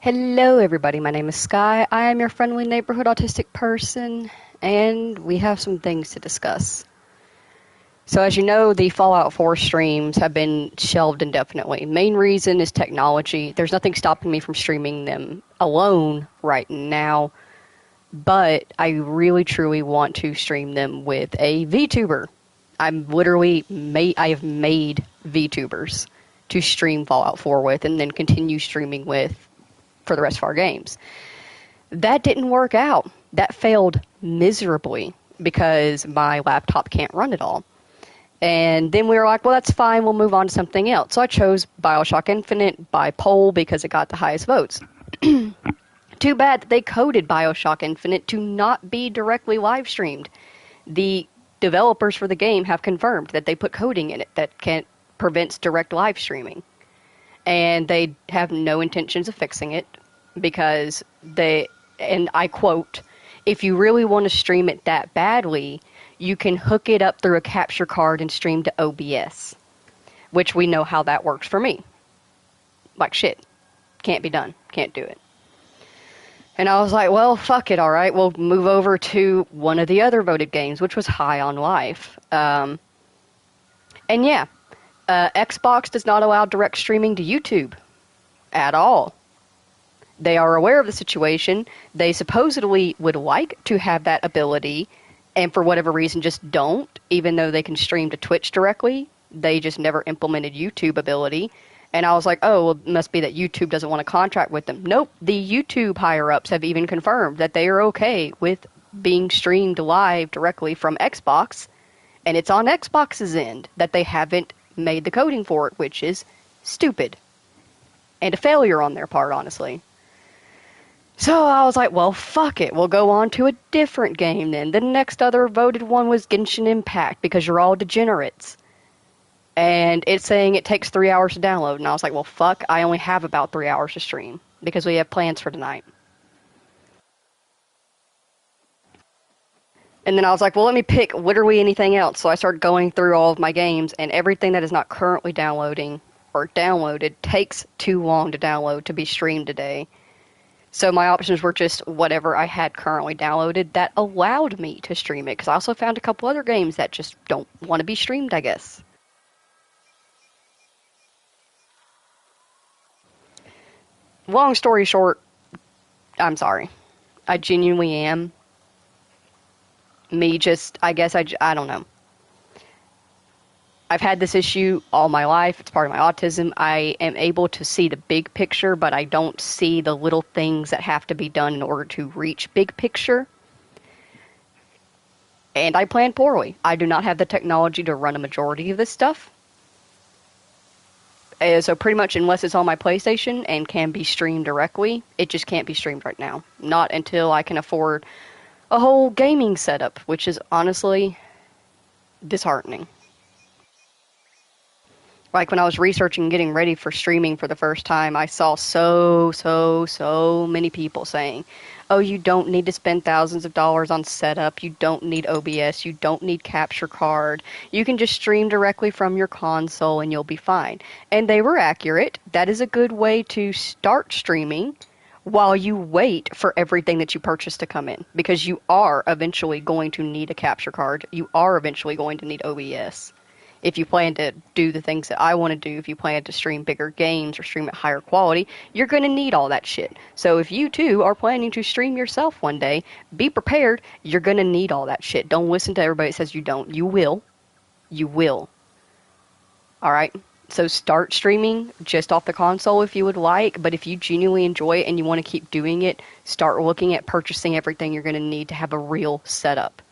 Hello, everybody. My name is Sky. I am your friendly neighborhood autistic person, and we have some things to discuss. So, as you know, the Fallout 4 streams have been shelved indefinitely. Main reason is technology. There's nothing stopping me from streaming them alone right now, but I really truly want to stream them with a VTuber. I have made VTubers to stream Fallout 4 with and then continue streaming with for the rest of our games. That didn't work out. That failed miserably because my laptop can't run it all. And then we were like, well, that's fine. We'll move on to something else. So I chose Bioshock Infinite by poll because it got the highest votes. Too bad that they coded Bioshock Infinite to not be directly live streamed. The developers for the game have confirmed that they put coding in it that prevents direct live streaming. And they have no intentions of fixing it because and I quote, if you really want to stream it that badly, you can hook it up through a capture card and stream to OBS, which we know how that works for me. Like shit. Can't be done. Can't do it. And I was like, well, fuck it, all right. We'll move over to one of the other voted games, which was High on Life. And yeah, Xbox does not allow direct streaming to YouTube at all. They are aware of the situation. They supposedly would like to have that ability, and for whatever reason just don't, even though they can stream to Twitch directly. They just never implemented YouTube ability. And I was like, oh, well, it must be that YouTube doesn't want to contract with them. Nope, the YouTube higher-ups have even confirmed that they are okay with being streamed live directly from Xbox, and it's on Xbox's end that they haven't made the coding for it, which is stupid. And a failure on their part, honestly. So I was like, well, fuck it. We'll go on to a different game then. The next other voted one was Genshin Impact because you're all degenerates. And it's saying it takes 3 hours to download. And I was like, well, fuck, I only have about 3 hours to stream because we have plans for tonight. And then I was like, well, let me pick literally anything else. So I started going through all of my games, and everything that is not currently downloading or downloaded takes too long to download to be streamed today. So my options were just whatever I had currently downloaded that allowed me to stream it, because I also found a couple other games that just don't want to be streamed, I guess. Long story short, I'm sorry. I genuinely am. I don't know. I've had this issue all my life. It's part of my autism. I am able to see the big picture, but I don't see the little things that have to be done in order to reach big picture. And I plan poorly. I do not have the technology to run a majority of this stuff. So pretty much unless it's on my PlayStation and can be streamed directly, it just can't be streamed right now. Not until I can afford a whole gaming setup, which is honestly disheartening. Like when I was researching getting ready for streaming for the first time, I saw so many people saying, oh, you don't need to spend thousands of dollars on setup, you don't need OBS, you don't need capture card, you can just stream directly from your console and you'll be fine. And they were accurate. That is a good way to start streaming while you wait for everything that you purchase to come in, because you are eventually going to need a capture card, you are eventually going to need OBS. If you plan to do the things that I want to do, if you plan to stream bigger games or stream at higher quality, you're going to need all that shit. So if you too are planning to stream yourself one day, be prepared. You're going to need all that shit. Don't listen to everybody that says you don't. You will. You will. All right? So start streaming just off the console if you would like, but if you genuinely enjoy it and you want to keep doing it, start looking at purchasing everything you're going to need to have a real setup.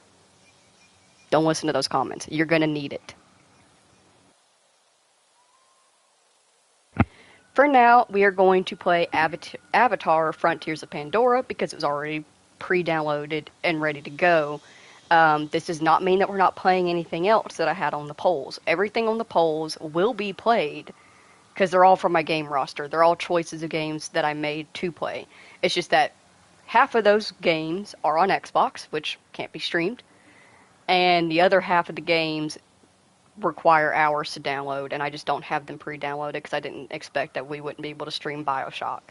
Don't listen to those comments. You're going to need it. For now, we are going to play Avatar Frontiers of Pandora because it was already pre-downloaded and ready to go. This does not mean that we're not playing anything else that I had on the polls. Everything on the polls will be played because they're all from my game roster. They're all choices of games that I made to play. It's just that half of those games are on Xbox, which can't be streamed, and the other half of the games require hours to download, and I just don't have them pre-downloaded because I didn't expect that we wouldn't be able to stream Bioshock.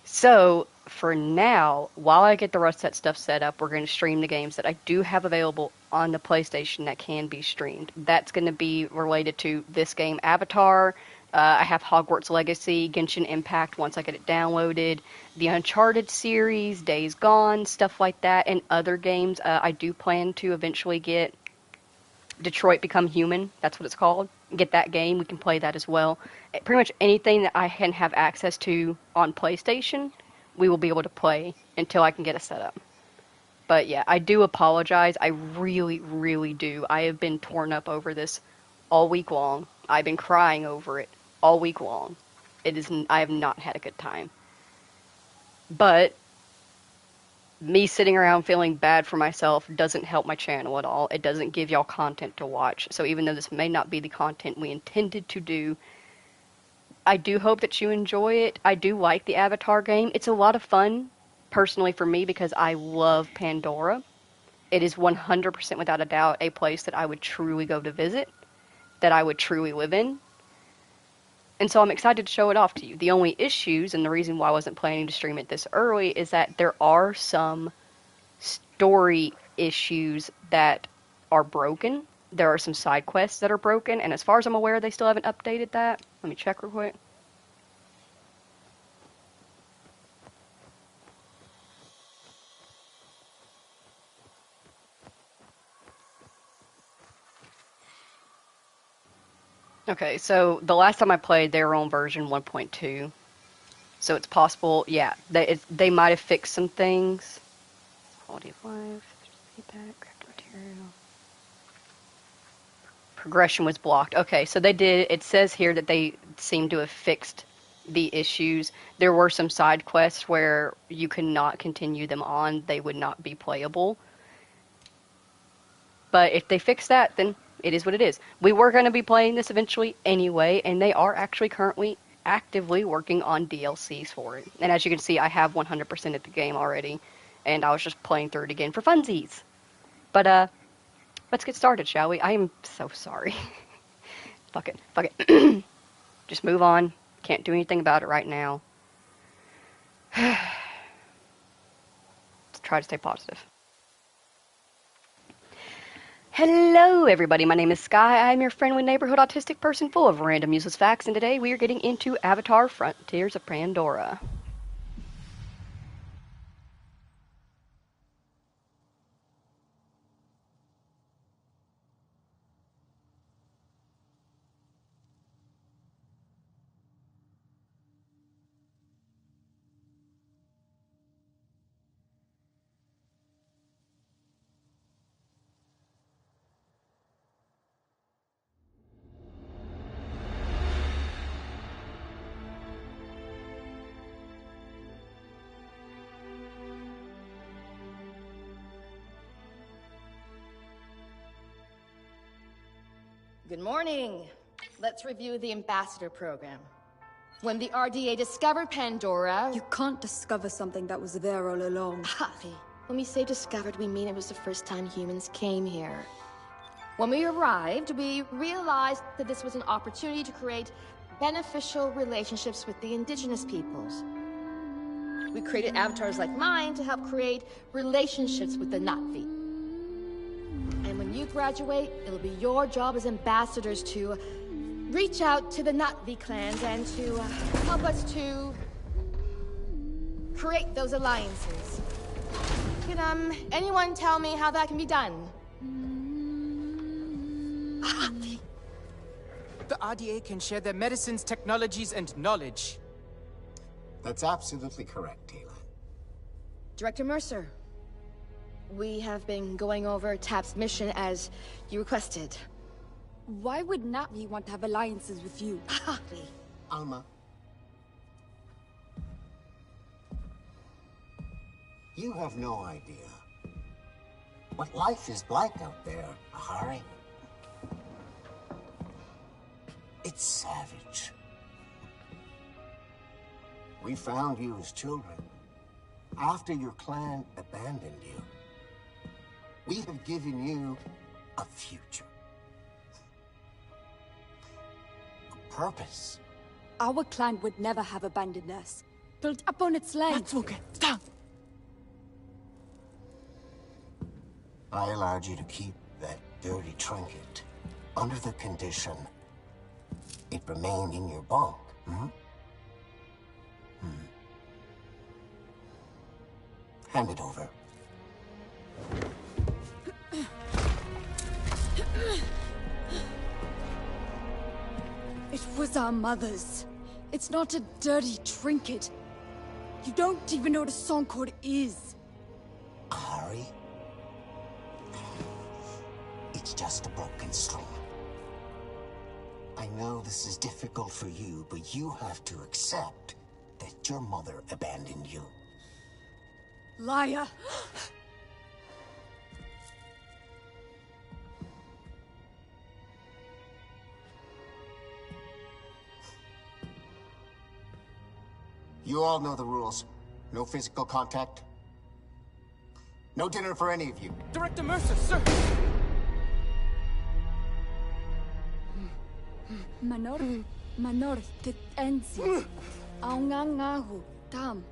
So for now, while I get the rest of that stuff set up, we're going to stream the games that I do have available on the PlayStation that can be streamed. That's going to be related to this game, Avatar. I have Hogwarts Legacy, Genshin Impact once I get it downloaded, the Uncharted series, Days Gone, stuff like that, and other games. I do plan to eventually get Detroit Become Human. That's what it's called. Get that game. We can play that as well. Pretty much anything that I can have access to on PlayStation, we will be able to play until I can get a setup. But yeah, I do apologize. I really, really do. I have been torn up over this all week long. I've been crying over it all week long. I have not had a good time. But me sitting around feeling bad for myself doesn't help my channel at all. It doesn't give y'all content to watch. So even though this may not be the content we intended to do, I do hope that you enjoy it. I do like the Avatar game. It's a lot of fun, personally for me, because I love Pandora. It is 100% without a doubt a place that I would truly go to visit, that I would truly live in. And so I'm excited to show it off to you. The only issues, and the reason why I wasn't planning to stream it this early, is that there are some story issues that are broken. There are some side quests that are broken, and as far as I'm aware, they still haven't updated that. Let me check real quick. Okay, so the last time I played, they were on version 1.2. So it's possible, yeah, they might have fixed some things. Quality of life, feedback, craft material. Progression was blocked. Okay, so they did, it says here that they seem to have fixed the issues. There were some side quests where you could not continue them on, they would not be playable. But if they fix that, then it is what it is. We were going to be playing this eventually anyway, and they are actually currently actively working on DLCs for it. And as you can see, I have 100% of the game already, and I was just playing through it again for funsies. But let's get started, shall we? I am so sorry. Fuck it. Just move on. Can't do anything about it right now. Let's try to stay positive. Hello, everybody. My name is Sky. I'm your friendly neighborhood autistic person full of random useless facts, and today we are getting into Avatar: Frontiers of Pandora. Good morning. Let's review the ambassador program. When the RDA discovered Pandora... You can't discover something that was there all along. When we say discovered, we mean it was the first time humans came here. When we arrived, we realized that this was an opportunity to create beneficial relationships with the indigenous peoples. We created avatars like mine to help create relationships with the Na'vi. And when you graduate, it'll be your job as ambassadors to reach out to the Na'vi clans and to help us to create those alliances. Can anyone tell me how that can be done? The RDA can share their medicines, technologies, and knowledge. That's absolutely correct, Taylor. Director Mercer, we have been going over TAP's mission as you requested. Why would Na'vi want to have alliances with you? Alma. You have no idea what life is like out there, Ahari. It's savage. We found you as children after your clan abandoned you. We have given you a future. A purpose. Our clan would never have abandoned us. built up on its legs. I allowed you to keep that dirty trinket under the condition it remained in your bunk. Hand it over. It was our mother's. It's not a dirty trinket. You don't even know what a song chord is. Harry? It's just a broken string. I know this is difficult for you, but you have to accept that your mother abandoned you. Liar! You all know the rules. No physical contact. No dinner for any of you. Director Mercer, sir! Manor titensi. Aungangahu tam.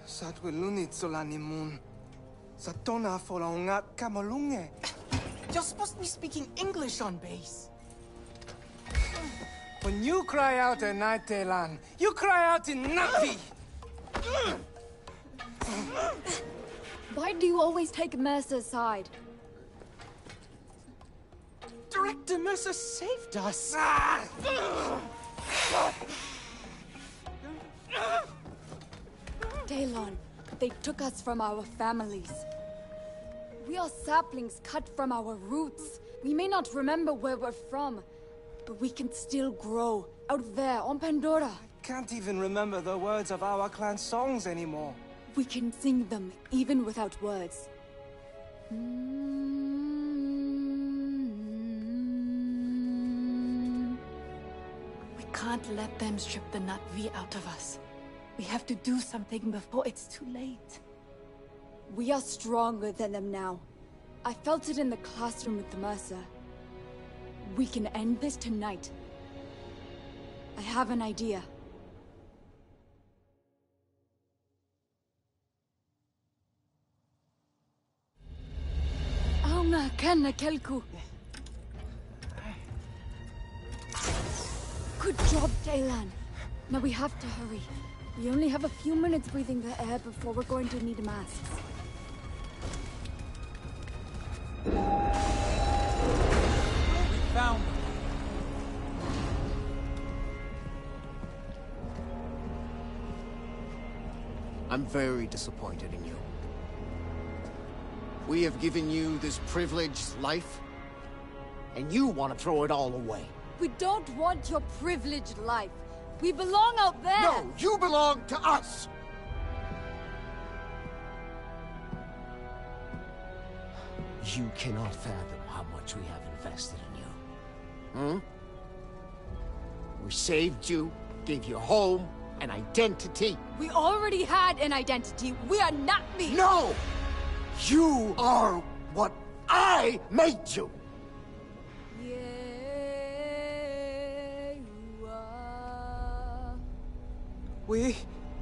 Satwilunit solanimun. Satona folaungat kamalunge. You're supposed to be speaking English on base. When you cry out in Naitelan, you cry out in Navi! Why do you always take Mercer's side? Director Mercer saved us. Talon, they took us from our families. We are saplings cut from our roots. We may not remember where we're from, but we can still grow out there on Pandora. Can't even remember the words of our clan songs anymore. We can sing them even without words. We can't let them strip the Na'vi out of us. We have to do something before it's too late. We are stronger than them now. I felt it in the classroom with the Mercer. We can end this tonight. I have an idea. Aunga kanna kelku. Good job, Talon. Now we have to hurry. We only have a few minutes breathing the air before we're going to need masks. We found them. I'm very disappointed in you. We have given you this privileged life, and you want to throw it all away. We don't want your privileged life. We belong out there! No, you belong to us! You cannot fathom how much we have invested in you. We saved you, gave you a home, an identity. We already had an identity. We are not me! No! You are what I made you! We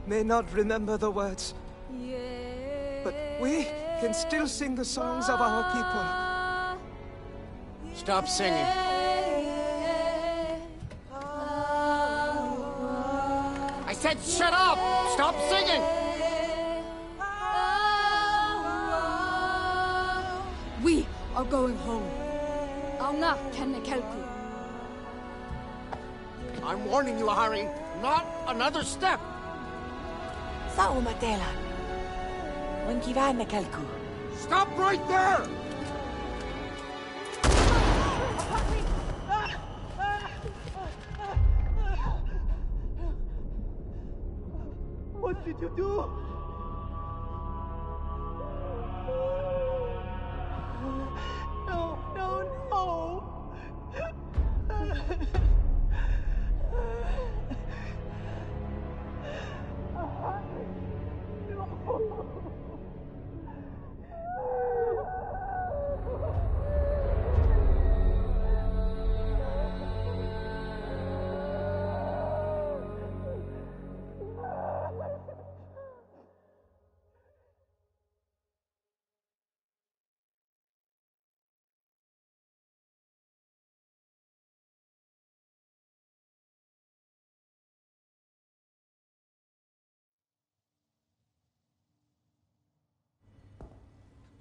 may not remember the words, but we can still sing the songs of our people. Stop singing. I said shut up! Stop singing! We are going home. Aunga kanna kelku. I'm warning you, Harry. Not another step! Sa'o Matelan. Wankivan na kalku. Stop right there! What did you do? No, no, no!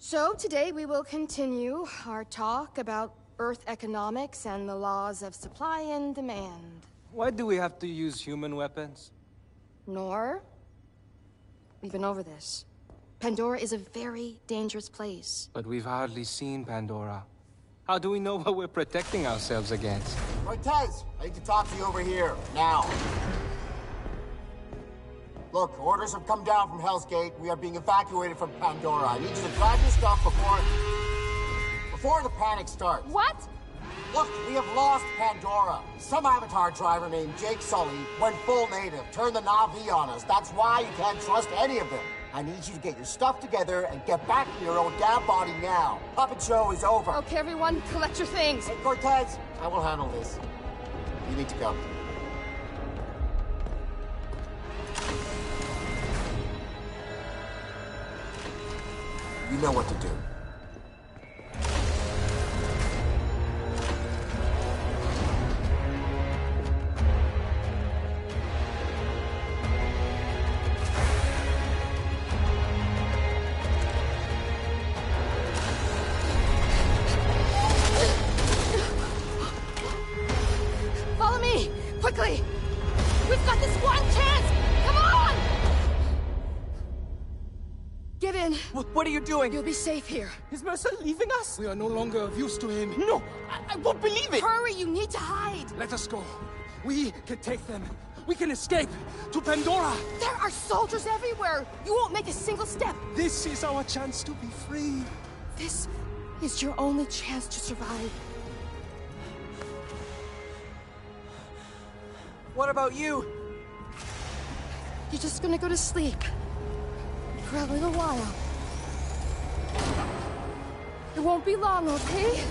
So today we will continue our talk about Earth economics and the laws of supply and demand. Why do we have to use human weapons? Nor, we've been over this. Pandora is a very dangerous place. But we've hardly seen Pandora. How do we know what we're protecting ourselves against? Cortez, I need to talk to you over here, now. Look, orders have come down from Hell's Gate. We are being evacuated from Pandora. I need you to grab your stuff before the panic starts. What? Look, we have lost Pandora. Some Avatar driver named Jake Sully went full native, turned the Na'vi on us. That's why you can't trust any of them. I need you to get your stuff together and get back to your own damn body now. Puppet show is over. Okay, everyone, collect your things. Hey, Cortez, I will handle this. You need to go. You know what to do. Follow me, quickly. We've got this one chance. Come on! Get in. What are you doing? You'll be safe here. Is Mercer leaving us? We are no longer of use to him. No, I won't believe it! Hurry, you need to hide. Let us go. We can take them. We can escape to Pandora. There are soldiers everywhere. You won't make a single step. This is our chance to be free. This is your only chance to survive. What about you? You're just gonna go to sleep. For a little while. It won't be long, okay?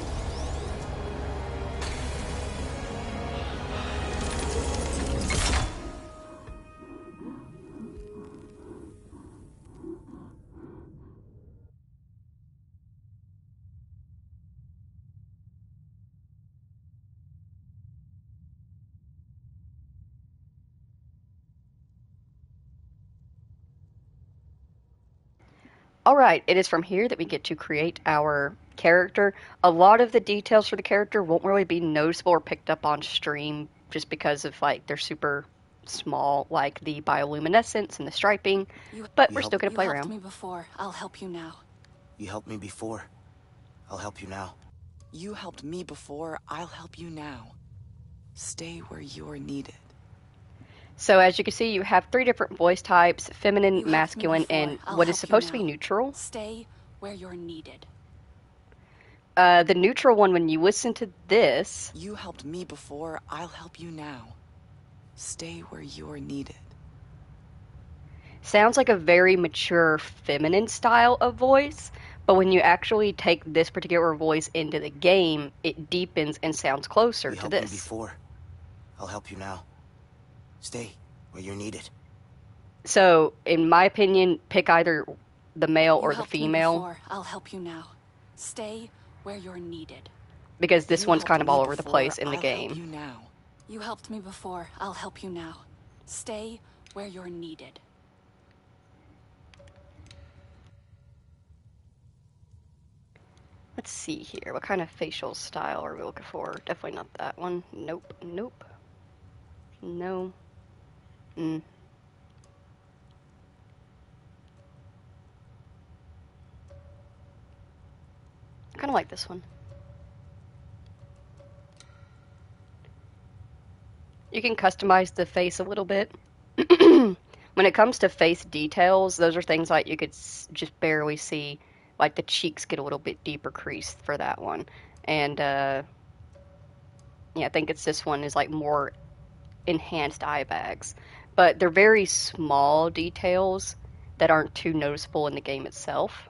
Alright, it is from here that we get to create our character. A lot of the details for the character won't really be noticeable or picked up on stream just because of, like, they're super small, like the bioluminescence and the striping, but we're still going to play You around. helped me before. I'll help you now. You helped me before. I'll help you now. You helped me before. I'll help you now. Stay where you're needed. So as you can see, you have 3 different voice types, You feminine, helped me masculine, before. and I'll what help is you supposed to be now. neutral. Stay where you're needed. The neutral one, when you listen to this, You helped me before. I'll help you now. Stay where you're needed. sounds like a very mature feminine style of voice, but when you actually take this particular voice into the game, it deepens and sounds closer You to helped me this. before. I'll help you now. Stay where you're needed. So, in my opinion, pick either the male You or the helped me female, before. I'll help you now. Stay where you're needed. because this You one's helped kind of me all over the before. place in the I'll game. help you now. You helped me before. I'll help you now. Stay where you're needed. Let's see here. What kind of facial style are we looking for? Definitely not that one. Nope. Nope. No. Mm. I kind of like this one. You can customize the face a little bit. When it comes to face details, those are things like you could just barely see. Like the cheeks get a little bit deeper creased for that one. And yeah, I think it's this one is like more enhanced eye bags. But they're very small details that aren't too noticeable in the game itself.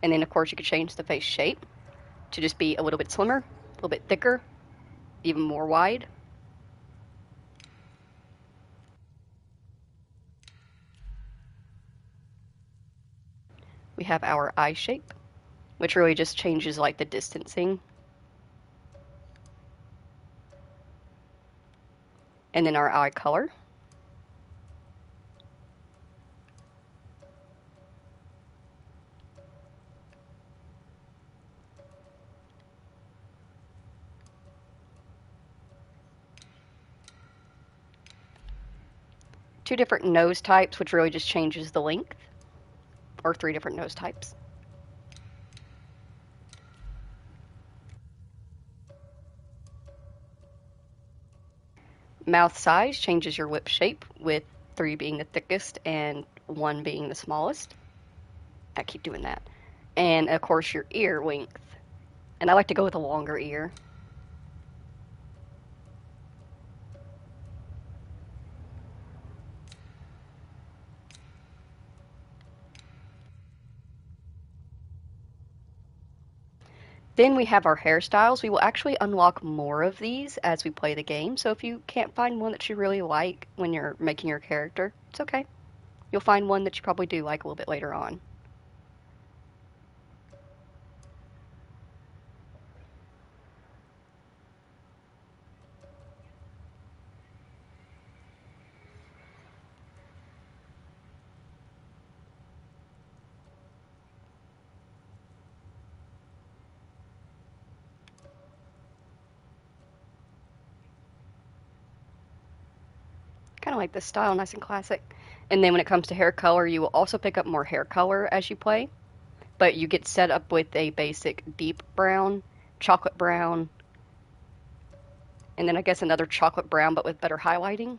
And then of course you could change the face shape to just be a little bit slimmer, a little bit thicker, even more wide. We have our eye shape, which really just changes like the distancing. And then our eye color. 2 different nose types, which really just changes the length, or 3 different nose types. Mouth size changes your lip shape, with 3 being the thickest and 1 being the smallest. I keep doing that. And of course your ear length. And I like to go with a longer ear. Then we have our hairstyles. We will actually unlock more of these as we play the game. So if you can't find one that you really like when you're making your character, it's okay. You'll find one that you probably do like a little bit later on. Kind of like this style, nice and classic. And then when it comes to hair color, you will also pick up more hair color as you play. But you get set up with a basic deep brown, chocolate brown, and then I guess another chocolate brown but with better highlighting.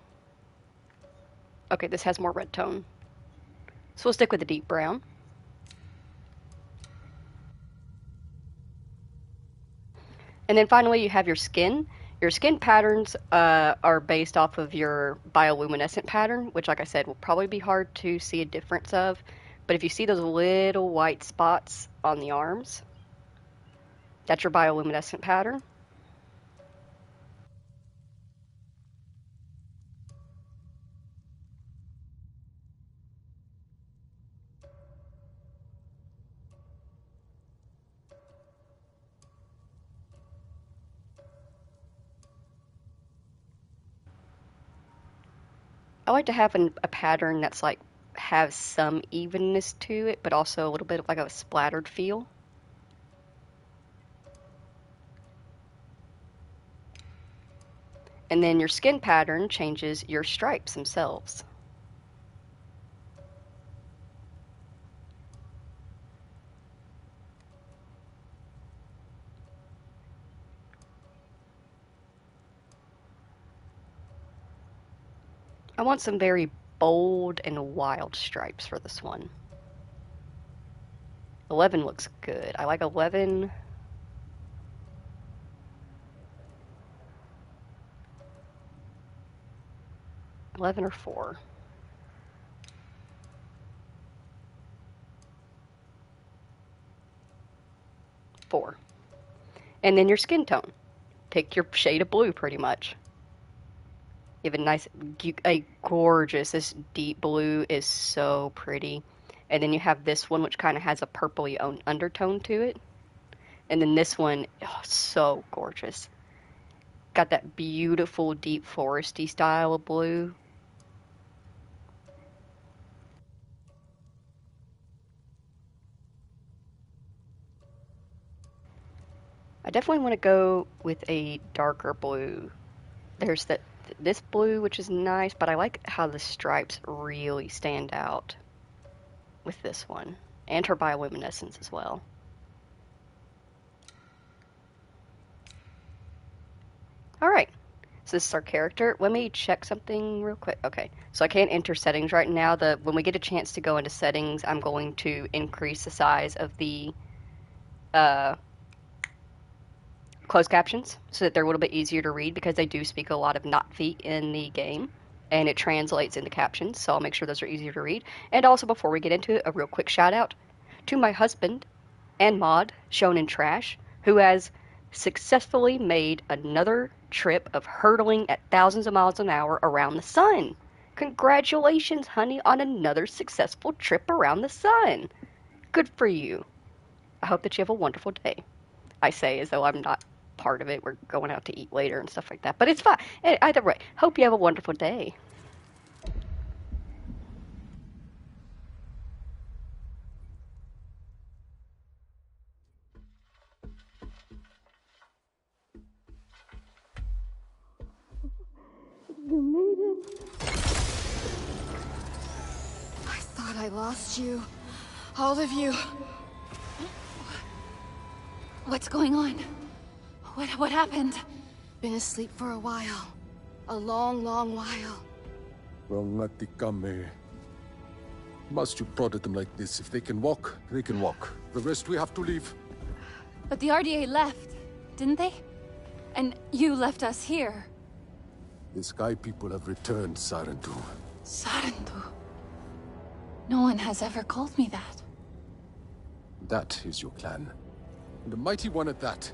Okay, this has more red tone. So we'll stick with the deep brown. And then finally you have your skin. Your skin patterns are based off of your bioluminescent pattern, which, like I said, will probably be hard to see a difference of. But if you see those little white spots on the arms, that's your bioluminescent pattern. I like to have a pattern that's like has some evenness to it, but also a little bit of like a splattered feel. And then your skin pattern changes your stripes themselves. I want some very bold and wild stripes for this one. 11 looks good. I like 11. Or 4. 4. And then your skin tone. Pick your shade of blue, pretty much. You have a gorgeous, this deep blue is so pretty. And then you have this one, which kind of has a purpley undertone to it. And then this one, oh, so gorgeous. Got that beautiful, deep foresty style of blue. I definitely want to go with a darker blue. There's this blue, which is nice, but I like how the stripes really stand out with this one, and her bioluminescence as well. Alright, so this is our character. Let me check something real quick. Okay, so I can't enter settings right now. When we get a chance to go into settings, I'm going to increase the size of the closed captions so that they're a little bit easier to read, because they do speak a lot of Na'vi in the game, and it translates into captions, so I'll make sure those are easier to read. And also, before we get into it, a real quick shout out to my husband and mod, Shown in Trash, who has successfully made another trip of hurtling at thousands of miles an hour around the sun. Congratulations, honey, on another successful trip around the sun. Good for you. I hope that you have a wonderful day. I say as though I'm not part of it. We're going out to eat later and stuff like that, but it's fine. Either way, hope you have a wonderful day. You made it. lost you. All of you. What's going on? What happened? Been asleep for a while. A long, long while. Must you prod them like this? If they can walk, they can walk. The rest we have to leave. But the RDA left, didn't they? And you left us here. The Sky People have returned, Sarentu. Sarentu? No one has ever called me that. That is your clan. And a mighty one at that.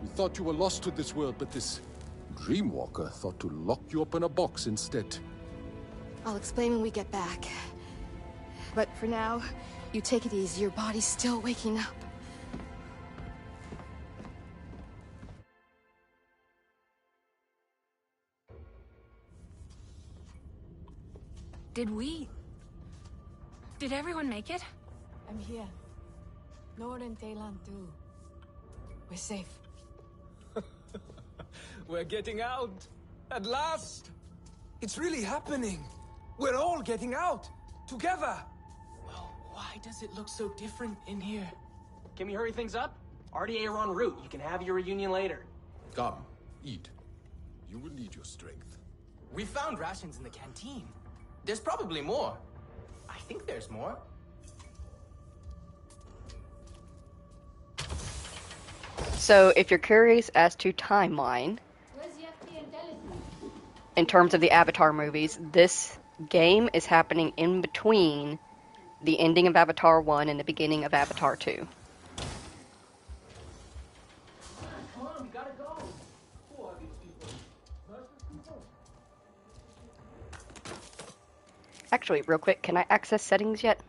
We thought you were lost to this world, but this Dreamwalker thought to lock you up in a box instead. I'll explain when we get back. But for now, you take it easy. Your body's still waking up. Did everyone make it? I'm here. Nor and Daylan too. We're safe. We're getting out! At last! It's really happening! We're all getting out! Together! Well, why does it look so different in here? Can we hurry things up? RDA are en route. You can have your reunion later. Come, eat. You will need your strength. We found rations in the canteen. There's probably more. I think there's more. So, if you're curious as to timeline, in terms of the Avatar movies, this game is happening in between the ending of Avatar 1 and the beginning of Avatar 2. Come on, we gotta go. Who are these people? Actually, real quick, can I access settings yet?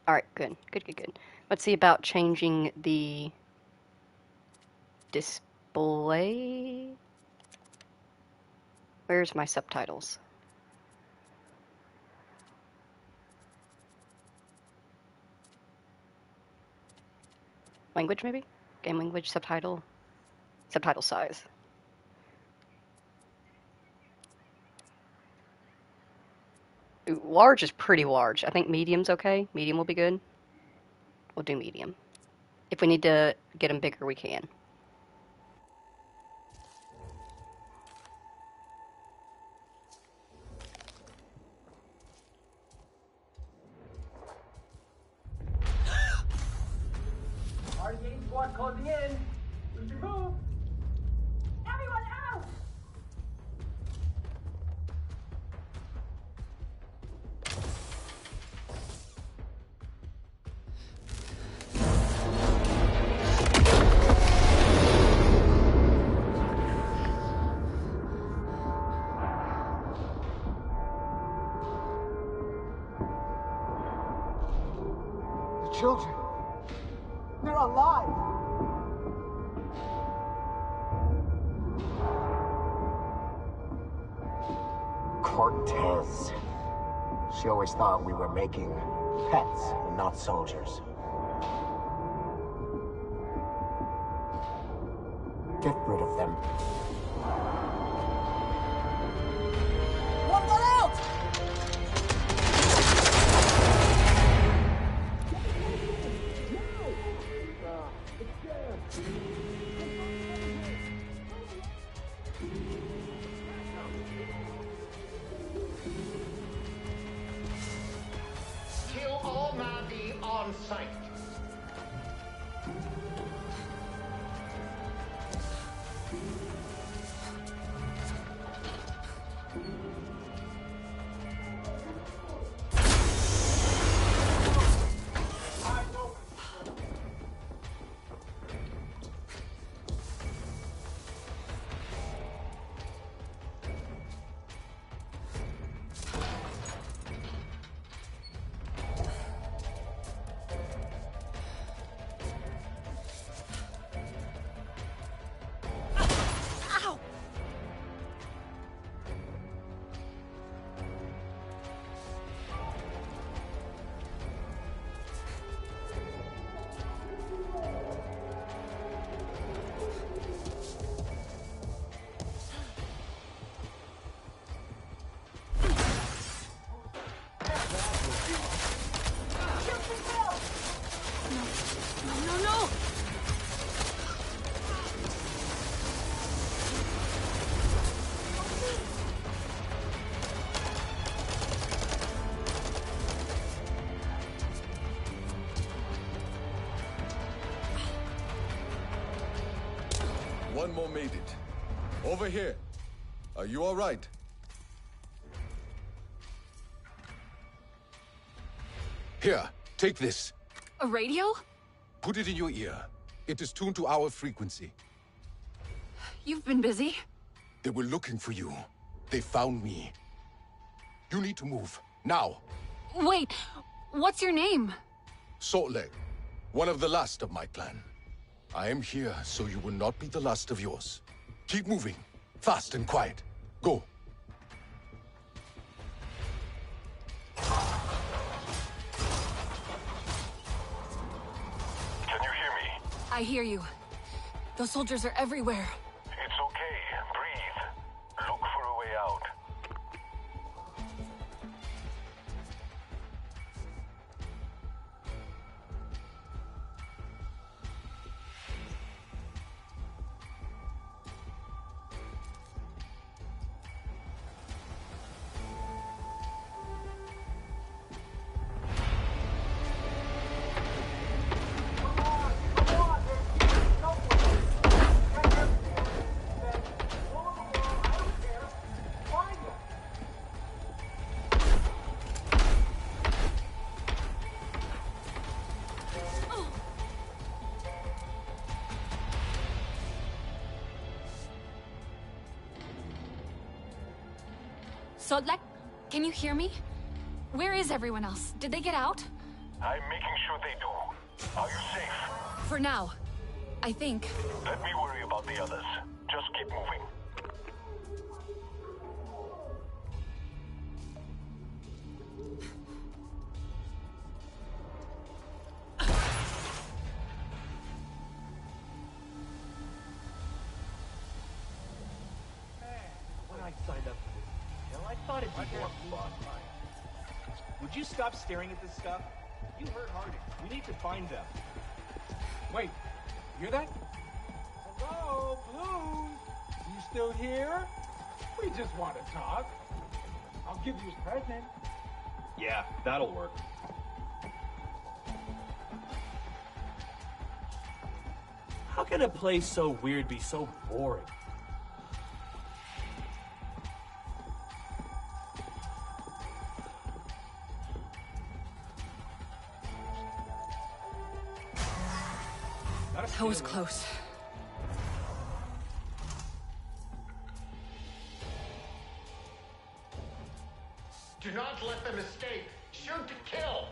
Alright, good. Good. Let's see about changing the display. Where's my subtitles? Language, maybe? Game language, subtitle size. Ooh, large is pretty large. I think medium's okay. Medium will be good. We'll do medium. If we need to get them bigger, we can. RDA squad closing in. We should move. Everyone out! The children. They're alive! Cortez. She always thought we were making pets and not soldiers. Get rid of them. One got out! Kill all Navi on sight. One more made it. Over here. Are you all right? Here, take this. A radio? Put it in your ear. It is tuned to our frequency. You've been busy. They were looking for you. They found me. You need to move. Now. Wait, what's your name? Saltleg. One of the last of my clan. I am here so you will not be the last of yours. Keep moving. Fast and quiet. Go. Can you hear me? I hear you. Those soldiers are everywhere. It's okay. Breathe. Look for a way out. Sodlek, can you hear me? Where is everyone else? Did they get out? I'm making sure they do. Are you safe? For now, I think. Let me worry about the others. Just keep moving. When I signed up for this, I thought it'd be more fun. Would you stop staring at this stuff? You hurt Harding. We need to find them. Wait, you hear that? Hello, Blues? You still here? We just want to talk. I'll give you a present. Yeah, that'll work. How can a place so weird be so boring? That was close. Do not let them escape. Shoot to kill.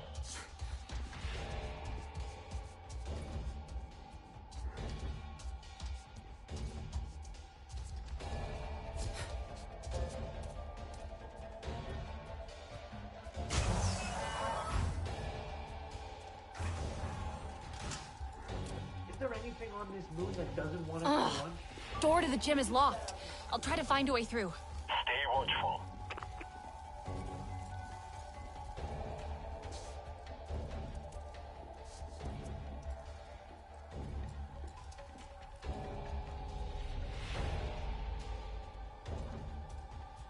Is there anything on this moon that doesn't want us to run? Door to the gym is locked. I'll try to find a way through. Stay watchful.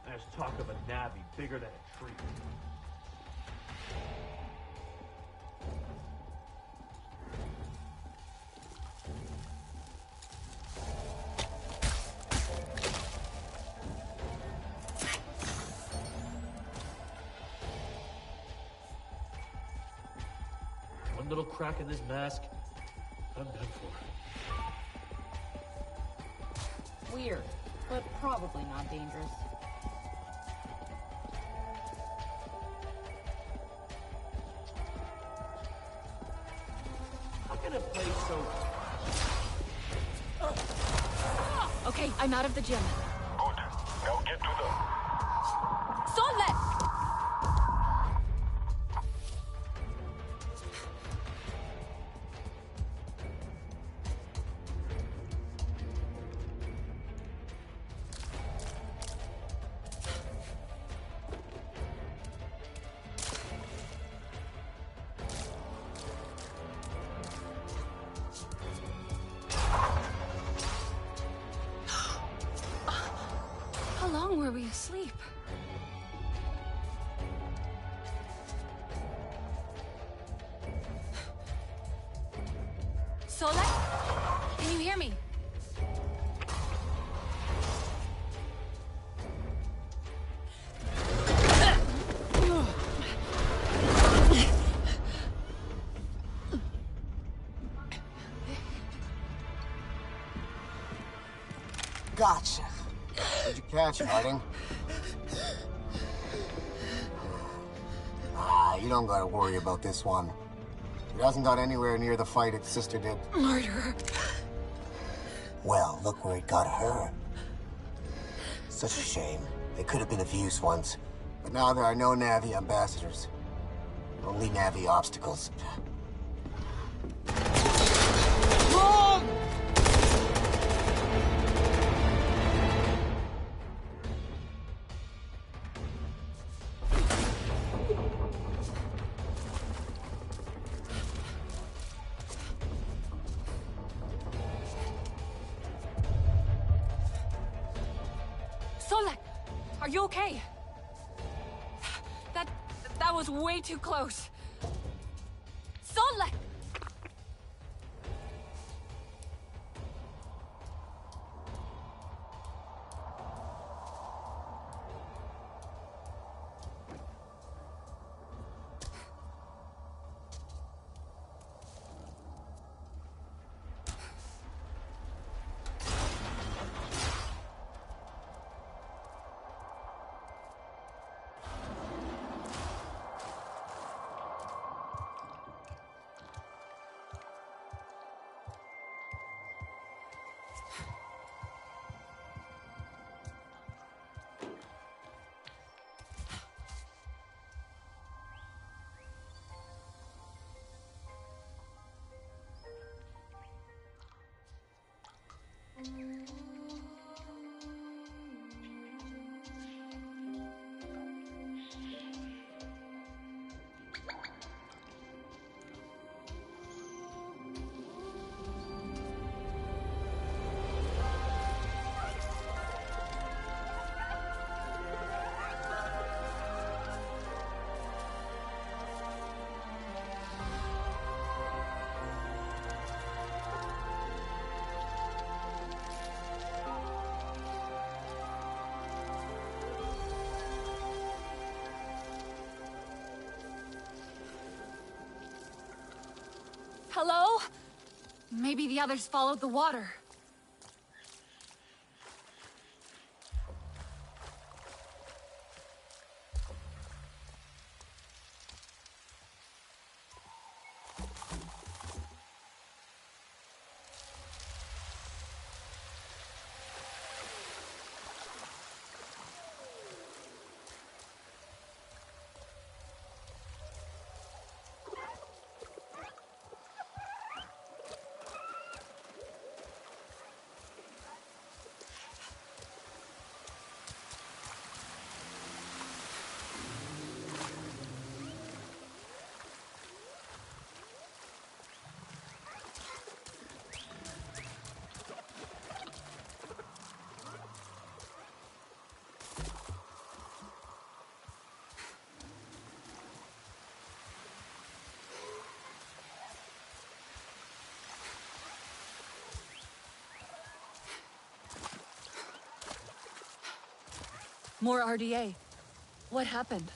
There's talk of a Navi bigger than a tree. One little crack in this mask, I'm done for. Weird, but probably not dangerous. How can a place so... Okay, I'm out of the gym. Good. Now get to them. Sodlek! How long were we asleep? Solek? Can you hear me? Gotcha. What'd you catch, Harding? You don't gotta worry about this one. It hasn't got anywhere near the fight its sister did. Murderer. Well, look where it got her. Such a shame. They could have been of use once. But now there are no Navi ambassadors. Only Navi obstacles. Wrong! Solek, are you okay? That was way too close. Solek! Hello? Maybe the others followed the water. More RDA. What happened?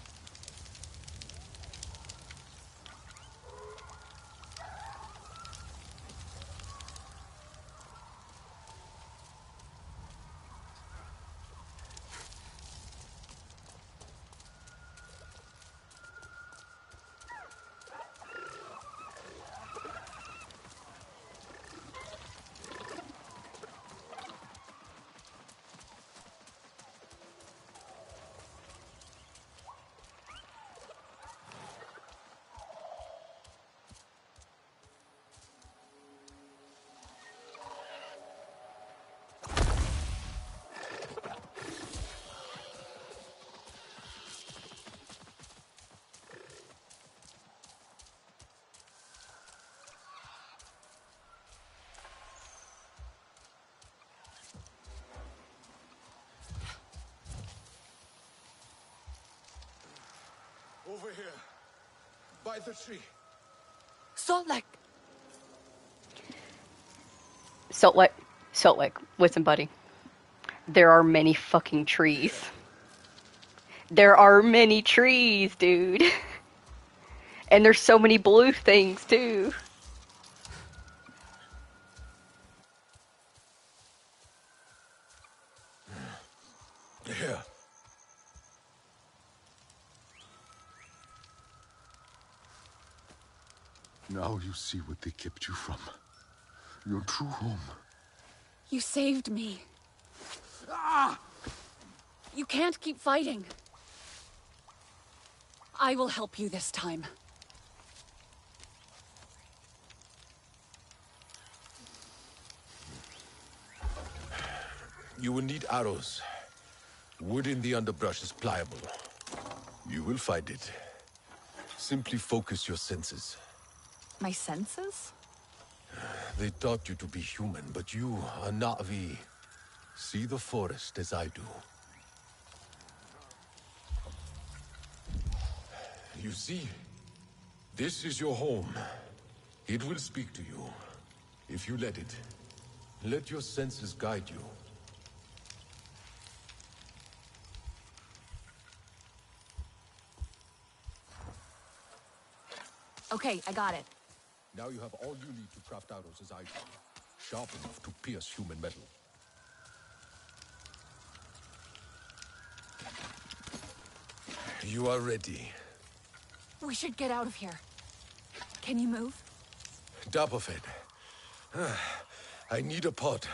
Over here. By the tree. Solek! Solek, listen, buddy. There are many fucking trees. There are many trees, dude. And there's so many blue things, too. Here. Now you see what they kept you from. Your true home. You saved me. Ah! You can't keep fighting. I will help you this time. You will need arrows. Wood in the underbrush is pliable. You will find it. Simply focus your senses. My senses? They taught you to be human, but you are not V. See the forest as I do. You see, this is your home. It will speak to you, if you let it. Let your senses guide you. Okay, I got it. Now you have all you need to craft arrows as I do. Sharp enough to pierce human metal. You are ready. We should get out of here. Can you move? Dapofed. I need a pot.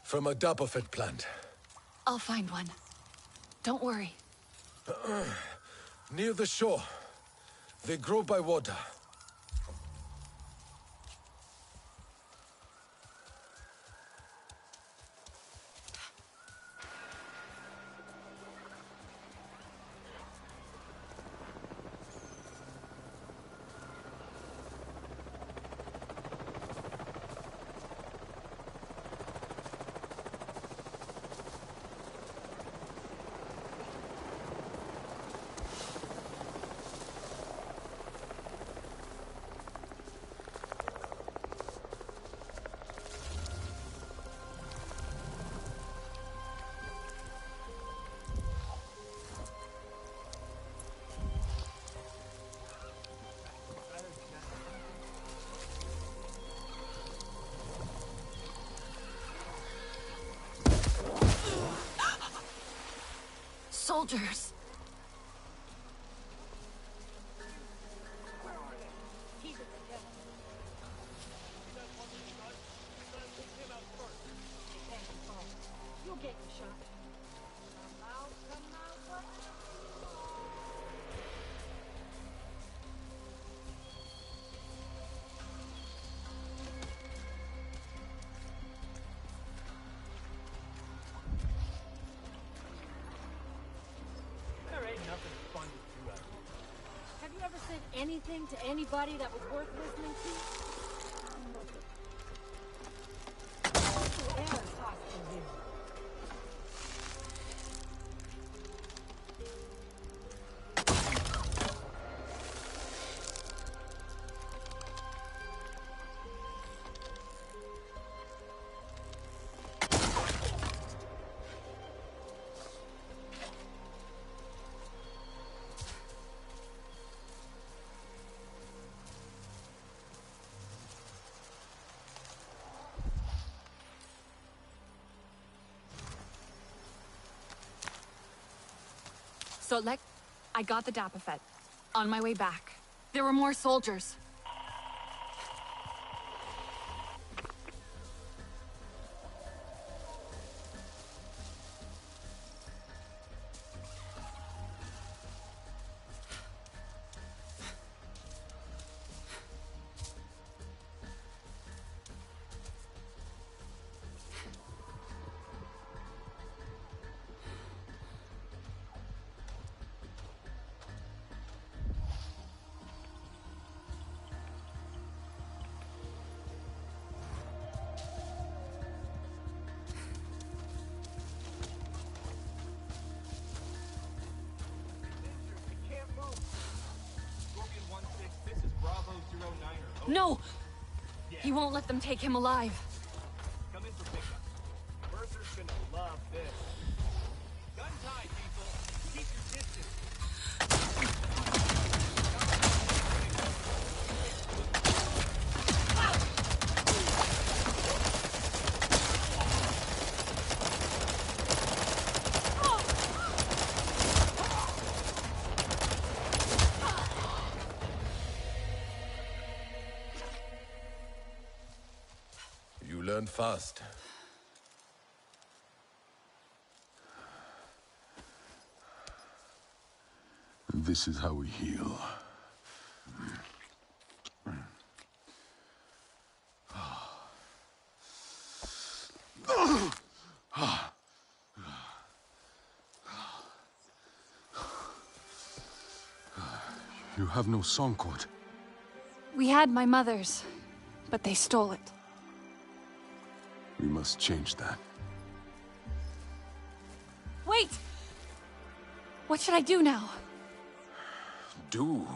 From a Dapofed plant. I'll find one. Don't worry. Near the shore. They grow by water. Soldiers! You'll get your shot. Come out. There ain't nothing fun to do out here. Have you ever said anything to anybody that was worth listening to? Air is hostile here. So, I got the Dapofet. On my way back, there were more soldiers. No! He won't let them take him alive. Come in for pickup. Berserk's gonna love this. Gun tied, people. Keep your distance. learn fast. This is how we heal. You have no song cord. We had my mother's, but they stole it. We must change that. Wait! What should I do now? Do?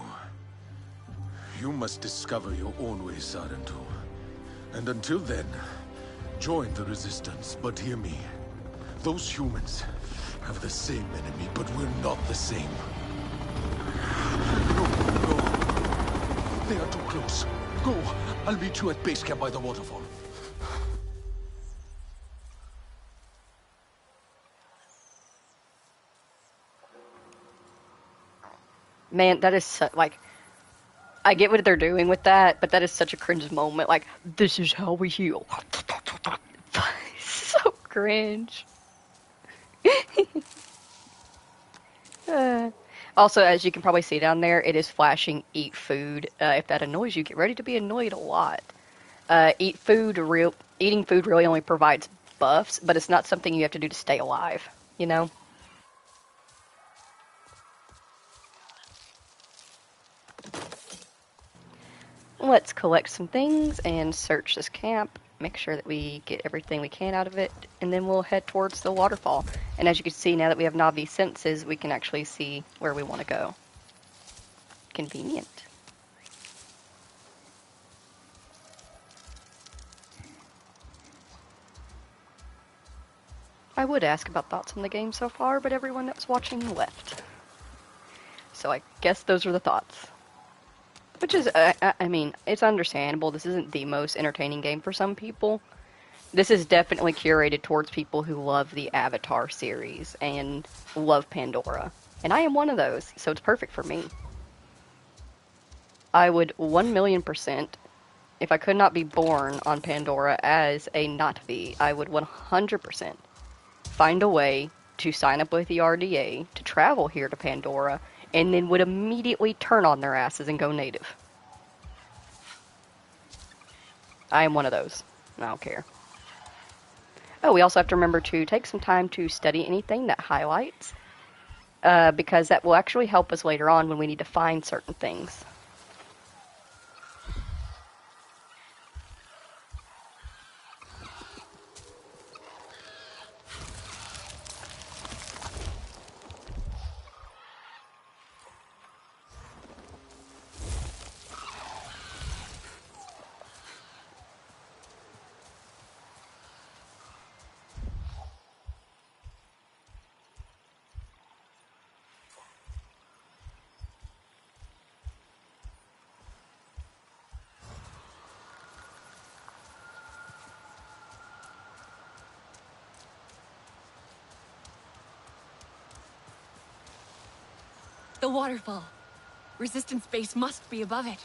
You must discover your own way, Sarentu. And until then, join the Resistance. But hear me. Those humans have the same enemy, but we're not the same. No. They are too close. Go. I'll meet you at base camp by the waterfall. Man, that is like, I get what they're doing with that, but that is such a cringe moment. Like, this is how we heal. So cringe. Also, as you can probably see down there, it is flashing eat food. If that annoys you, get ready to be annoyed a lot. Eating food really only provides buffs, but it's not something you have to do to stay alive, you know? Let's collect some things and search this camp. Make sure that we get everything we can out of it, and then we'll head towards the waterfall. And as you can see, now that we have Navi senses, we can actually see where we want to go. Convenient. I would ask about thoughts on the game so far, but everyone that was watching left. So I guess those are the thoughts. Which is, I mean, it's understandable. This isn't the most entertaining game for some people. This is definitely curated towards people who love the Avatar series and love Pandora. And I am one of those, so it's perfect for me. I would 1,000,000%, if I could not be born on Pandora as a Na'vi, I would 100% find a way to sign up with the RDA, to travel here to Pandora, and then would immediately turn on their asses and go native. I am one of those. I don't care. Oh, we also have to remember to take some time to study anything that highlights, because that will actually help us later on when we need to find certain things. The waterfall. Resistance base must be above it.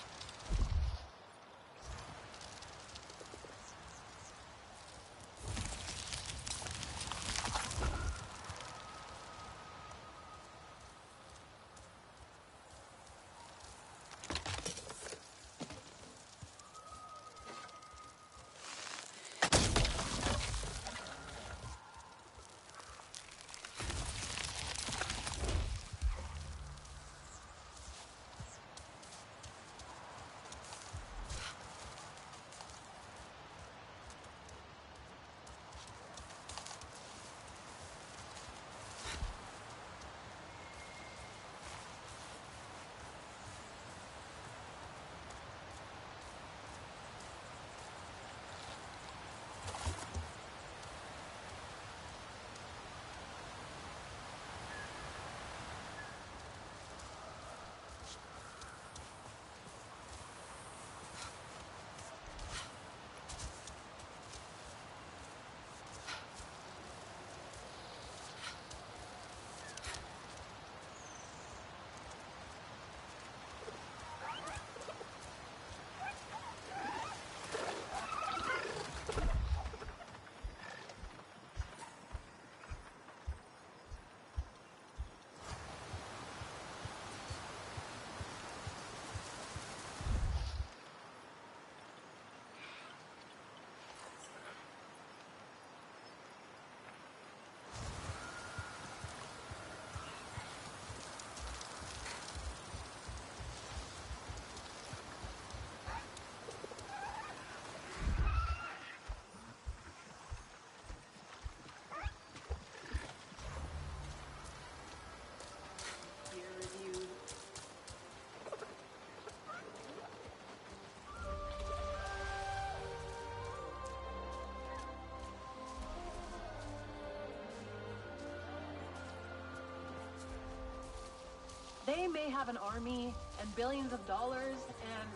They may have an army and billions of dollars and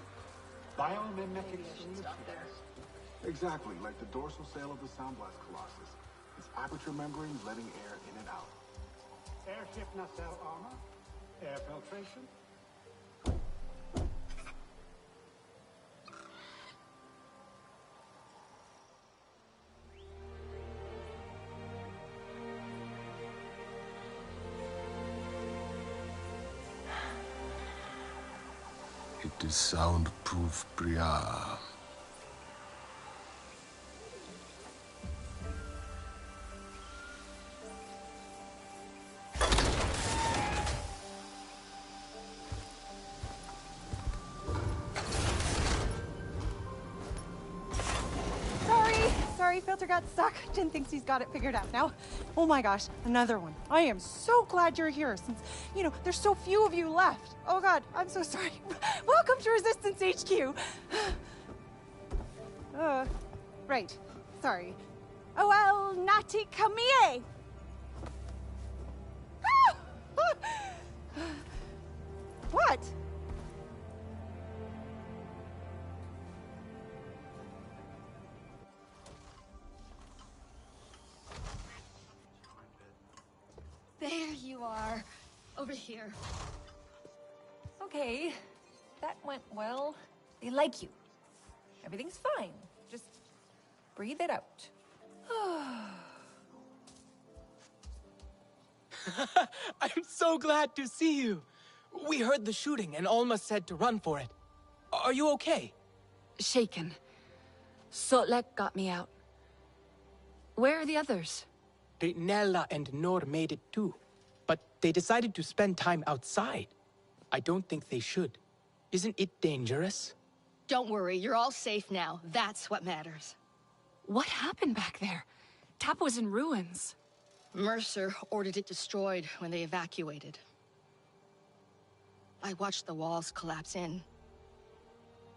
Biomimetic stop there. Exactly, like the dorsal sail of the Sound Blast Colossus. Its aperture membrane letting air in and out. Airship nacelle armor, air filtration. It is soundproof, Priya. Sorry, filter got stuck. Jin thinks he's got it figured out now. Oh my gosh, another one. I am so glad you're here since, there's so few of you left. Oh god, I'm so sorry. Welcome to Resistance HQ. Right. Sorry. Oh, el nati kamie. What? There you are. Over here. Okay. That went well. They like you. Everything's fine. Just breathe it out. I'm so glad to see you. We heard the shooting and Alma said to run for it. Are you okay? Shaken. Sotlek got me out. Where are the others? Nella and Nor made it too. But they decided to spend time outside. I don't think they should. Isn't it dangerous? Don't worry, you're all safe now. That's what matters. What happened back there? Tap was in ruins. Mercer ordered it destroyed when they evacuated. I watched the walls collapse in.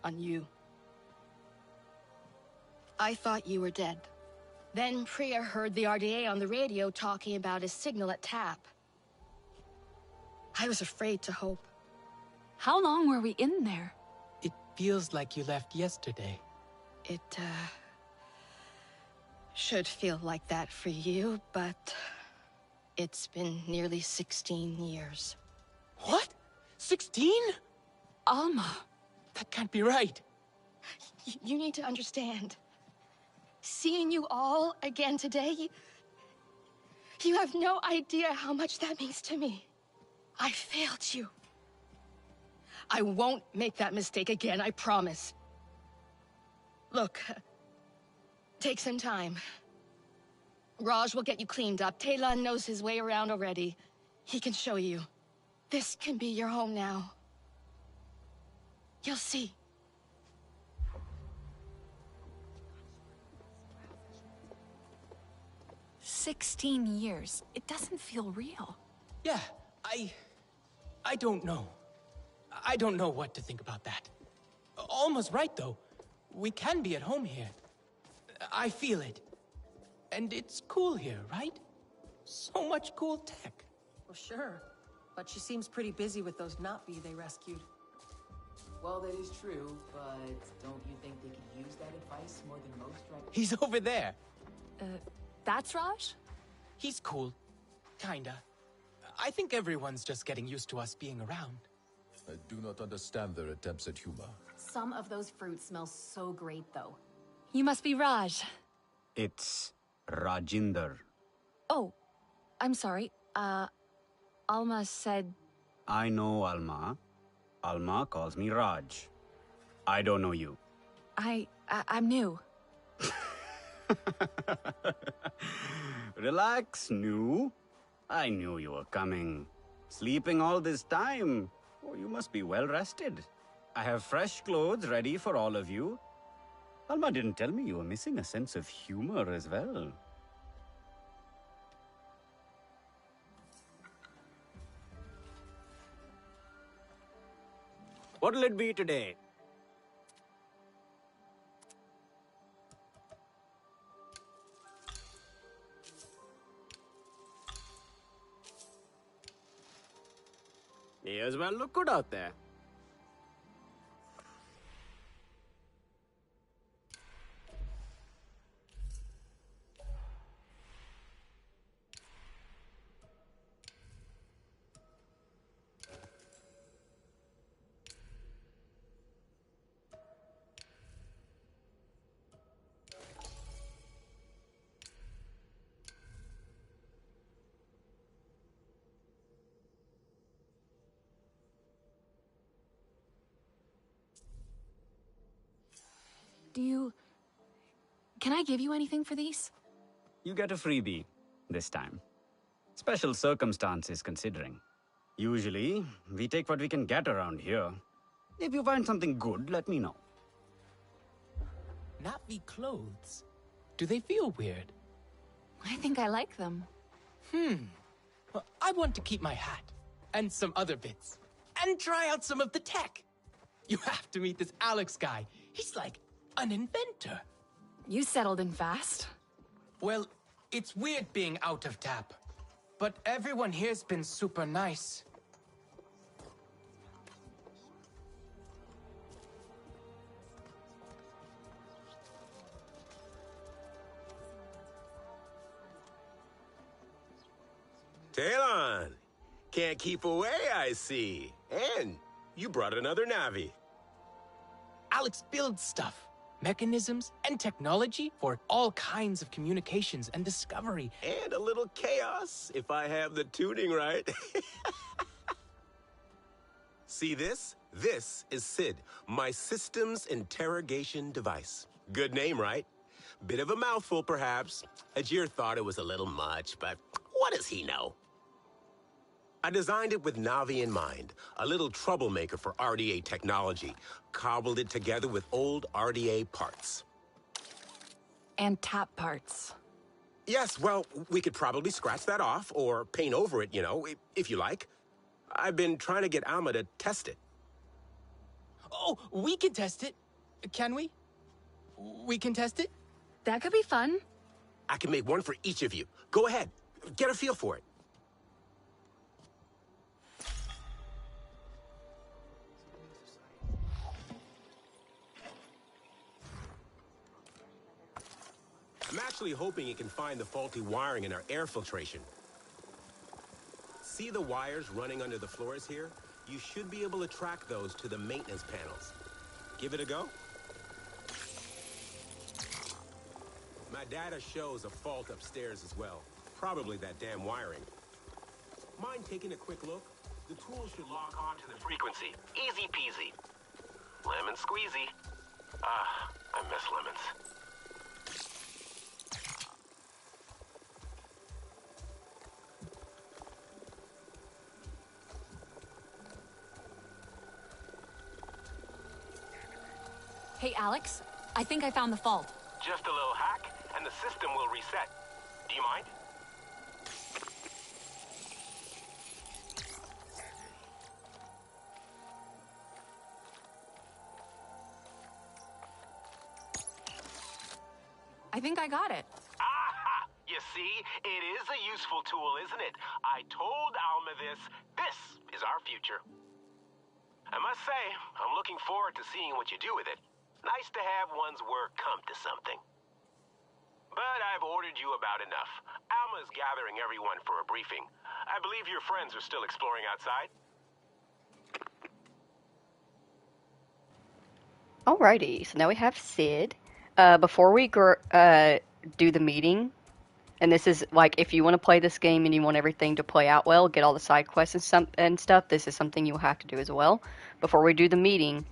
On you. I thought you were dead. Then Priya heard the RDA on the radio talking about a signal at Tap. I was afraid to hope. How long were we in there? It feels like you left yesterday. It, should feel like that for you, but it's been nearly 16 years. What? 16? Alma. That can't be right. You need to understand. Seeing you all again today, you have no idea how much that means to me. I failed you. I won't make that mistake again, I promise. Look, take some time. Raj will get you cleaned up. Talon knows his way around already. He can show you. This can be your home now. You'll see. "16 years. It doesn't feel real." Yeah, I don't know. I don't know what to think about that. Alma's right, though. We can be at home here. I feel it. And it's cool here, right? So much cool tech. Well, sure. But she seems pretty busy with those Navi they rescued. Well, that is true, but don't you think they could use that advice more than most right now? He's over there. That's Raj? He's cool. Kinda. I think everyone's just getting used to us being around. I do not understand their attempts at humor. Some of those fruits smell so great, though. You must be Raj. It's Rajinder. Oh, I'm sorry. Alma said... I know Alma. Alma calls me Raj. I don't know you. I'm new. Relax, new. I knew you were coming. Sleeping all this time. Oh, you must be well rested. I have fresh clothes ready for all of you. Alma didn't tell me you were missing a sense of humor as well. What'll it be today? May as well look good out there. Can I give you anything for these? You get a freebie this time. Special circumstances considering. Usually, we take what we can get around here. If you find something good, let me know. Navi clothes? Do they feel weird? I think I like them. Well, I want to keep my hat. And some other bits. And try out some of the tech. You have to meet this Alex guy. He's like an inventor. You settled in fast. Well, it's weird being out of tap. But everyone here's been super nice. Talon! Can't keep away, I see. And you brought another Navi. Alex builds stuff. Mechanisms and technology for all kinds of communications and discovery. And a little chaos, if I have the tuning right. See this? This is SID, my Systems Interrogation Device. Good name, right? Bit of a mouthful, perhaps. Ajir thought it was a little much, but what does he know? I designed it with Navi in mind, a little troublemaker for RDA technology. Cobbled it together with old RDA parts. And tap parts. Yes, well, we could probably scratch that off or paint over it, you know, if you like. I've been trying to get Alma to test it. Oh, we can test it. Can we? We can test it? That could be fun. I can make one for each of you. Go ahead. Get a feel for it. I'm actually hoping it can find the faulty wiring in our air filtration. See the wires running under the floors here? You should be able to track those to the maintenance panels. Give it a go. My data shows a fault upstairs as well. Probably that damn wiring. Mind taking a quick look? The tool should lock on to the frequency. Easy peasy. Lemon squeezy. Ah, I miss lemons. Hey, Alex, I think I found the fault. Just a little hack, and the system will reset. Do you mind? I think I got it. Aha! You see, it is a useful tool, isn't it? I told Alma this. This is our future. I must say, I'm looking forward to seeing what you do with it. Nice to have one's work come to something. But I've ordered you about enough. Alma's gathering everyone for a briefing. I believe your friends are still exploring outside. Alrighty, so now we have Sid. Before we do the meeting, and this is like if you want to play this game and you want everything to play out well, get all the side quests and stuff, this is something you'll have to do as well. Before we do the meeting,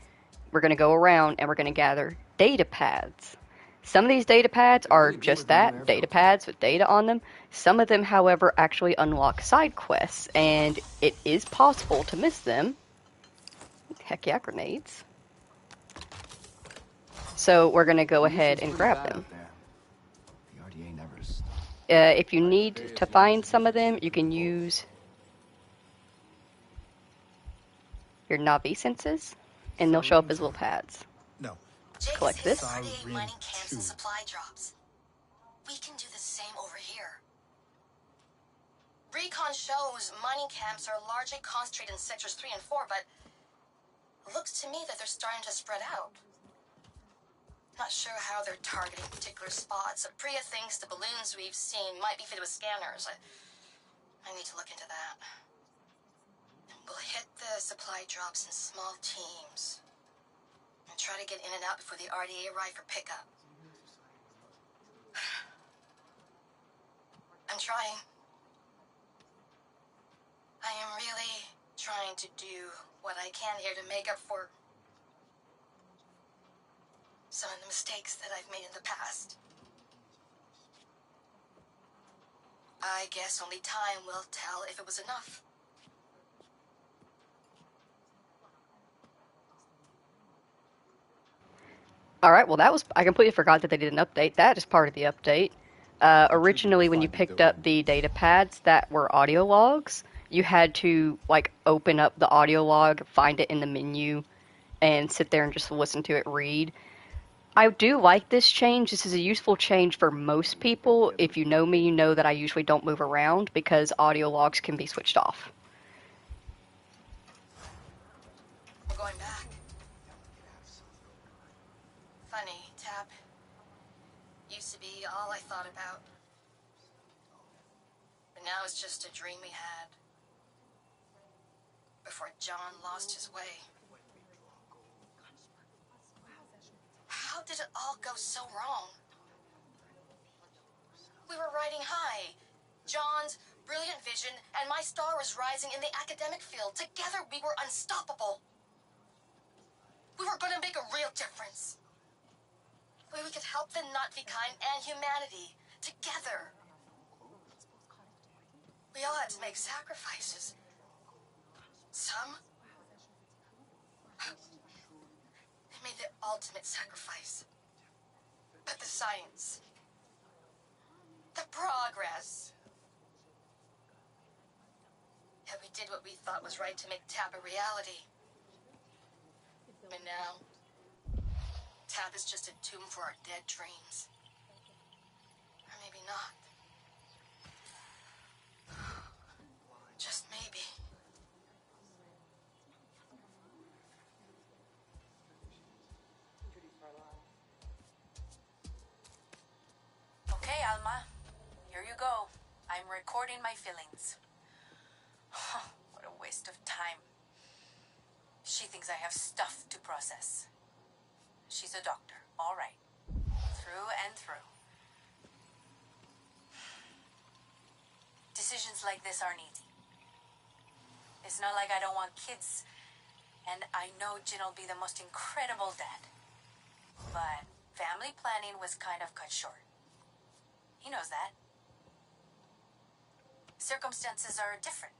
we're going to go around and we're going to gather data pads. Some of these data pads are just that, data pads with data on them. Some of them, however, actually unlock side quests, and it is possible to miss them. Heck yeah, grenades. So we're going to go ahead and grab them. If you need to find some of them, you can use your Navi senses, and they'll show up as little pads. No. Collect this. RDA mining camps and supply drops. We can do the same over here. Recon shows mining camps are largely concentrated in sectors 3 and 4, but it looks to me that they're starting to spread out. Not sure how they're targeting particular spots. Priya thinks the balloons we've seen might be fitted with scanners. I need to look into that. We'll hit the supply drops in small teams and try to get in and out before the RDA arrive for pickup. I'm trying. I am really trying to do what I can here to make up for some of the mistakes that I've made in the past. I guess only time will tell if it was enough. All right, well, I completely forgot that they did an update. That is part of the update. Originally, when you picked up the data pads that were audio logs, you had to, like, open up the audio log, find it in the menu, and sit there and just listen to it read. I do like this change. This is a useful change for most people. If you know me, you know that I usually don't move around because audio logs can be switched off. We're going back. Funny, Tab. Used to be all I thought about. But now it's just a dream we had. Before John lost his way. How did it all go so wrong? We were riding high. John's brilliant vision and my star was rising in the academic field. Together we were unstoppable. We were going to make a real difference. We could help the not-be-kind and humanity. Together. We all had to make sacrifices. Some made the ultimate sacrifice. But the science, the progress. Yeah, we did what we thought was right to make TAP a reality. And now, TAP is just a tomb for our dead dreams. Or maybe not. Just maybe. Okay, Alma. Here you go. I'm recording my feelings. What a waste of time. She thinks I have stuff to process. She's a doctor, all right. Through and through. Decisions like this aren't easy. It's not like I don't want kids, and I know Jin will be the most incredible dad. But family planning was kind of cut short. He knows that. Circumstances are different.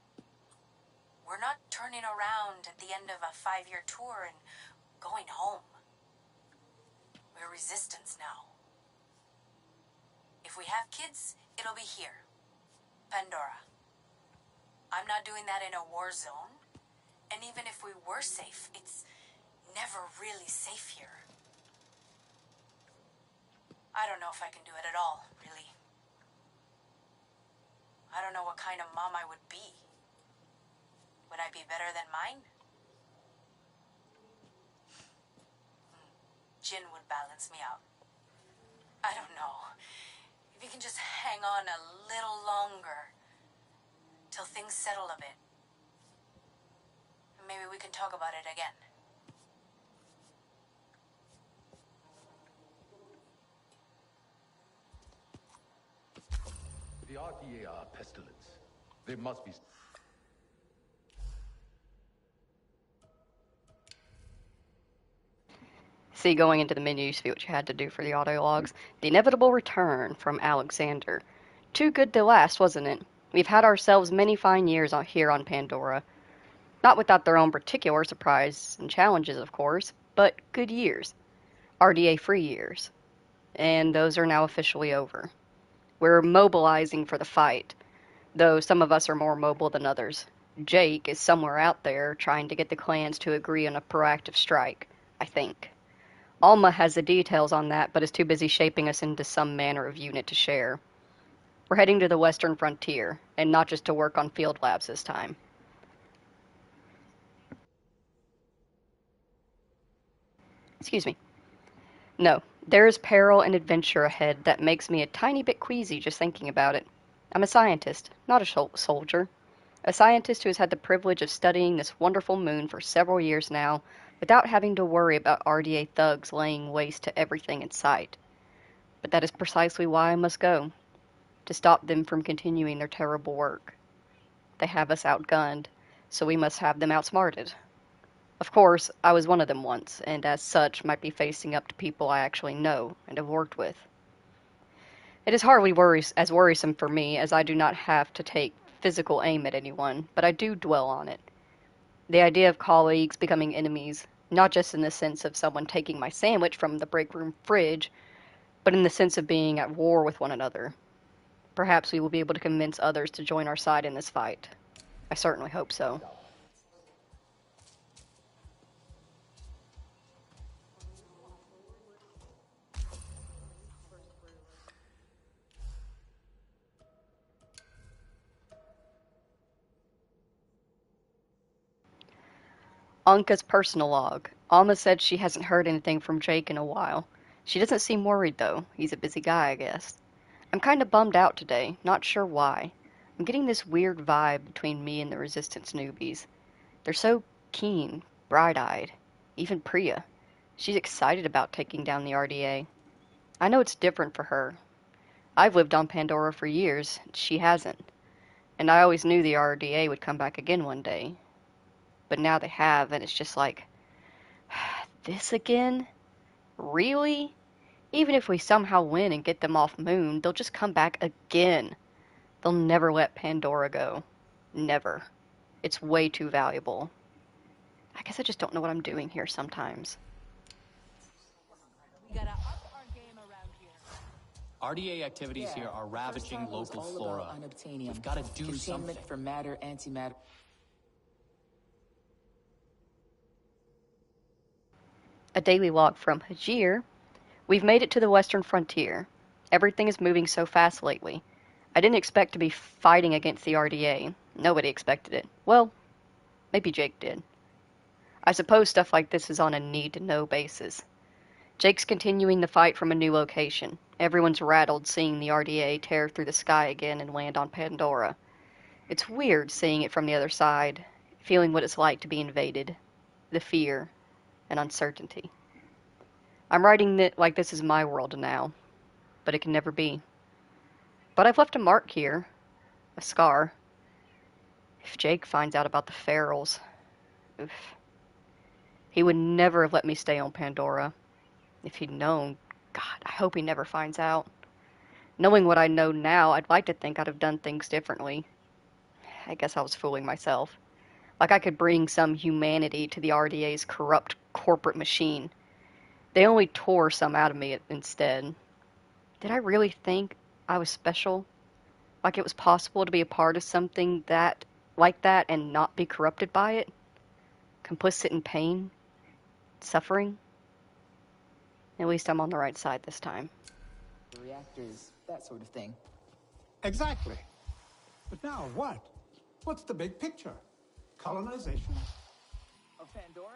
We're not turning around at the end of a 5-year tour and going home. We're resistance now. If we have kids, it'll be here. Pandora. I'm not doing that in a war zone. And even if we were safe, it's never really safe here. I don't know if I can do it at all, really. I don't know what kind of mom I would be. Would I be better than mine? Jin would balance me out. I don't know. If you can just hang on a little longer till things settle a bit. Maybe we can talk about it again. The RDA are pestilence. They must be... See, going into the menu, you see what you had to do for the audio logs. The inevitable return from Alexander. Too good to last, wasn't it? We've had ourselves many fine years out here on Pandora. Not without their own particular surprise and challenges, of course, but good years. RDA-free years. And those are now officially over. We're mobilizing for the fight, though some of us are more mobile than others. Jake is somewhere out there trying to get the clans to agree on a proactive strike, I think. Alma has the details on that, but is too busy shaping us into some manner of unit to share. We're heading to the western frontier, and not just to work on field labs this time. Excuse me. No, there is peril and adventure ahead that makes me a tiny bit queasy just thinking about it. I'm a scientist, not a soldier. A scientist who has had the privilege of studying this wonderful moon for several years now, without having to worry about RDA thugs laying waste to everything in sight. But that is precisely why I must go, to stop them from continuing their terrible work. They have us outgunned, so we must have them outsmarted. Of course, I was one of them once, and as such might be facing up to people I actually know and have worked with. It is hardly as worrisome for me, as I do not have to take physical aim at anyone, but I do dwell on it. The idea of colleagues becoming enemies, not just in the sense of someone taking my sandwich from the break room fridge, but in the sense of being at war with one another. Perhaps we will be able to convince others to join our side in this fight. I certainly hope so. Anka's personal log. Alma said she hasn't heard anything from Jake in a while. She doesn't seem worried, though. He's a busy guy, I guess. I'm kind of bummed out today, not sure why. I'm getting this weird vibe between me and the Resistance newbies. They're so keen, bright-eyed. Even Priya. She's excited about taking down the RDA. I know it's different for her. I've lived on Pandora for years, she hasn't. And I always knew the RDA would come back again one day. But now they have, and it's just like, this again? Really? Even if we somehow win and get them off Moon, they'll just come back again. They'll never let Pandora go. Never. It's way too valuable. I guess I just don't know what I'm doing here sometimes. We gotta up our game around here. RDA activities here are ravaging local flora. We've gotta do something. For matter, antimatter. A daily log from Hajir. We've made it to the western frontier. Everything is moving so fast lately. I didn't expect to be fighting against the RDA. Nobody expected it. Well, maybe Jake did. I suppose stuff like this is on a need-to-know basis. Jake's continuing the fight from a new location. Everyone's rattled seeing the RDA tear through the sky again and land on Pandora. It's weird seeing it from the other side, feeling what it's like to be invaded. The fear and uncertainty. I'm writing it like this is my world now, but it can never be. But I've left a mark here, a scar. If Jake finds out about the ferals, oof. He would never have let me stay on Pandora. If he'd known, God, I hope he never finds out. Knowing what I know now, I'd like to think I'd have done things differently. I guess I was fooling myself. Like I could bring some humanity to the RDA's corrupt corporate machine. They only tore some out of me instead. Did I really think I was special? Like it was possible to be a part of something like that and not be corrupted by it? Complicit in pain? Suffering? At least I'm on the right side this time. Reactors, that sort of thing. Exactly. But now what? What's the big picture? Colonization? Of Pandora?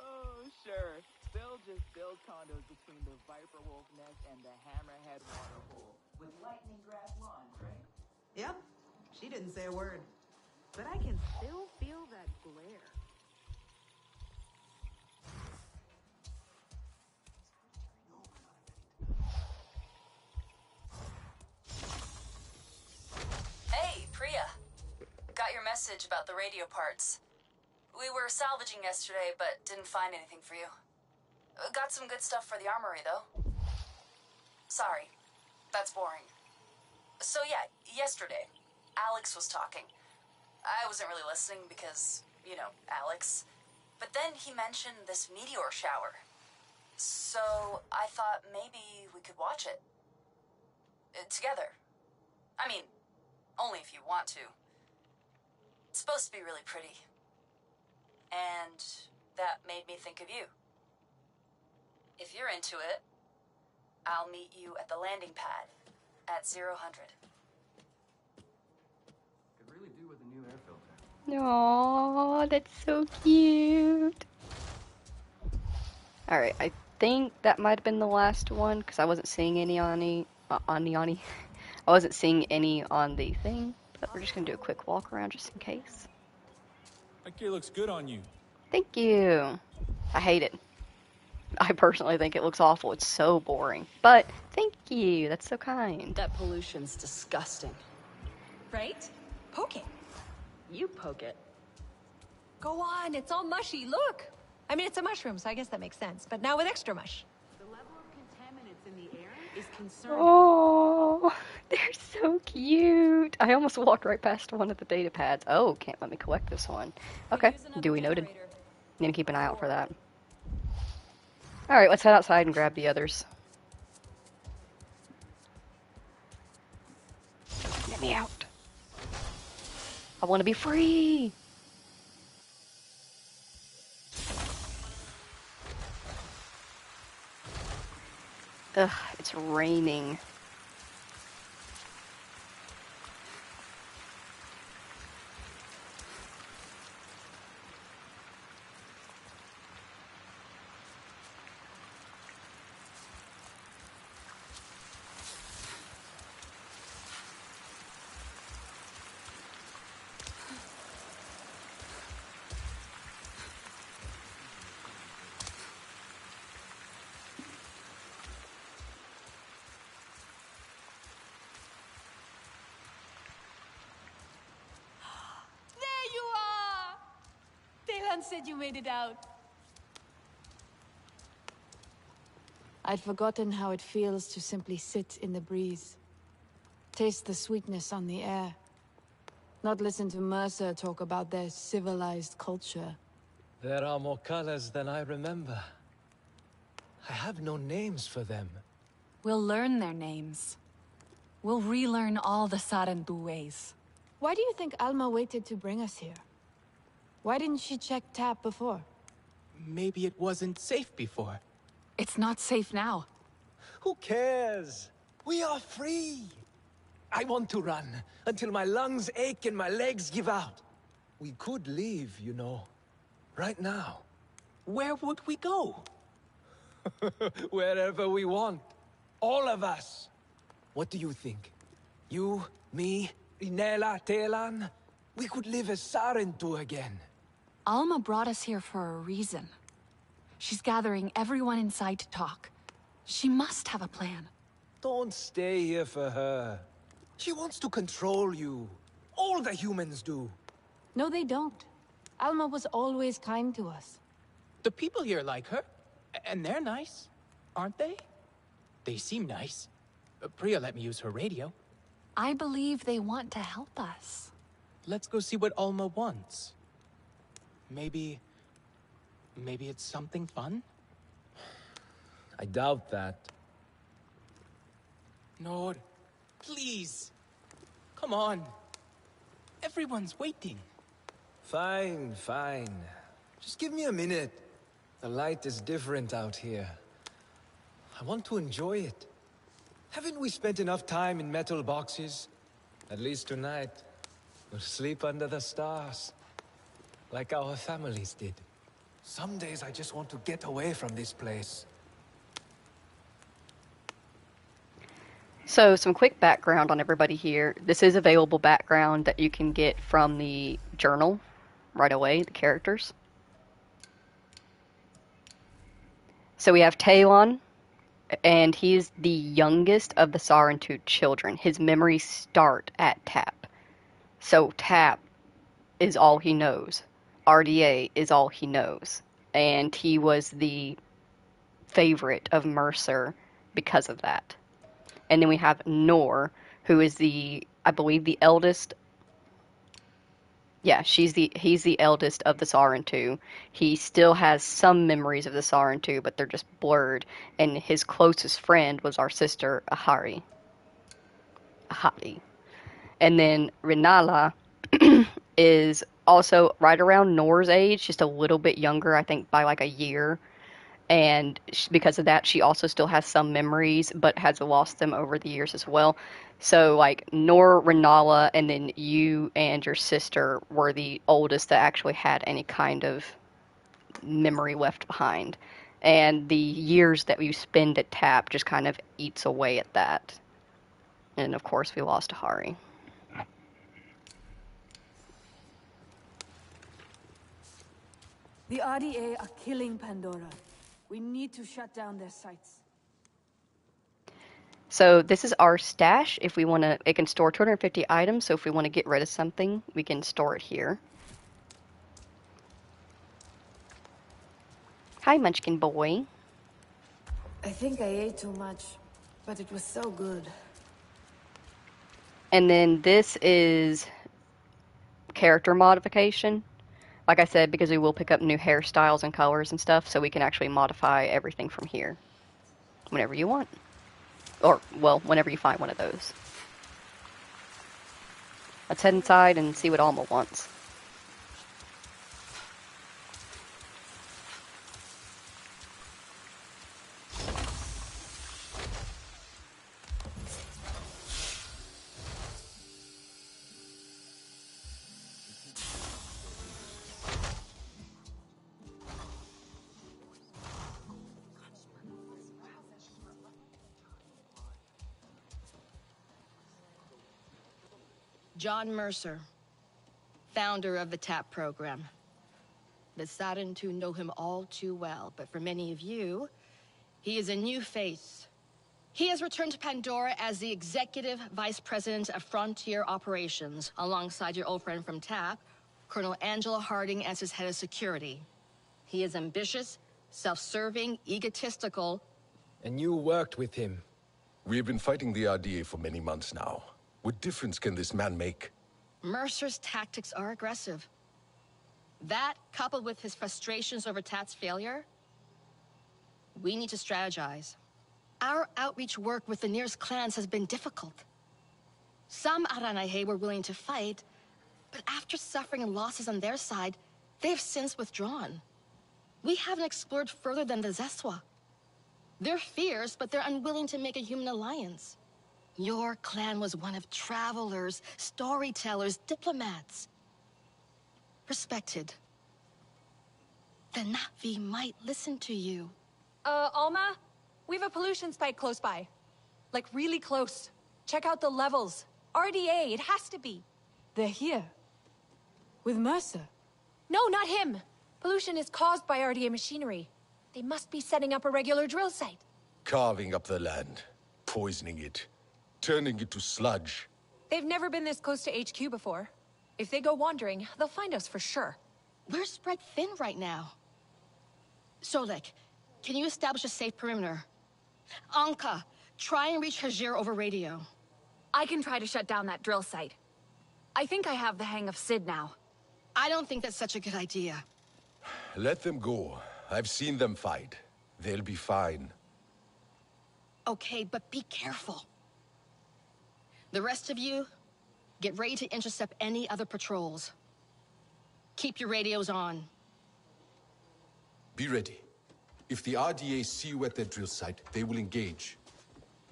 Oh, sure. They'll just build condos between the Viper Wolf Nest and the Hammerhead Waterhole. With lightning grass lawns, right? Yep. She didn't say a word. But I can still feel that glare. Hey, Priya. Got your message about the radio parts. We were salvaging yesterday, but didn't find anything for you. Got some good stuff for the armory, though. Sorry, that's boring. So yeah, yesterday, Alex was talking. I wasn't really listening because, you know, Alex. But then he mentioned this meteor shower. So I thought maybe we could watch it. Together. I mean, only if you want to. It's supposed to be really pretty. And that made me think of you. If you're into it, I'll meet you at the landing pad at 0-100. Could really do with a new air filter. Aww, that's so cute. Alright, I think that might have been the last one, because I wasn't seeing any on the... I wasn't seeing any on the thing, but we're just going to do a quick walk around just in case. That gear looks good on you. Thank you. I hate it. I personally think it looks awful. It's so boring. But thank you. That's so kind. That pollution's disgusting. Right? Poke it. You poke it. Go on, it's all mushy, look! I mean, it's a mushroom, so I guess that makes sense, but now with extra mush. The level of contaminants in the air is concerning. Oh, they're so cute. I almost walked right past one of the data pads. Oh, can't let me collect this one. Okay, duly noted. I'm gonna keep an eye out for that. Alright, let's head outside and grab the others. Get me out. I want to be free. Ugh, it's raining. Said you made it out. I'd forgotten how it feels to simply sit in the breeze. Taste the sweetness on the air. Not listen to Mercer talk about their civilized culture. There are more colors than I remember. I have no names for them. We'll learn their names. We'll relearn all the Sarentu ways. Why do you think Alma waited to bring us here? Why didn't she check TAP before? Maybe it wasn't safe before. It's not safe now. Who cares? We are free. I want to run until my lungs ache and my legs give out. We could leave, you know, right now. Where would we go? Wherever we want. All of us. What do you think? You, me, Inela, Telan? We could live as Sarentu again. Alma brought us here for a reason. She's gathering everyone inside to talk. She must have a plan. Don't stay here for her. She wants to control you. All the humans do. No, they don't. Alma was always kind to us. The people here like her, and they're nice, aren't they? They seem nice. Priya let me use her radio. I believe they want to help us. Let's go see what Alma wants. Maybe it's something fun? I doubt that. Nor, please. Come on. Everyone's waiting. Fine, fine. Just give me a minute. The light is different out here. I want to enjoy it. Haven't we spent enough time in metal boxes? At least tonight. We'll sleep under the stars. Like our families did. Some days I just want to get away from this place. So, some quick background on everybody here. This is available background that you can get from the journal right away, the characters. So we have Talon, and he's the youngest of the Sarentu children. His memories start at TAP. So TAP is all he knows. RDA is all he knows. And he was the favorite of Mercer because of that. And then we have Nor, who is I believe the eldest. Yeah, he's the eldest of the Sarentu. He still has some memories of the Sarentu, but they're just blurred. And his closest friend was our sister Ahari. And then Renala is also right around Nor's age, just a little bit younger, I think by like a year. and because of that, she also still has some memories, but has lost them over the years as well. So, like, Nor, Renala, and then you and your sister were the oldest that actually had any kind of memory left behind. And the years that you spend at TAP just kind of eats away at that. And of course, we lost Hari. The RDA are killing Pandora. We need to shut down their sites. So this is our stash. If we want to, it can store 250 items. So if we want to get rid of something, we can store it here. Hi, Munchkin boy. I think I ate too much, but it was so good. And then this is character modification. Like I said, because we will pick up new hairstyles and colors and stuff, so we can actually modify everything from here whenever you want. Or, well, whenever you find one of those. Let's head inside and see what Alma wants. John Mercer, founder of the TAP program. The saddened to know him all too well, but for many of you, he is a new face. He has returned to Pandora as the executive vice president of Frontier Operations, alongside your old friend from TAP, Colonel Angela Harding, as his head of security. He is ambitious, self-serving, egotistical. And you worked with him. We have been fighting the RDA for many months now. What difference can this man make? Mercer's tactics are aggressive. That, coupled with his frustrations over TAP's failure, we need to strategize. Our outreach work with the nearest clans has been difficult. Some Aranahe were willing to fight, but after suffering losses on their side, they have since withdrawn. We haven't explored further than the Zeswa. They're fierce, but they're unwilling to make a human alliance. Your clan was one of travelers, storytellers, diplomats. Respected. The Na'vi might listen to you. Alma? We have a pollution spike close by. Like, really close. Check out the levels. RDA, it has to be. They're here. With Mercer. No, not him. Pollution is caused by RDA machinery. They must be setting up a regular drill site. Carving up the land, poisoning it, turning it to sludge. They've never been this close to HQ before. If they go wandering, they'll find us for sure. We're spread thin right now. Solek, can you establish a safe perimeter? Anka, try and reach Hajir over radio. I can try to shut down that drill site. I think I have the hang of Sid now. I don't think that's such a good idea. Let them go. I've seen them fight. They'll be fine. Okay, but be careful. The rest of you, get ready to intercept any other patrols. Keep your radios on. Be ready. If the RDA see you at their drill site, they will engage.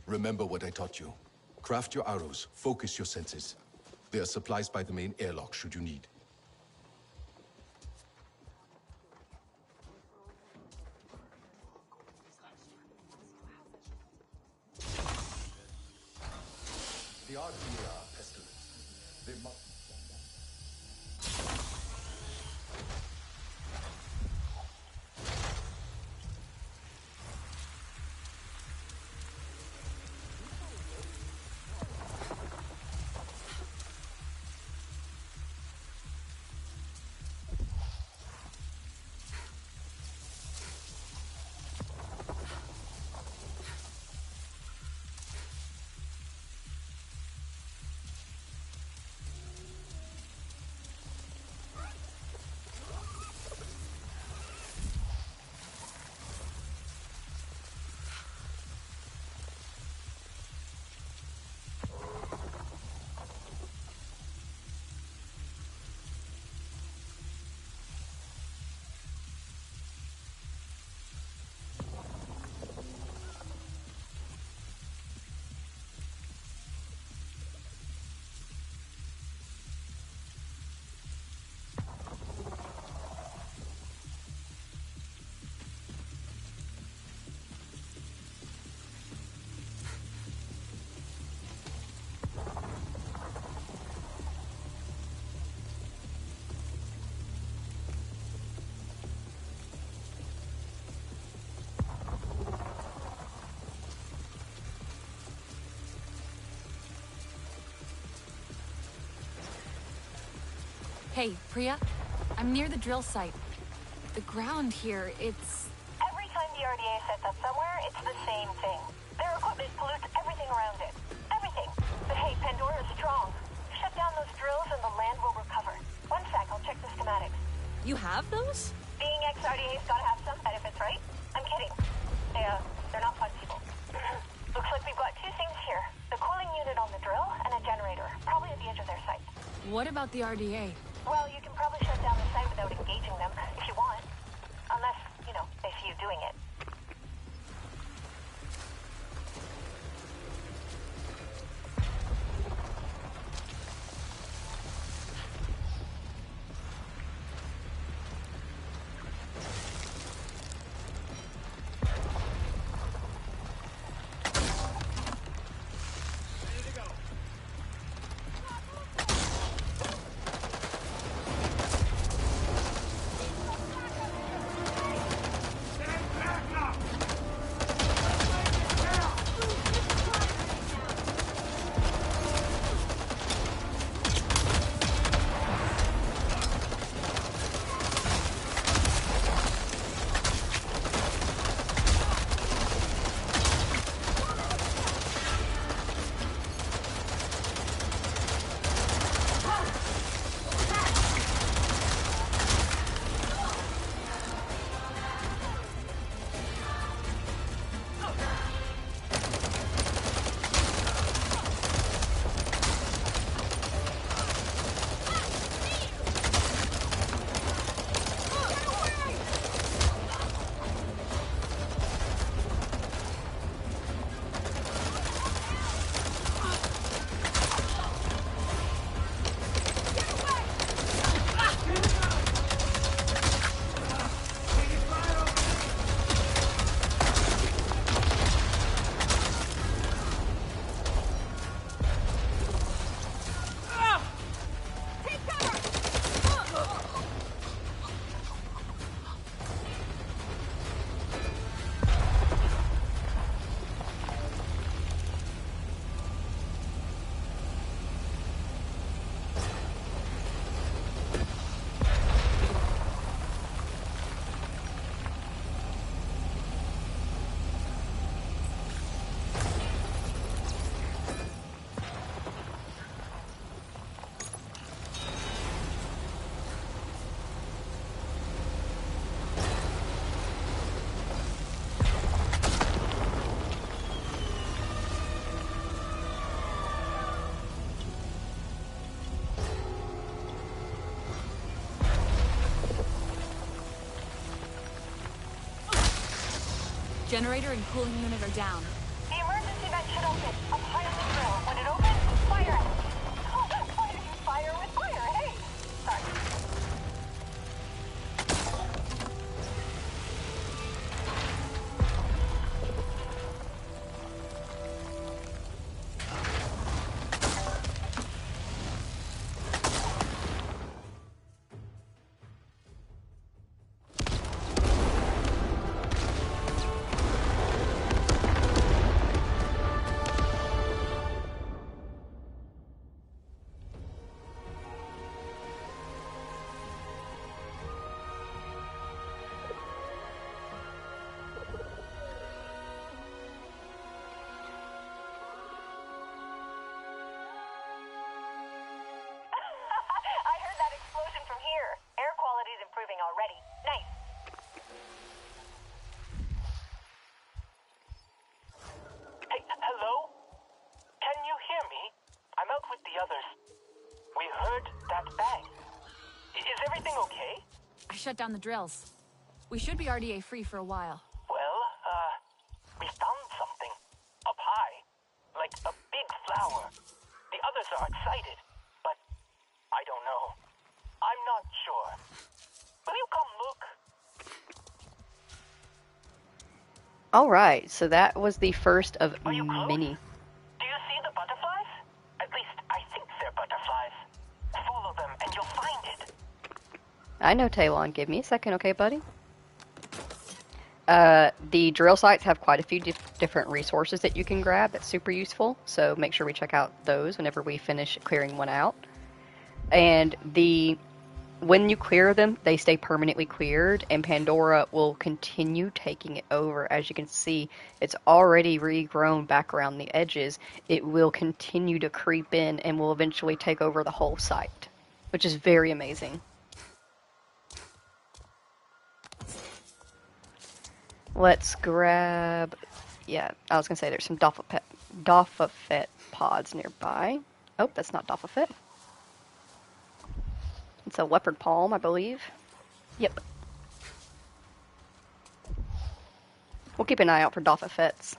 Remember what I taught you. Craft your arrows, focus your senses. There are supplies by the main airlock should you need. The RDA are pestilence. They must... Hey, Priya, I'm near the drill site. The ground here, it's... Every time the RDA sets up somewhere, it's the same thing. Their equipment pollutes everything around it. Everything. But hey, Pandora is strong. Shut down those drills and the land will recover. One sec, I'll check the schematics. You have those? Being ex-RDA's gotta have some benefits, right? I'm kidding. They're not fun people. Looks like we've got two things here. The cooling unit on the drill and a generator, probably at the edge of their site. What about the RDA? Well, you can probably shut down the site without engaging them, if you want. Unless, they see you doing it. Generator and cooling unit are down. The emergency vent should open. Up high on the drill. When it opens, fire it. Oh, why did you fire with fire? Hey! Sorry. Already. Nice. Hey, hello? Can you hear me? I'm out with the others. We heard that bang. Is everything okay? I shut down the drills. We should be RDA free for a while. Well, we found something. Up high. Like a big flower. The others are excited, but I don't know. I'm not sure. Will you come look? All right, so that was the first of many. Do you see the butterflies? At least I think they're butterflies. Follow them and you'll find it. I know, Talon. Give me a second, okay, buddy? The drill sites have quite a few different resources that you can grab. That's super useful, so make sure we check out those whenever we finish clearing one out. And the when you clear them, they stay permanently cleared, and Pandora will continue taking it over. As you can see, it's already regrown back around the edges. It will continue to creep in and will eventually take over the whole site, which is very amazing. Let's grab... Yeah, I was going to say there's some Doffafet pods nearby. Oh, that's not Doffafet. It's a leopard palm, I believe. Yep. We'll keep an eye out for Doffafets.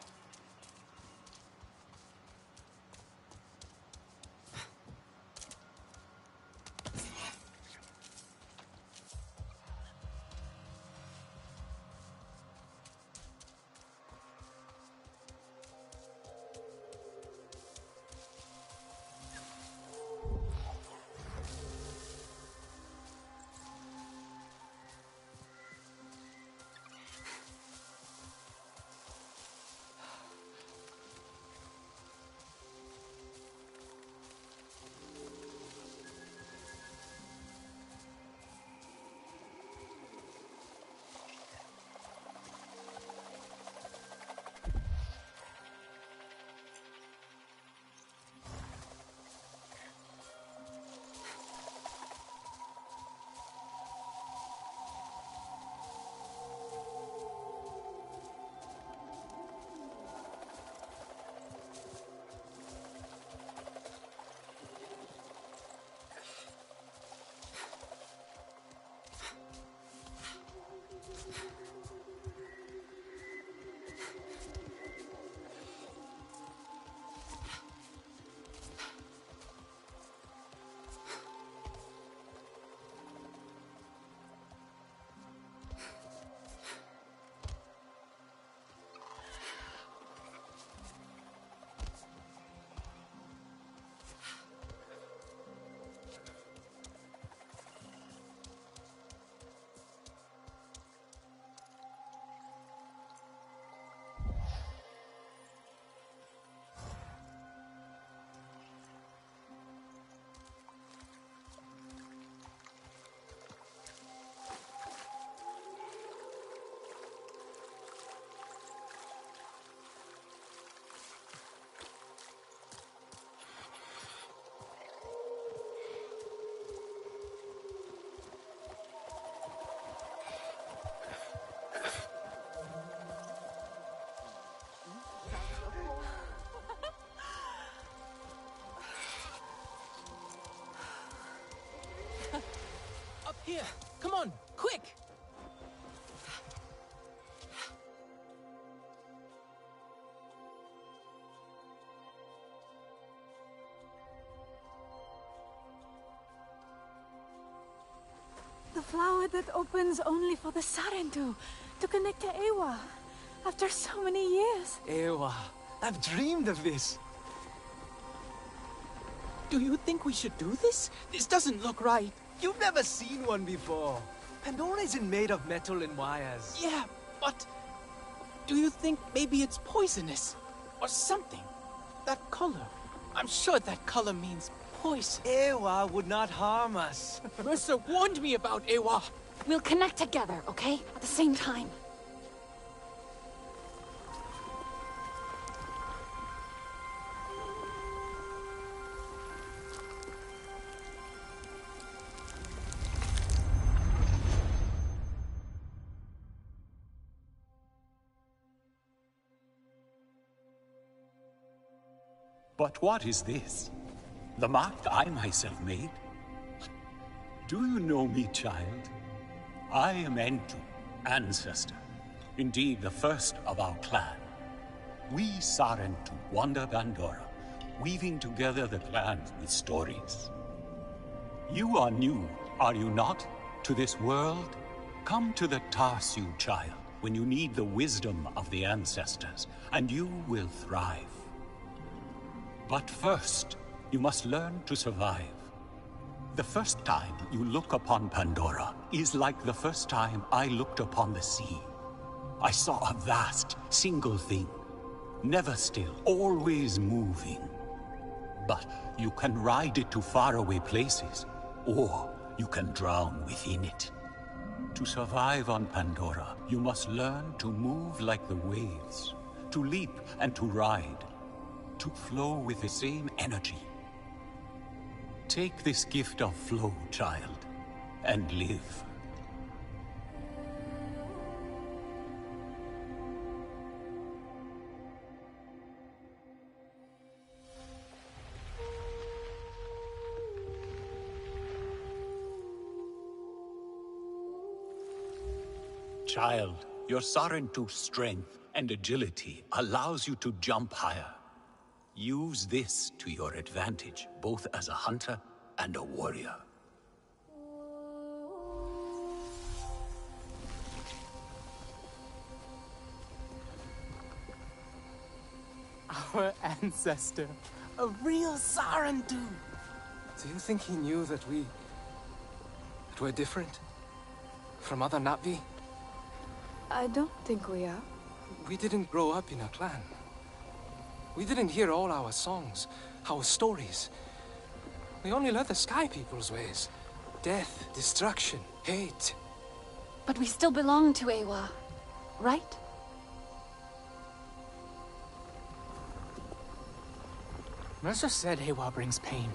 Up here! Come on, quick! The flower that opens only for the Sarentu to connect to Eywa after so many years. Eywa, I've dreamed of this. Do you think we should do this? This doesn't look right. You've never seen one before. Pandora isn't made of metal and wires. Yeah, but do you think maybe it's poisonous? Or something? That color. I'm sure that color means poison. Eywa would not harm us. Mercer warned me about Eywa. We'll connect together, okay? At the same time. But what is this? The mark I myself made? Do you know me, child? I am Entu, ancestor. Indeed, the first of our clan. We Sarentu wander Pandora, weaving together the clans with stories. You are new, are you not, to this world? Come to the Tarsu, child, when you need the wisdom of the ancestors, and you will thrive. But first, you must learn to survive. The first time you look upon Pandora is like the first time I looked upon the sea. I saw a vast, single thing, never still, always moving. But you can ride it to faraway places, or you can drown within it. To survive on Pandora, you must learn to move like the waves, to leap and to ride, to flow with the same energy. Take this gift of flow, child, and live. Child, your Sarentu's strength and agility allows you to jump higher. Use this to your advantage, both as a hunter and a warrior. Our ancestor, a real Sarentu. Do you think he knew that we're different? From other Na'vi? I don't think we are. We didn't grow up in a clan. We didn't hear all our songs, our stories. We only learned the Sky People's ways. Death, destruction, hate. But we still belong to Eywa, right? Mercer said Eywa brings pain.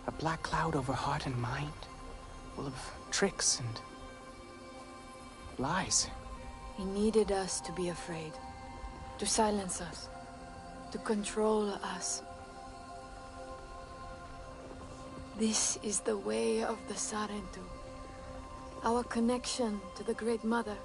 A black cloud over heart and mind, full of tricks and lies. He needed us to be afraid, to silence us, to control us. This is the way of the Sarentu, our connection to the Great Mother.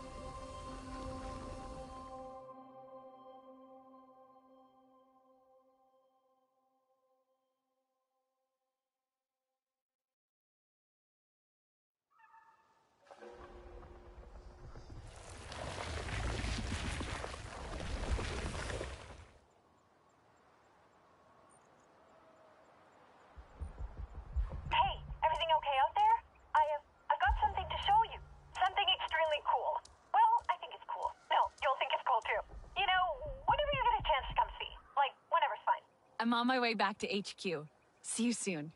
I'm on my way back to HQ. See you soon.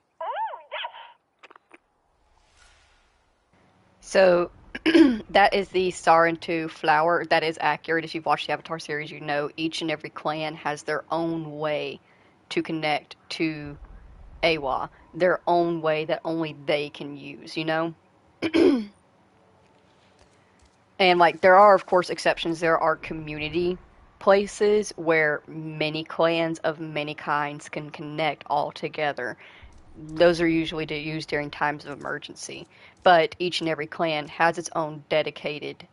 So that is the Sarentu flower. That is accurate. If you've watched the Avatar series, you know each and every clan has their own way to connect to Eywa. Their own way that only they can use, you know? And, like, there are, of course, exceptions. There are community places where many clans of many kinds can connect all together. Those are usually used during times of emergency. But each and every clan has its own dedicated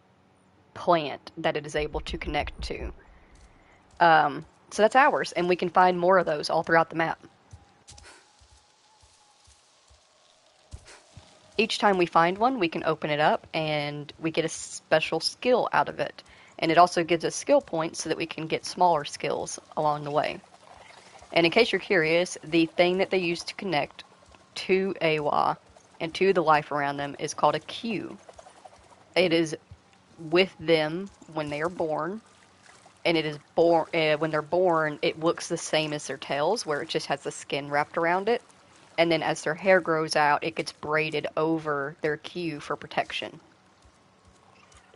plant that it is able to connect to. So that's ours, and we can find more of those all throughout the map. Each time we find one, we can open it up, and we get a special skill out of it. And it also gives us skill points so that we can get smaller skills along the way. And in case you're curious, the thing that they use to connect to Eywa and to the life around them is called a Q. It is with them when they are born, and it is when they're born, it looks the same as their tails, where it just has the skin wrapped around it. And then as their hair grows out, it gets braided over their Q for protection.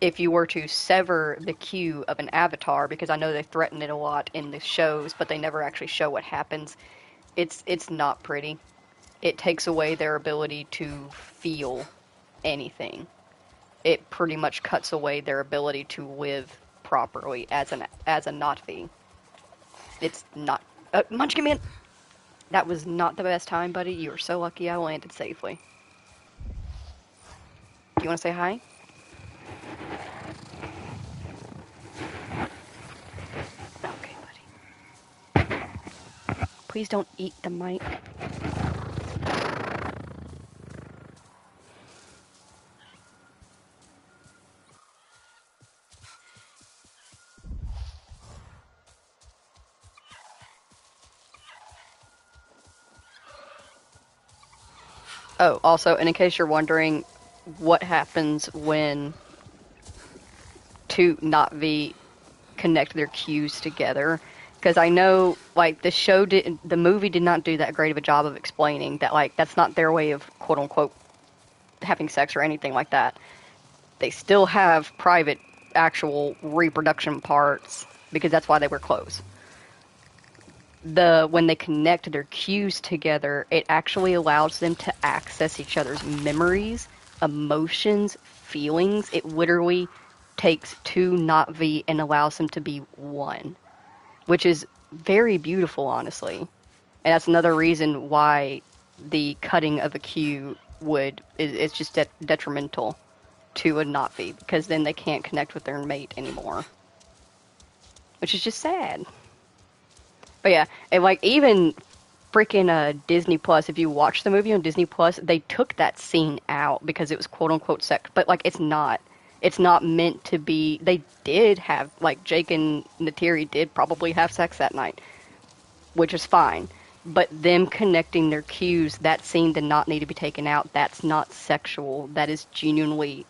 If you were to sever the Q of an avatar, because I know they threaten it a lot in the shows, but they never actually show what happens, it's not pretty. It takes away their ability to feel anything. It pretty much cuts away their ability to live properly as a Na'vi. It's not... Munch, come in! That was not the best time, buddy. You were so lucky I landed safely. Do you want to say hi? Okay, buddy. Please don't eat the mic. Oh, also, and in case you're wondering what happens when two Na'vi connect their cues together, because I know, like, the movie did not do that great of a job of explaining that, like, that's not their way of, quote-unquote, having sex or anything like that. They still have private, actual reproduction parts because that's why they wear clothes. When they connect their cues together, it actually allows them to access each other's memories, emotions, feelings. It literally takes two not V and allows them to be one, which is very beautiful, honestly. And that's another reason why the cutting of a cue is just detrimental to a not V, because then they can't connect with their mate anymore, which is just sad. But yeah, and like even freaking Disney Plus, if you watch the movie on Disney Plus, they took that scene out because it was quote unquote sex, but like it's not. It's not meant to be. They did have, like, Jake and Neytiri did probably have sex that night, which is fine. But them connecting their cues, that scene did not need to be taken out. That's not sexual. That is genuinely,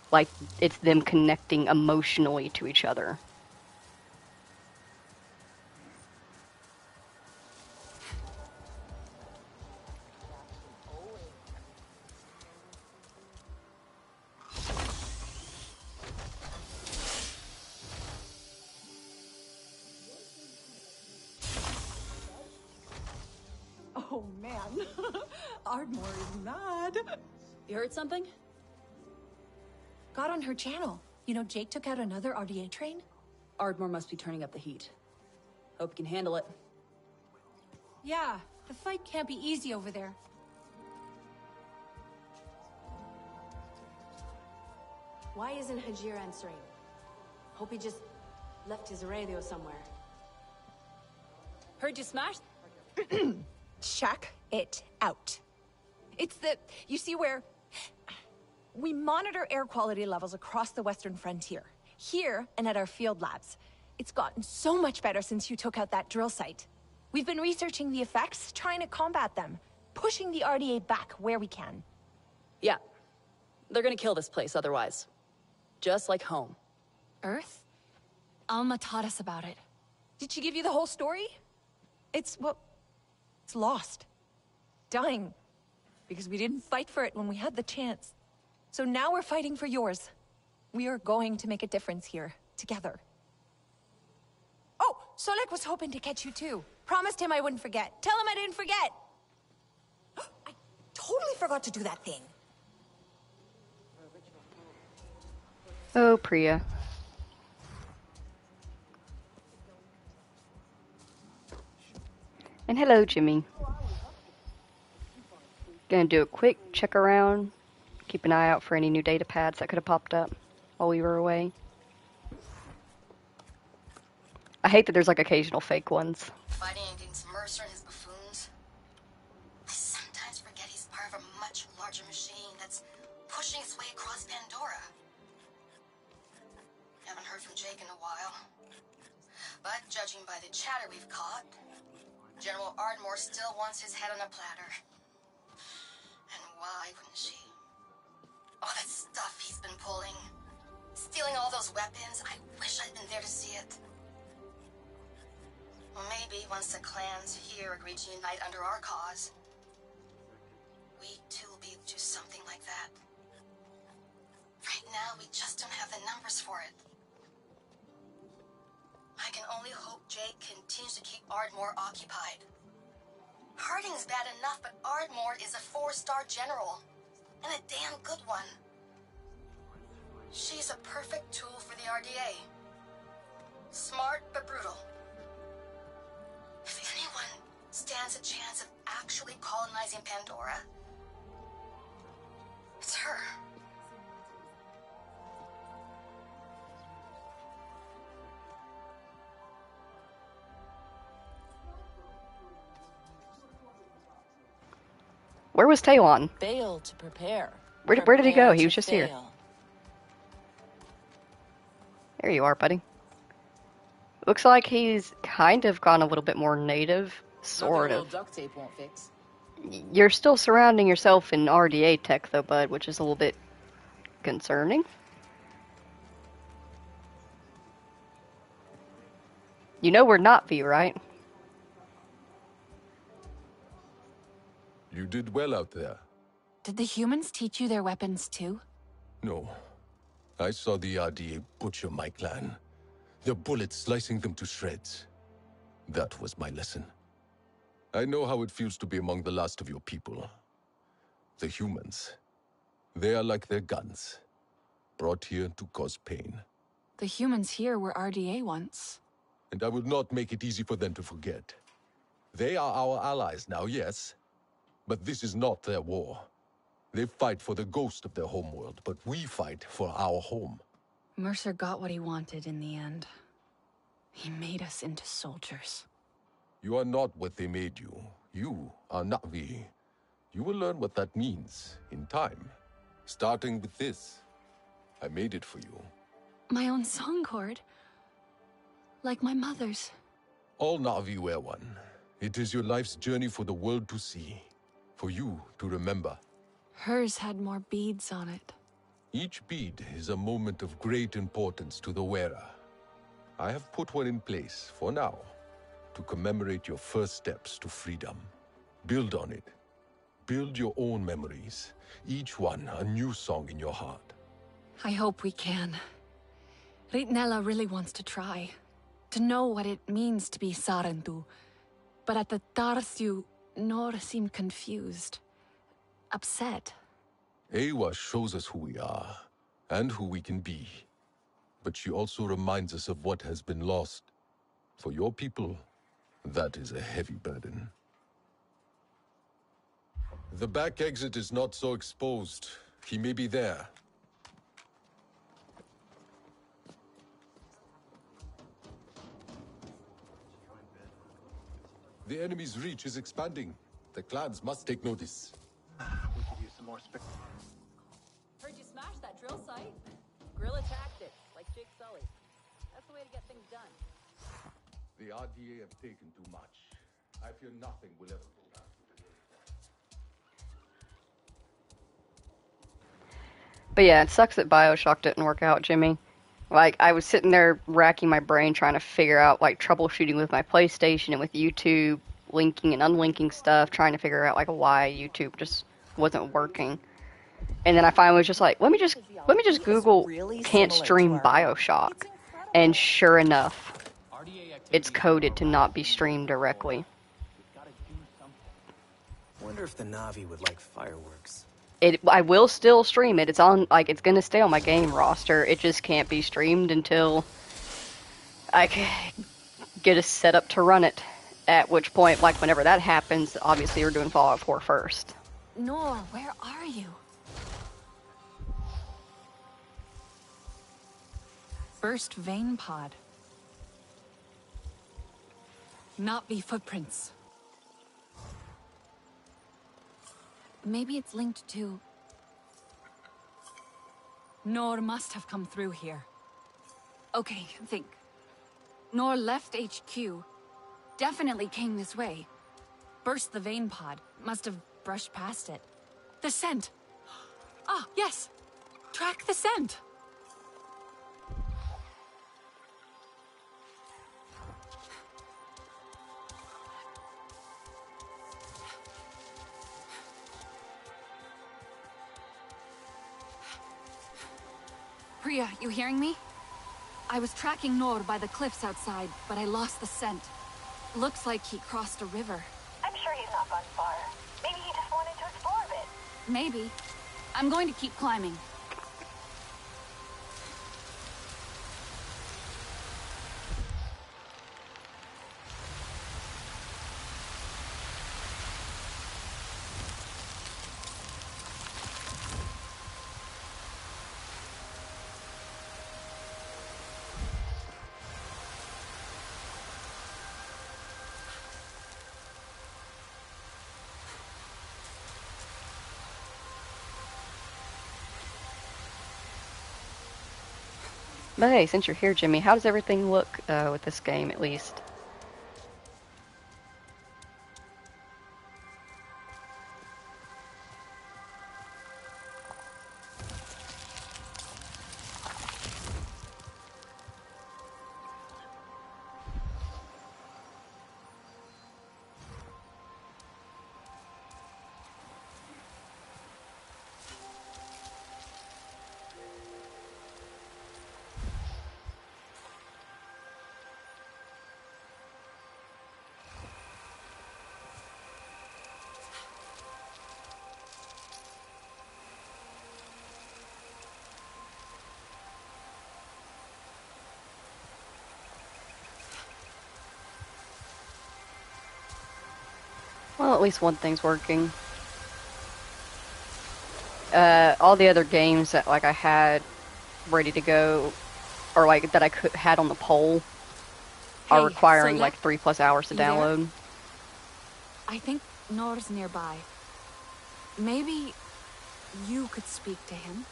like, it's them connecting emotionally to each other. Oh man, Ardmore is mad. You heard something? Got on her channel. You know, Jake took out another RDA train? Ardmore must be turning up the heat. Hope he can handle it. Yeah, the fight can't be easy over there. Why isn't Hajir answering? Hope he just left his radio somewhere. Heard you smashed? Check it out. It's you see where we monitor air quality levels across the western frontier, here and at our field labs. It's gotten so much better since you took out that drill site. We've been researching the effects, trying to combat them, pushing the RDA back where we can. Yeah. They're gonna kill this place otherwise. Just like home. Earth? Alma taught us about it. Did she give you the whole story? It's lost. Dying. Because we didn't fight for it when we had the chance. So now we're fighting for yours. We are going to make a difference here, together. Oh, Solek was hoping to catch you too. Promised him I wouldn't forget. Tell him I didn't forget! I totally forgot to do that thing. Oh, Priya. And hello, Jimmy. Gonna do a quick check around. Keep an eye out for any new data pads that could have popped up while we were away. I hate that there's like occasional fake ones. Fighting against Mercer and his buffoons. I sometimes forget he's part of a much larger machine that's pushing its way across Pandora. Haven't heard from Jake in a while. But judging by the chatter we've caught, General Ardmore still wants his head on a platter. And why wouldn't she? All that stuff he's been pulling. Stealing all those weapons. I wish I'd been there to see it. Well, maybe once the clans here agree to unite under our cause, we too will be able to do something like that. Right now, we just don't have the numbers for it. I can only hope Jake continues to keep Ardmore occupied. Harding's bad enough, but Ardmore is a 4-star general. And a damn good one. She's a perfect tool for the RDA. Smart, but brutal. If anyone stands a chance of actually colonizing Pandora, it's her. Where was Talon? Fail to prepare. Where did he go? Prepare He to was just here. fail. There you are, buddy. Looks like he's kind of gone a little bit more native, sort of. Duct tape won't fix. You're still surrounding yourself in RDA tech, though, bud, which is a little bit concerning. You know we're not V, right? You did well out there. Did the humans teach you their weapons too? No. I saw the RDA butcher my clan. Their bullets slicing them to shreds. That was my lesson. I know how it feels to be among the last of your people. The humans. They are like their guns. Brought here to cause pain. The humans here were RDA once. And I will not make it easy for them to forget. They are our allies now, yes. But this is not their war. They fight for the ghost of their homeworld, but we fight for our home. Mercer got what he wanted in the end. He made us into soldiers. You are not what they made you. You are Na'vi. You will learn what that means in time. Starting with this. I made it for you. My own song chord. Like my mother's. All Na'vi wear one. It is your life's journey for the world to see. For you to remember. Hers had more beads on it. Each bead is a moment of great importance to the wearer. I have put one in place, for now, to commemorate your first steps to freedom. Build on it. Build your own memories, each one a new song in your heart. I hope we can. Ritnella really wants to try. To know what it means to be Sarentu. But at the Tarsiu, Nor seemed confused. Upset. Eywa shows us who we are, and who we can be. But she also reminds us of what has been lost. For your people, that is a heavy burden. The back exit is not so exposed. He may be there. The enemy's reach is expanding. The clans must take notice. We could use some more space. Heard you smashed that drill site. Guerrilla tactics, like Jake Sully. That's the way to get things done. The RDA have taken too much. I fear nothing will ever go back to the But yeah, it sucks that BioShock didn't work out, Jimmy. Like, I was sitting there racking my brain trying to figure out, like, troubleshooting with my PlayStation and with YouTube, linking and unlinking stuff, trying to figure out, like, why YouTube just wasn't working. And then I finally was just like, let me just Google can't stream BioShock. And sure enough, it's coded to not be streamed directly. Wonder if the Na'vi would like fireworks. I will still stream it. It's on, like, it's gonna stay on my game roster. It just can't be streamed until I can get a setup to run it. At which point, like, whenever that happens, obviously we're doing Fallout 4 first. Nor, where are you? Burst vein pod. Na'vi footprints. Maybe it's linked to... Nor must have come through here. Okay, think. Nor left HQ. Definitely came this way. Burst the vein pod. Must have brushed past it. The scent! Ah, yes! Track the scent! Priya, you hearing me? I was tracking Nor by the cliffs outside, but I lost the scent. Looks like he crossed a river. I'm sure he's not gone far. Maybe he just wanted to explore a bit. Maybe. I'm going to keep climbing. But hey, since you're here, Jimmy, how does everything look with this game, at least? Well, at least one thing's working. All the other games that like I had ready to go, or like that I had on the poll, are requiring like 3+ hours to download. I think Nor's nearby. Maybe you could speak to him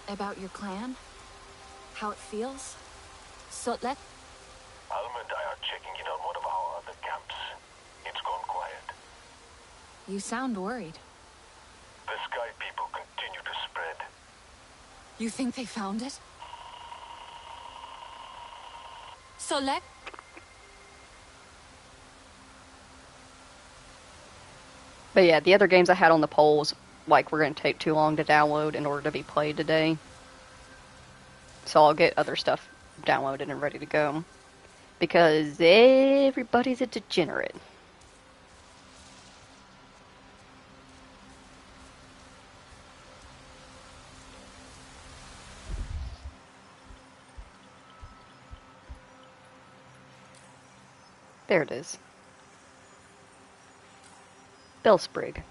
about your clan, how it feels. Sotlet? Alma and I are checking in on one of our other camps. It's gone quiet. You sound worried. The Sky people continue to spread. You think they found it? Solek? But yeah, the other games I had on the polls, like, were going to take too long to download in order to be played today. So I'll get other stuff downloaded and ready to go. Because everybody's a degenerate. There it is. Bellsprig.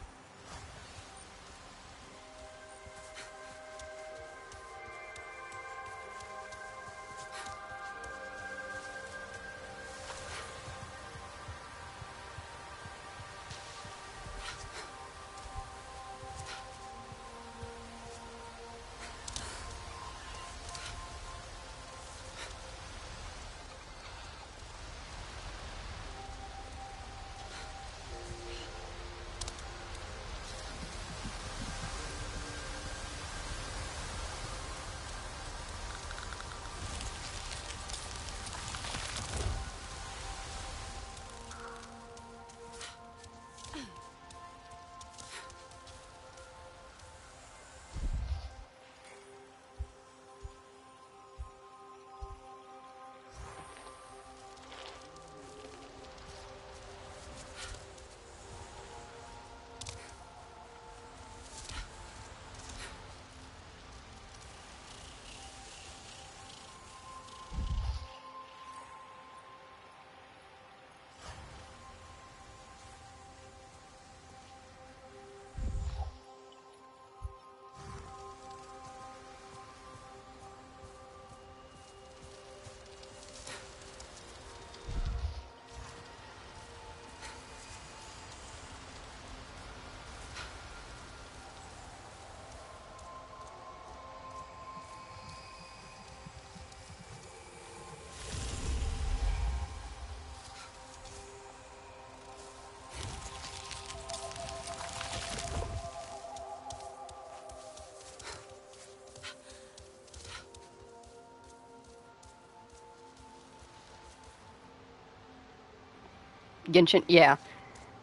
Genshin, yeah.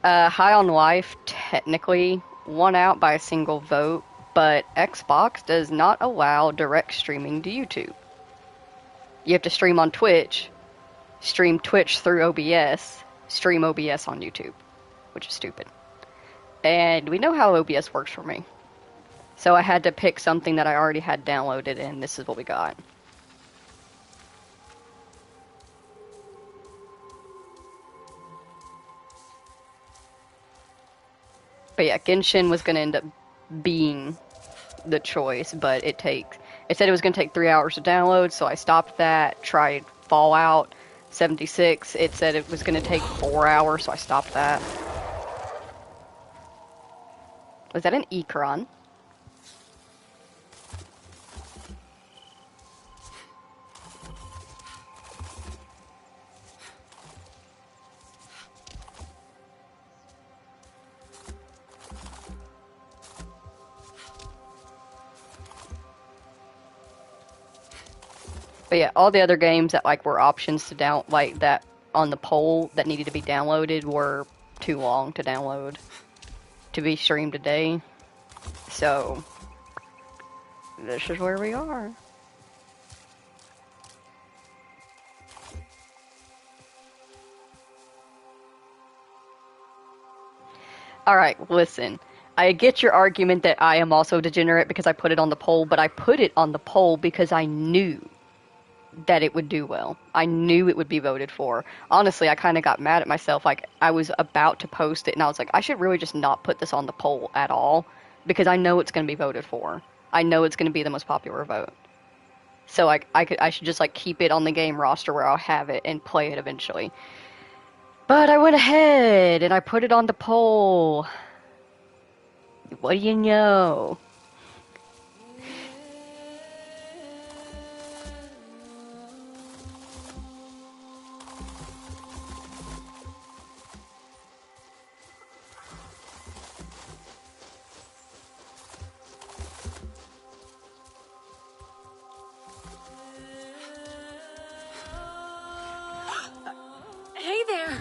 High on Life technically won out by a single vote, but Xbox does not allow direct streaming to YouTube. You have to stream on Twitch, stream Twitch through OBS, stream OBS on YouTube, which is stupid. And we know how OBS works for me. So I had to pick something that I already had downloaded, and this is what we got. But yeah, Genshin was going to end up being the choice, but it said it was going to take 3 hours to download, so I stopped that, tried Fallout 76. It said it was going to take 4 hours, so I stopped that. Was that an Ekron? But yeah, all the other games that like were options to that on the poll that needed to be downloaded were too long to download to be streamed today. So this is where we are. Alright, listen. I get your argument that I am also degenerate because I put it on the poll, but I put it on the poll because I knew that it would do well. I knew it would be voted for. Honestly, I kind of got mad at myself. Like, I was about to post it, and I was like, I should really just not put this on the poll at all, because I know it's going to be voted for. I know it's going to be the most popular vote. So, like, I should just, like, keep it on the game roster where I'll have it and play it eventually. But I went ahead, and I put it on the poll. What do you know? Hey there!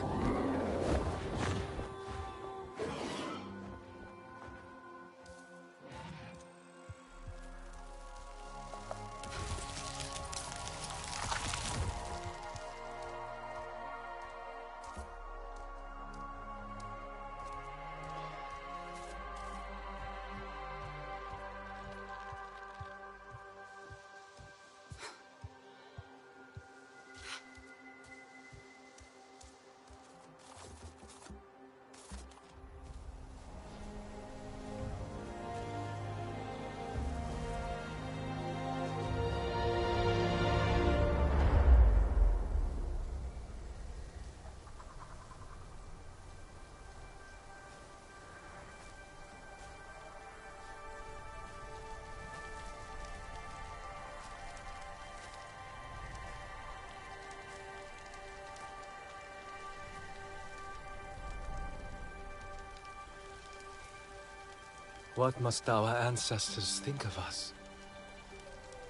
What must our ancestors think of us?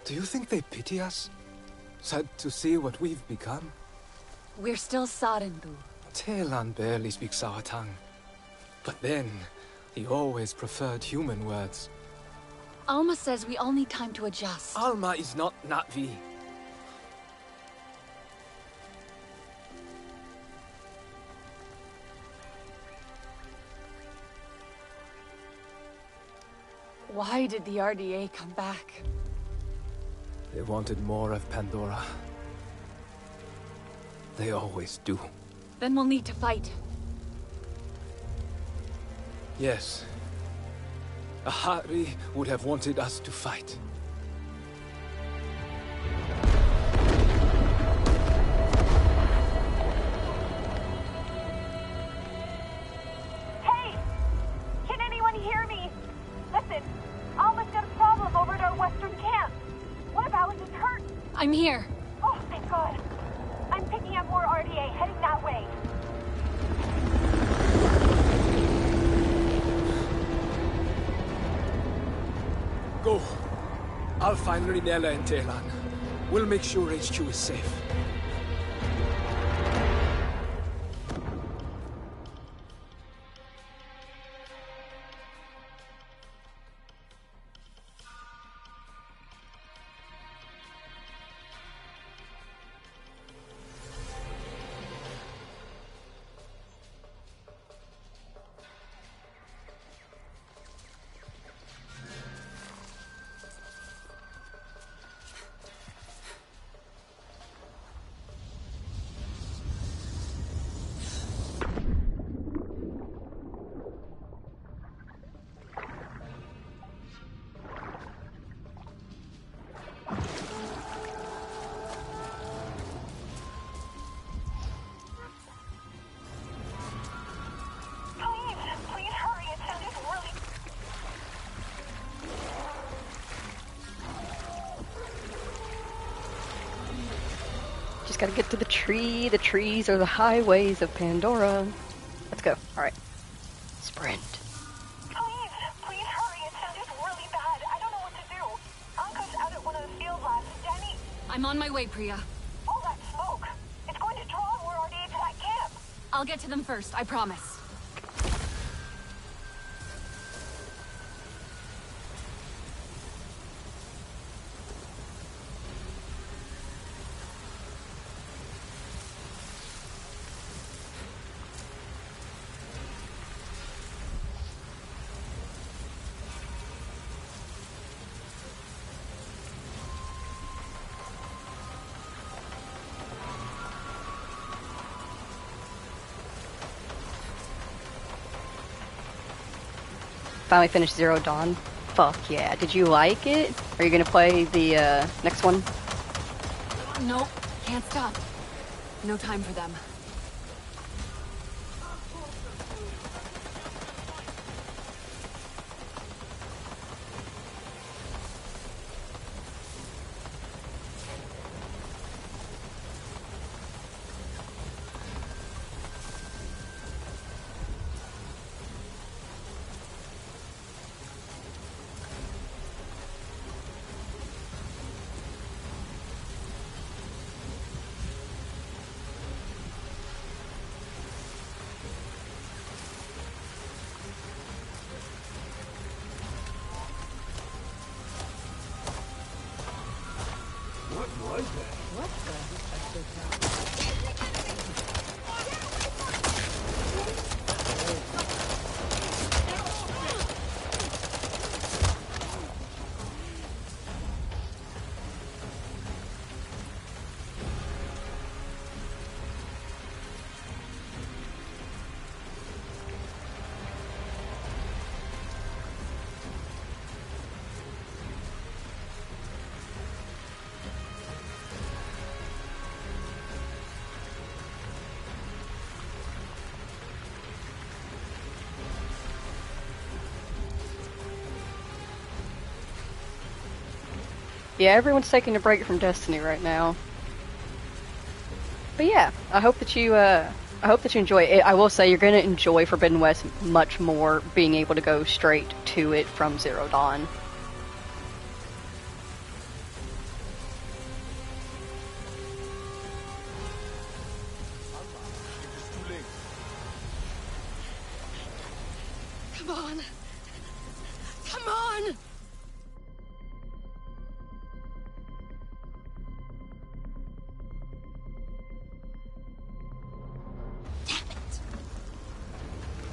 Do you think they pity us? Sad to see what we've become? We're still Sarentu. Telan barely speaks our tongue. But then, he always preferred human words. Alma says we all need time to adjust. Alma is not Na'vi. Why did the RDA come back? They wanted more of Pandora. They always do. Then we'll need to fight. Yes. Ahari would have wanted us to fight. Hey! Can anyone hear me? Listen, Alma's got a problem over at our western camp. One of Alex is hurt. I'm here. Oh, thank God. I'm picking up more RDA heading that way. Go. I'll find Rinella and Telan. We'll make sure HQ is safe. Just gotta get to the tree. The trees are the highways of Pandora. Let's go. Alright. Sprint. Please hurry. It sounded really bad. I don't know what to do. Anka's out at one of the field labs. Danny. I'm on my way, Priya. All that smoke. It's going to draw more RDA to that camp. I'll get to them first, I promise. finally finished Zero Dawn. Fuck yeah. Did you like it? Are you gonna play the next one? Nope, can't stop. No time for them. Yeah, everyone's taking a break from Destiny right now. But yeah, I hope that you enjoy it. I will say you're gonna enjoy Forbidden West much more being able to go straight to it from Zero Dawn. Come on. Come on!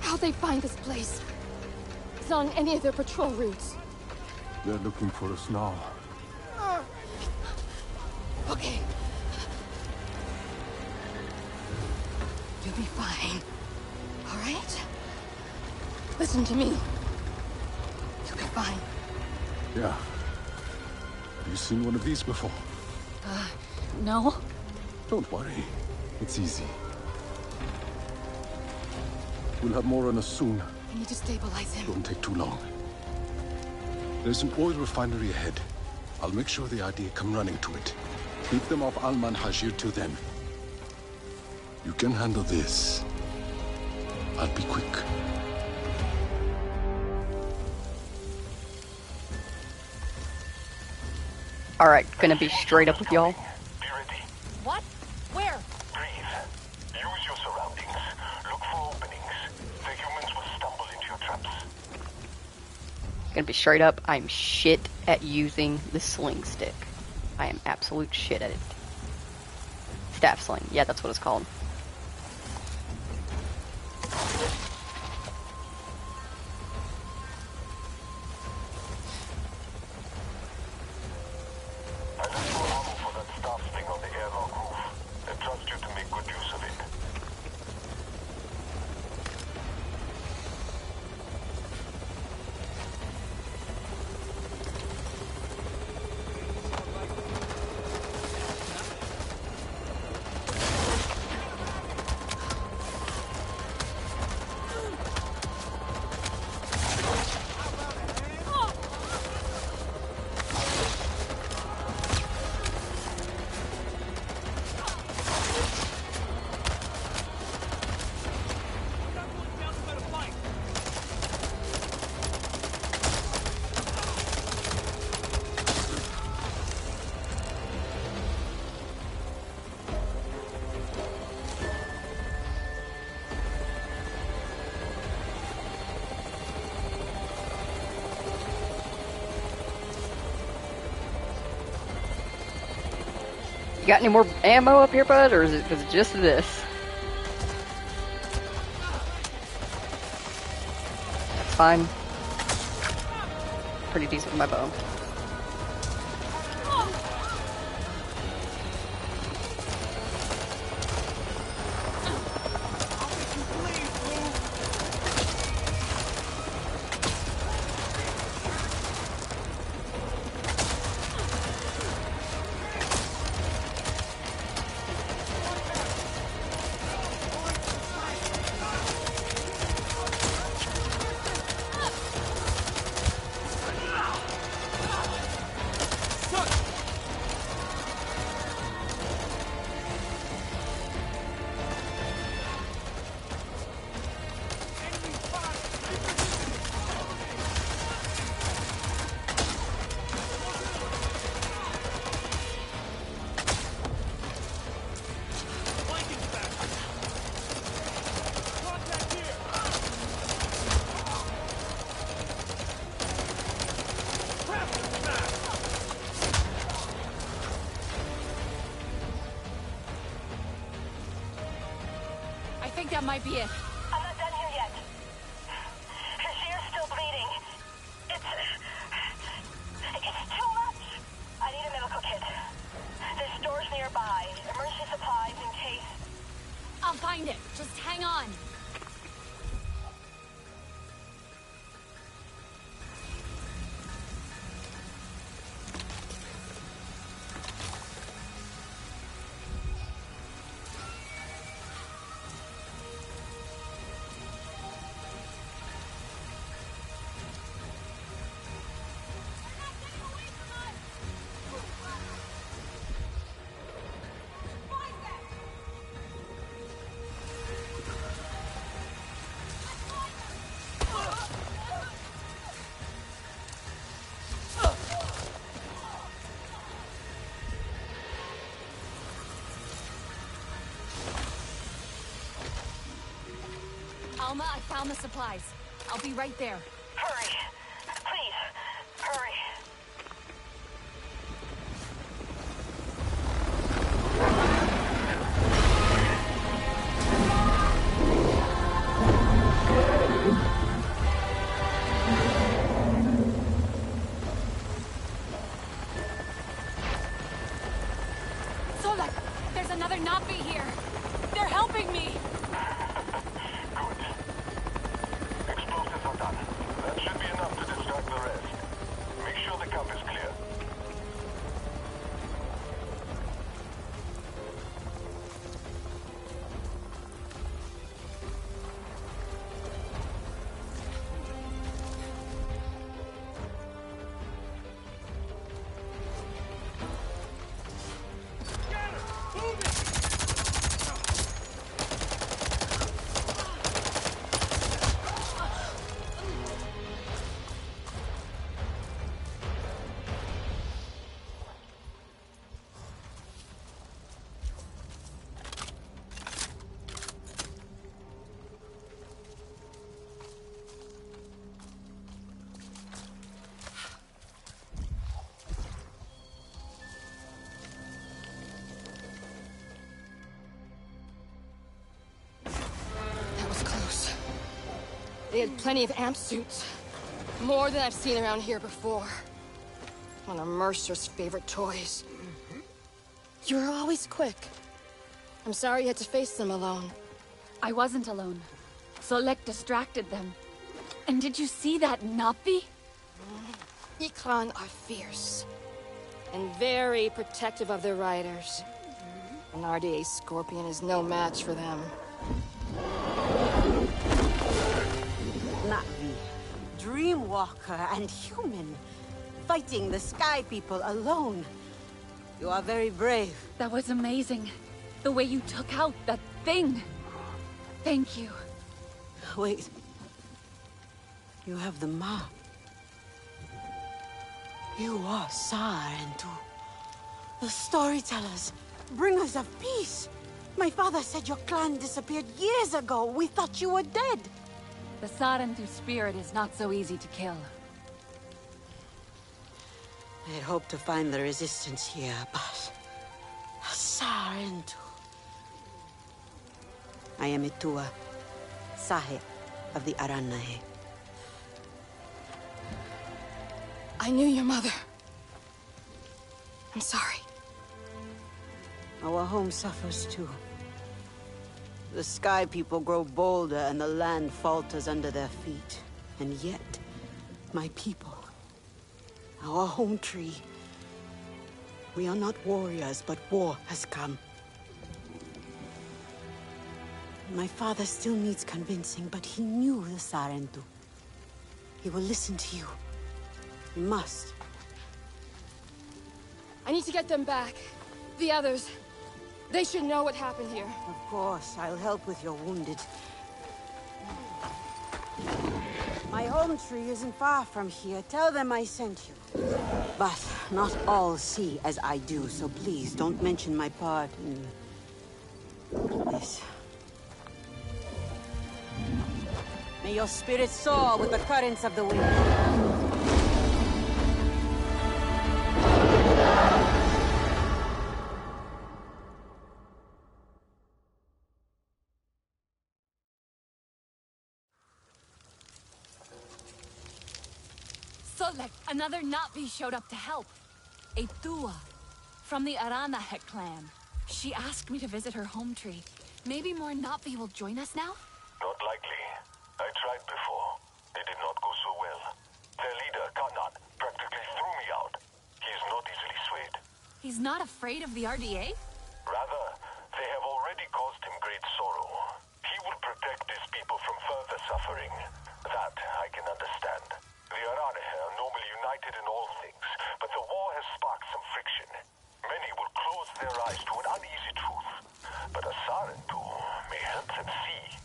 How'd they find this place? Is it on any of their patrol routes? They're looking for us now. Okay. You'll be fine. All right? Listen to me. You'll be fine. Yeah. Have you seen one of these before? No? Don't worry. It's easy. We'll have more on us soon. I need to stabilize him. Won't take too long. There's an oil refinery ahead. I'll make sure the idea come running to it. Keep them off Alman Hajir till then. You can handle this. I'll be quick. Alright, gonna be straight up with y'all. What? Where? Use your surroundings. Look for openings. The humans will stumble into your traps. Gonna be straight up, I'm shit at using the sling stick. I am absolute shit at it. Staff sling, yeah, that's what it's called. You got any more ammo up here, bud, or is it just this? That's fine. Pretty decent with my bow. think that might be it. I'm not done here yet. Hajir's still bleeding. It's too much. I need a medical kit. There's stores nearby. Emergency supplies in case. I'll find it. Just hang on. Alma, I found the supplies. I'll be right there. Hurry. Please, hurry. Solak, there's another Navi here. They're helping me. Explosives are done. That should be enough to distract the rest. Make sure the camp is clear. That was close. They had plenty of amp suits. More than I've seen around here before. One of Mercer's favorite toys. You were always quick. I'm sorry you had to face them alone. I wasn't alone. Solek distracted them. And did you see that Navi? Ikran are fierce. And very protective of their riders. An RDA Scorpion is no match for them. Navi, Dreamwalker and human, fighting the Sky People alone. You are very brave. That was amazing. The way you took out that thing. Thank you. Wait. You have the map. You are Sarentu. The storytellers, bringers of peace. My father said your clan disappeared years ago. We thought you were dead. The Sarentu spirit is not so easy to kill. I had hoped to find the resistance here, but... Sarentu. I am Itua, Sahe of the Aranahe. I knew your mother. I'm sorry. Our home suffers too. The Sky People grow bolder and the land falters under their feet. And yet, my people, our home tree, we are not warriors, but war has come. My father still needs convincing, but he knew the Sarentu. He will listen to you. He must. I need to get them back. The others. They should know what happened here. Of course, I'll help with your wounded. My home tree isn't far from here. Tell them I sent you. But not all see as I do, so please don't mention my part in this. May your spirit soar with the currents of the wind. Solek, another Navi showed up to help. A Tua from the Aranahe clan. She asked me to visit her home tree. Maybe more Navi will join us now? Not likely. I tried before. It did not go so well. Their leader, Kanan, practically threw me out. He is not easily swayed. He's not afraid of the RDA? Rather, they have already caused him great sorrow. He will protect his people from further suffering. That I can understand. The Aranahe are normally united in all things, but the war has sparked some friction. Many will close their eyes to an uneasy truth, but a Sarentu may help them see.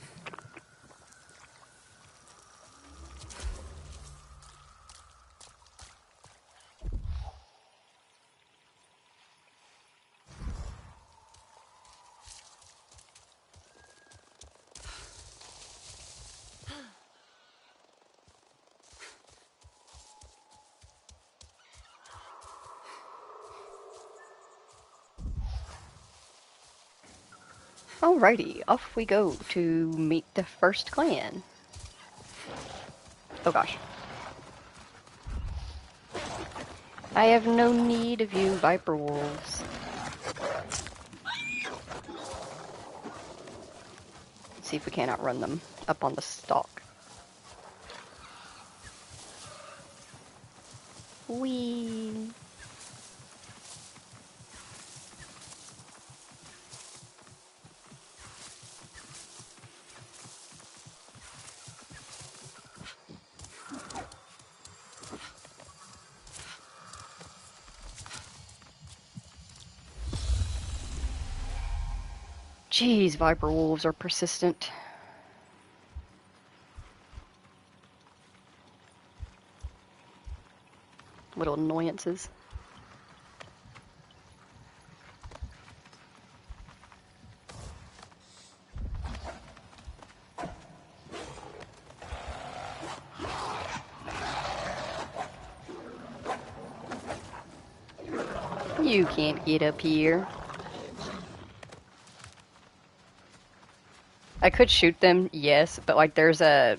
Alrighty, off we go to meet the first clan. Oh gosh. I have no need of you, Viper Wolves. Let's see if we can't outrun them up on the stalk. Whee! Jeez, Viper Wolves are persistent. Little annoyances. You can't get up here. I could shoot them, yes, but like there's a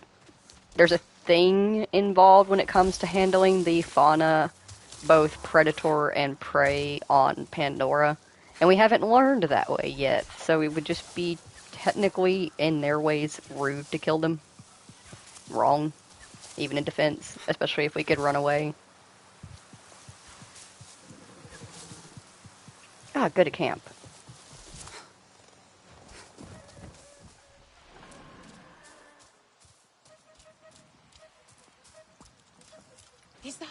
thing involved when it comes to handling the fauna, both predator and prey on Pandora, and we haven't learned that way yet, so it would just be technically, in their ways, rude to kill them. Wrong, even in defense, especially if we could run away. Ah, good at camp. Is that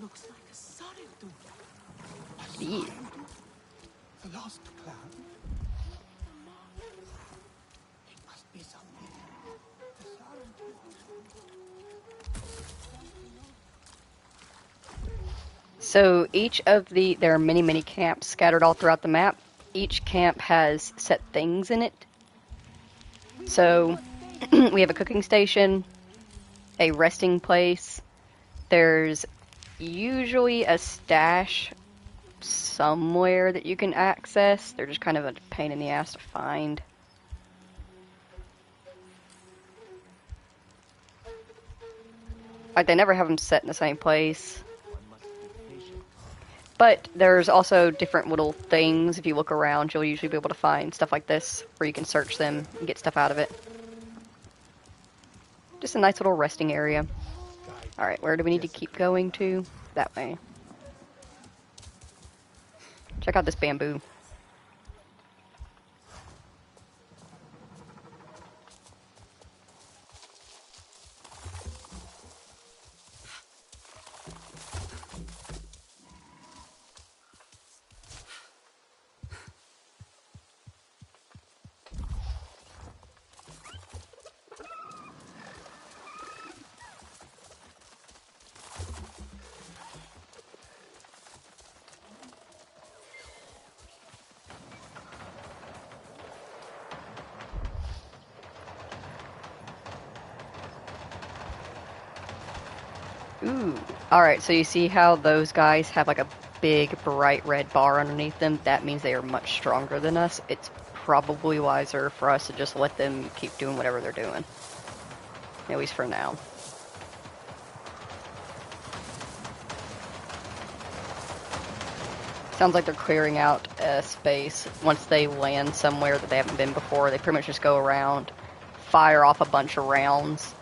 looks like a Sarentu? Yeah. The lost clan? It must be something. The Sarentu. So each of there are many camps scattered all throughout the map. Each camp has set things in it. So we have a cooking station, a resting place. There's usually a stash somewhere that you can access. They're just kind of a pain in the ass to find. Like, they never have them set in the same place. But there's also different little things. If you look around, you'll usually be able to find stuff like this, where you can search them and get stuff out of it. Just a nice little resting area. Alright, where do we need to keep going to? That way. Check out this bamboo. Ooh. Alright, so you see how those guys have like a big bright red bar underneath them? That means they are much stronger than us. It's probably wiser for us to just let them keep doing whatever they're doing. At least for now. Sounds like they're clearing out a space. Once they land somewhere that they haven't been before, they pretty much just go around, fire off a bunch of rounds,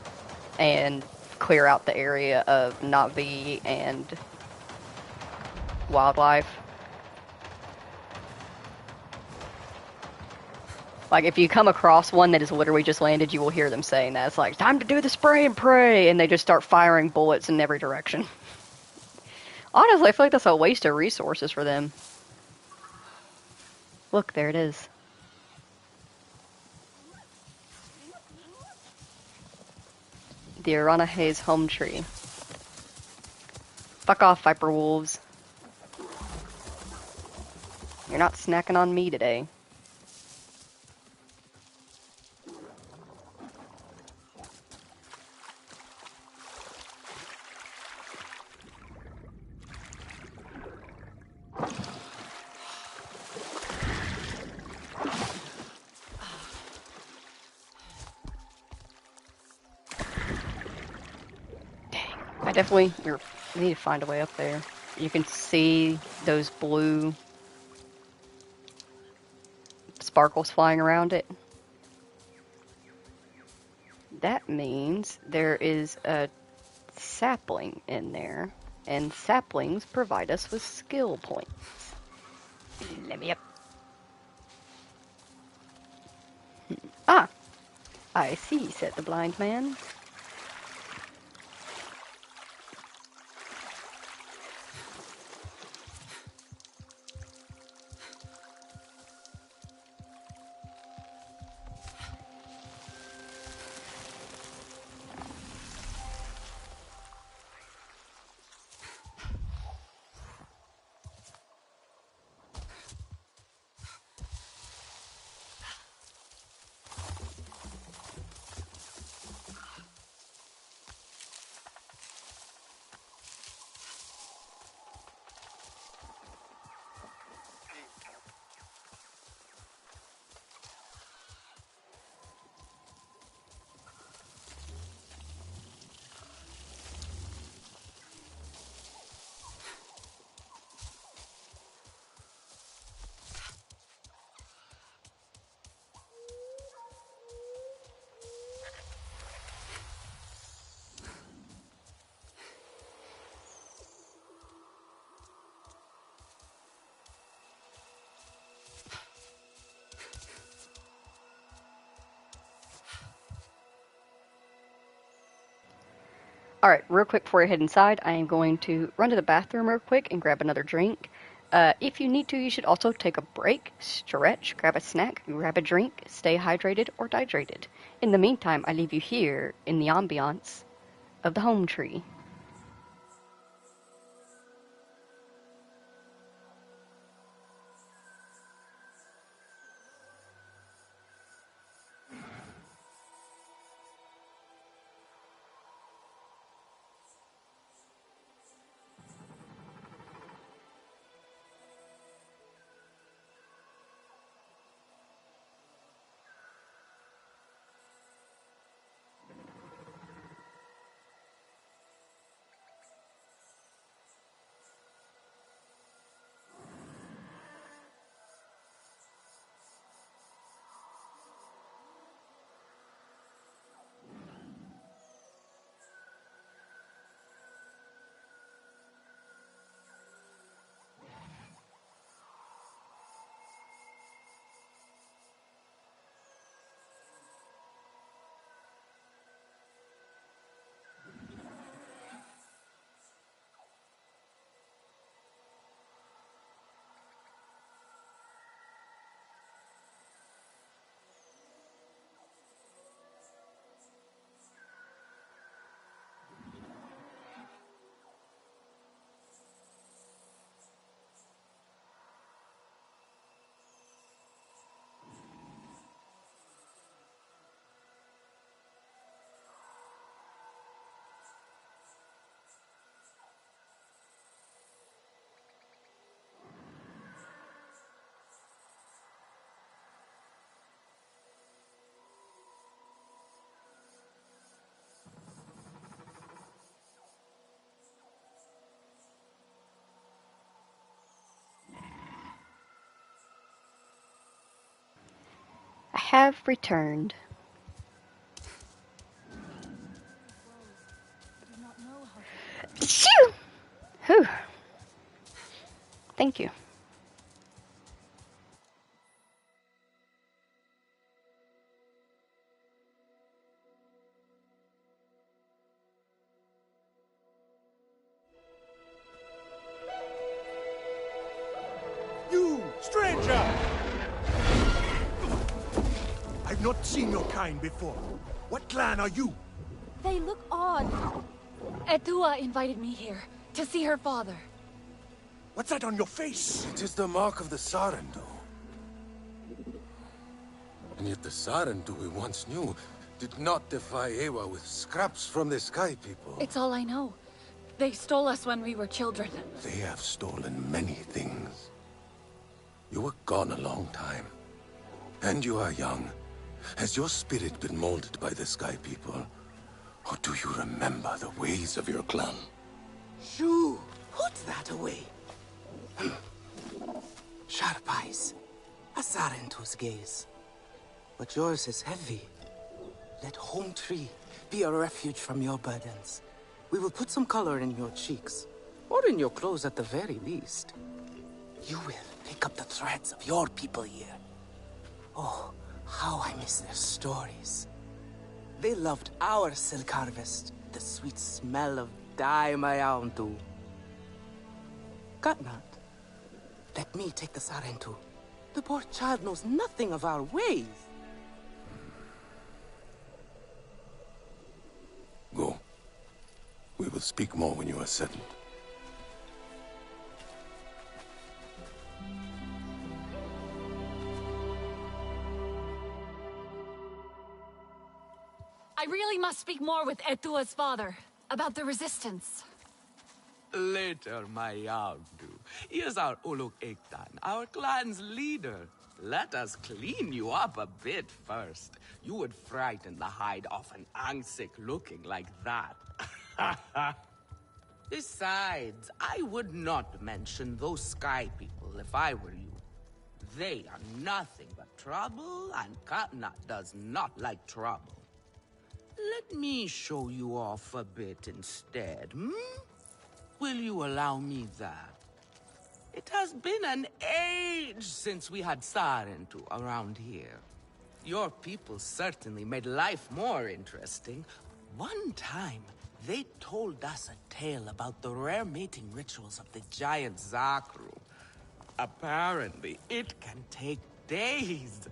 and clear out the area of Navi and wildlife. Like, if you come across one that has literally just landed, you will hear them saying that. It's like, time to do the spray and pray, and they just start firing bullets in every direction. Honestly, I feel like that's a waste of resources for them. Look, there it is. The Aranahe's home tree. Fuck off, Viper Wolves. You're not snacking on me today. I definitely need to find a way up there. You can see those blue sparkles flying around it. That means there is a sapling in there, and saplings provide us with skill points. Let me up. Ah, I see, said the blind man. Alright, real quick before I head inside, I am going to run to the bathroom real quick and grab another drink. If you need to, you should also take a break, stretch, grab a snack, grab a drink, stay hydrated or dehydrated. In the meantime, I leave you here in the ambiance of the home tree. have returned. Shoo! Whew. Thank you. You, stranger! I've not seen your kind before. What clan are you? They look odd. Etua invited me here to see her father. What's that on your face? It is the mark of the Sarentu. And yet the Sarentu we once knew did not defy Eywa with scraps from the Sky People. It's all I know. They stole us when we were children. They have stolen many things. You were gone a long time. And you are young. Has your spirit been molded by the Sky People? Or do you remember the ways of your clan? Shoo! Put that away. Sharp eyes. A Sarentu's gaze. But yours is heavy. Let Home Tree be a refuge from your burdens. We will put some color in your cheeks. Or in your clothes at the very least. You will pick up the threads of your people here. Oh, how I miss their stories. They loved our silk harvest, the sweet smell of dye mayauntu. Katnat, let me take the Sarentu. The poor child knows nothing of our ways. Go. We will speak more when you are settled. I really must speak more with Etua's father about the resistance. Later, my Yagdu. Here's our Uluk Ektan, our clan's leader. Let us clean you up a bit first. You would frighten the hide off an Angsik looking like that. Besides, I would not mention those Sky People if I were you. They are nothing but trouble, and Katnat does not like trouble. Let me show you off a bit instead, hmm? Will you allow me that? It has been an age since we had Sarentu around here. Your people certainly made life more interesting. One time, they told us a tale about the rare mating rituals of the giant Zakru. Apparently, it can take days.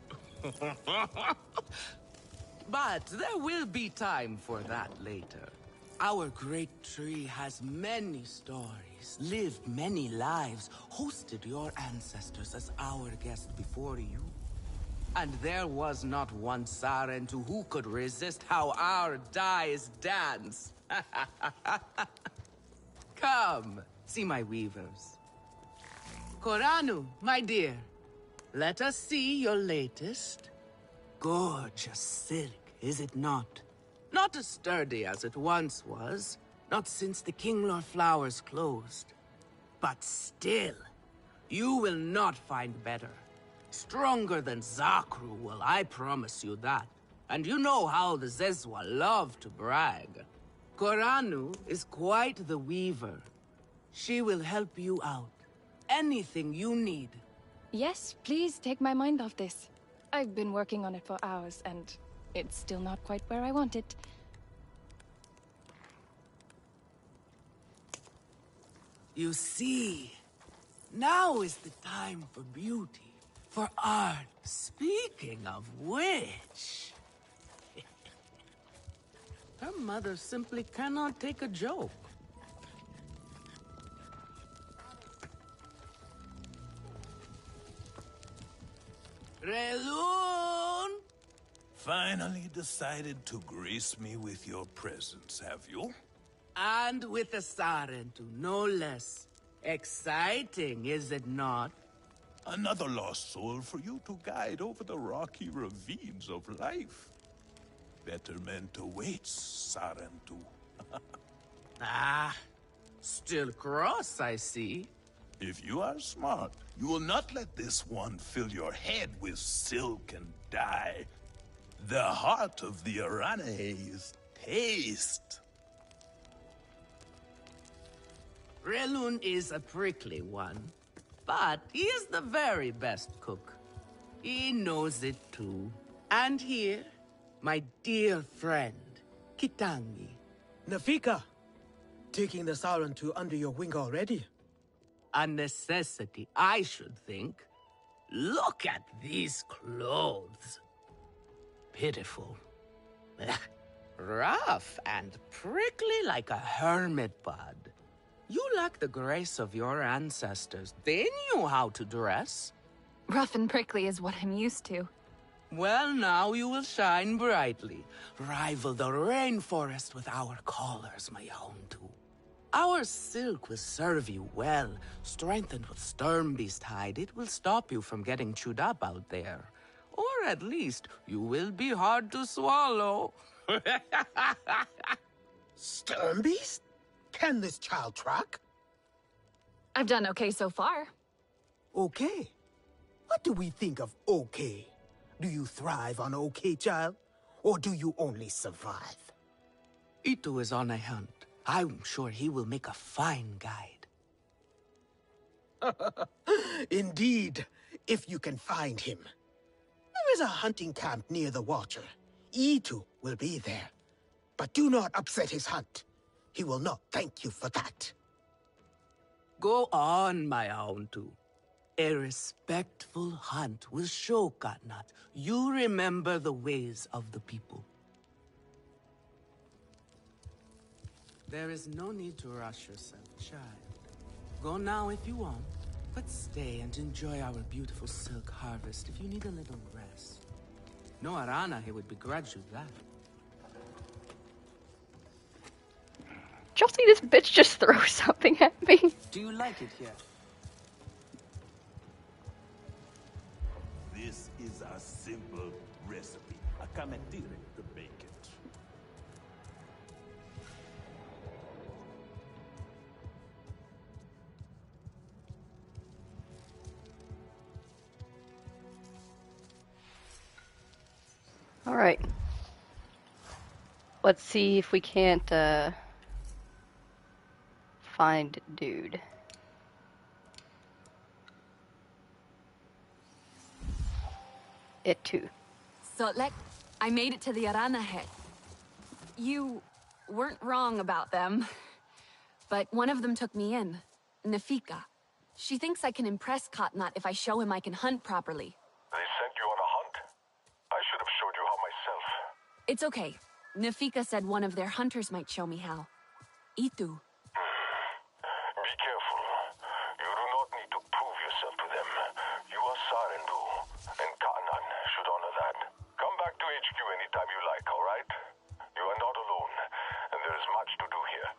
But there will be time for that later. Our great tree has many stories, lived many lives, hosted your ancestors as our guest before you. And there was not one Sarentu who could resist how our dyes dance. Come, see my weavers. Koranu, my dear, let us see your latest. Gorgeous silk, is it not? Not as sturdy as it once was, not since the Kinglor flowers closed. But still, you will not find better. Stronger than Zakru will, I promise you that. And you know how the Zezwa love to brag. Koranu is quite the weaver. She will help you out. Anything you need. Yes, please take my mind off this. I've been working on it for hours, and it's still not quite where I want it. You see, now is the time for beauty, for art. Speaking of which... Her mother simply cannot take a joke. Relun! Finally decided to grace me with your presence, have you? And with a Sarentu, no less. Exciting, is it not? Another lost soul for you to guide over the rocky ravines of life. Betterment awaits, Sarentu. Ah, still cross, I see. If you are smart, you will not let this one fill your head with silk and dye. The heart of the Aranahe is taste. Relun is a prickly one, but he is the very best cook. He knows it too. And here, my dear friend, Kitangi. Nafika, taking the Sarantu under your wing already? A necessity, I should think. Look at these clothes. Pitiful. Rough and prickly like a hermit bud. You lack the grace of your ancestors. They knew how to dress. Rough and prickly is what I'm used to. Well, now you will shine brightly. Rival the rainforest with our collars, my own too. Our silk will serve you well. Strengthened with Sternbeast hide, it will stop you from getting chewed up out there. Or at least, you will be hard to swallow. Sternbeast? Can this child track? I've done okay so far. Okay. What do we think of okay? Do you thrive on okay, child? Or do you only survive? Itu is on a hunt. I'm sure he will make a fine guide. Indeed, if you can find him. There is a hunting camp near the Watcher. Itu will be there. But do not upset his hunt. He will not thank you for that. Go on, my own too. A respectful hunt will show Katnat you remember the ways of the people. There is no need to rush yourself, child. Go now if you want, but stay and enjoy our beautiful silk harvest if you need a little rest. No Aranahe would begrudge you that. Did y'all see this bitch just throw something at me? Do you like it here? This is a simple recipe. Accommodate the bacon. All right. Let's see if we can't find dude. It too. So, I made it to the Aranahe. You weren't wrong about them. But one of them took me in. Nafika. She thinks I can impress Katnat if I show him I can hunt properly. They sent you on a hunt? I should have showed you how myself. It's okay. Nafika said one of their hunters might show me how. Itu. Be careful. You do not need to prove yourself to them. You are Sarendu, and Katnat should honor that. Come back to HQ anytime you like, alright? You are not alone, and there is much to do here.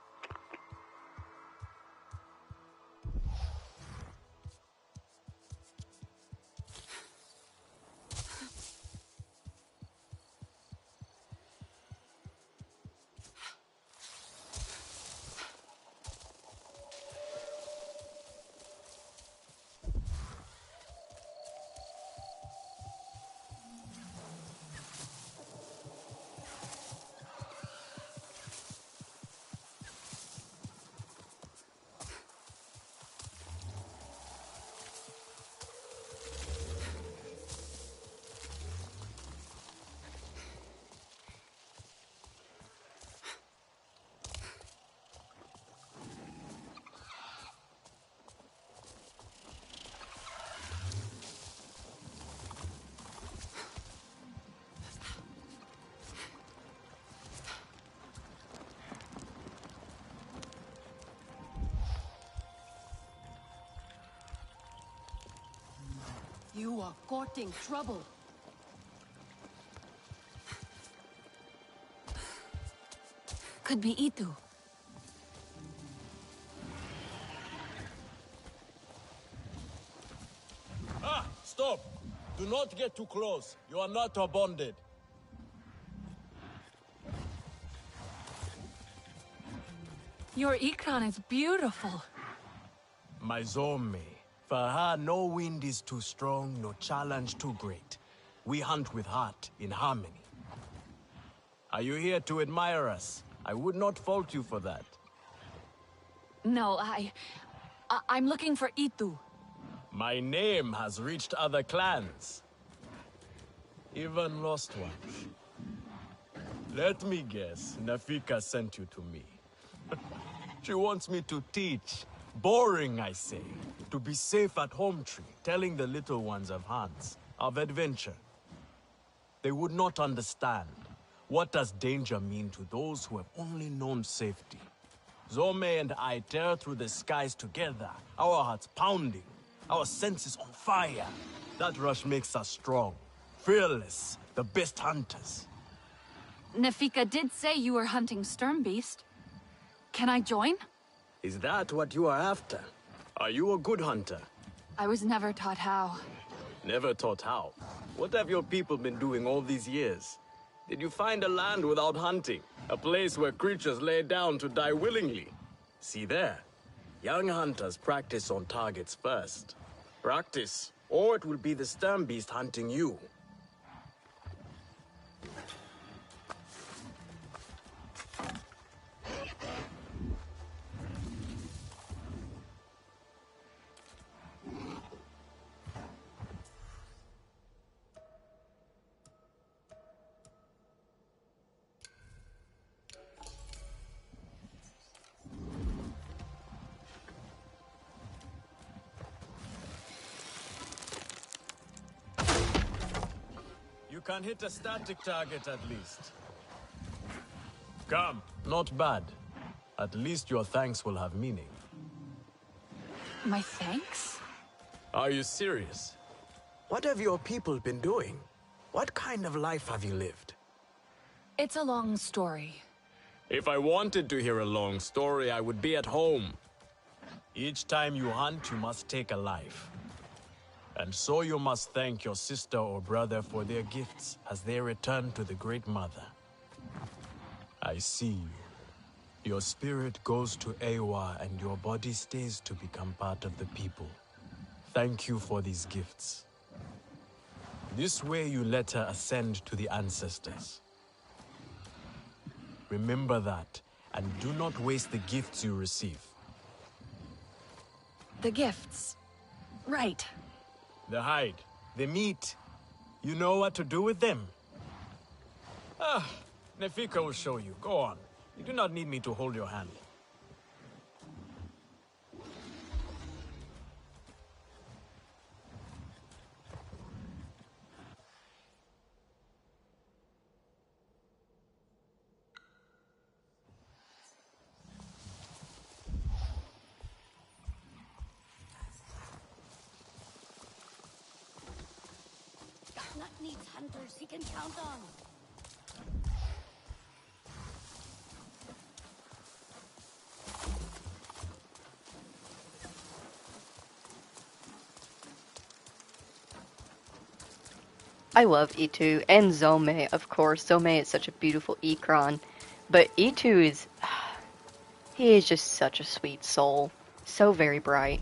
You are courting trouble. Could be Itu. Ah! Stop! Do not get too close. You are not bonded. Your Ikran is beautiful. My Zome. For her, no wind is too strong, no challenge too great. We hunt with heart, in harmony. Are you here to admire us? I would not fault you for that. No, I'm looking for Itu. My name has reached other clans. Even lost ones. Let me guess, Nafika sent you to me. She wants me to teach. Boring, I say. To be safe at home tree, telling the little ones of hunts, of adventure. They would not understand. What does danger mean to those who have only known safety? Zome and I tear through the skies together, our hearts pounding, our senses on fire. That rush makes us strong, fearless, the best hunters. Nafika did say you were hunting Sternbeast. Can I join? Is that what you are after? Are you a good hunter? I was never taught how. Never taught how? What have your people been doing all these years? Did you find a land without hunting? A place where creatures lay down to die willingly? See there. Young hunters practice on targets first. Practice, or it will be the Sternbeast hunting you. You can hit a static target at least. Come, not bad. At least your thanks will have meaning. My thanks? Are you serious? What have your people been doing? What kind of life have you lived? It's a long story. If I wanted to hear a long story, I would be at home. Each time you hunt, you must take a life. And so you must thank your sister or brother for their gifts as they return to the Great Mother. I see you. Your spirit goes to Eywa and your body stays to become part of the people. Thank you for these gifts. This way you let her ascend to the ancestors. Remember that, and do not waste the gifts you receive. The gifts. Right. The hide, the meat. You know what to do with them? Nefika will show you. Go on. You do not need me to hold your hand. Nut needs hunters he can count on. I love Itu and Zome, of course. Zome is such a beautiful Ikran, but Itu is... he is just such a sweet soul. So very bright.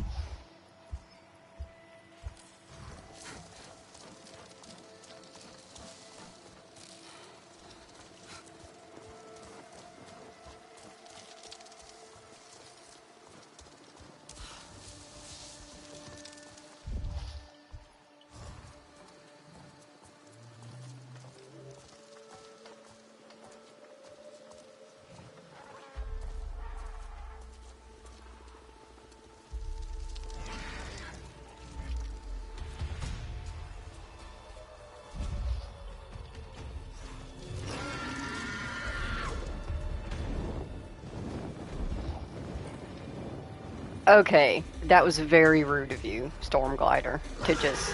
Okay, that was very rude of you, Stormglider, to just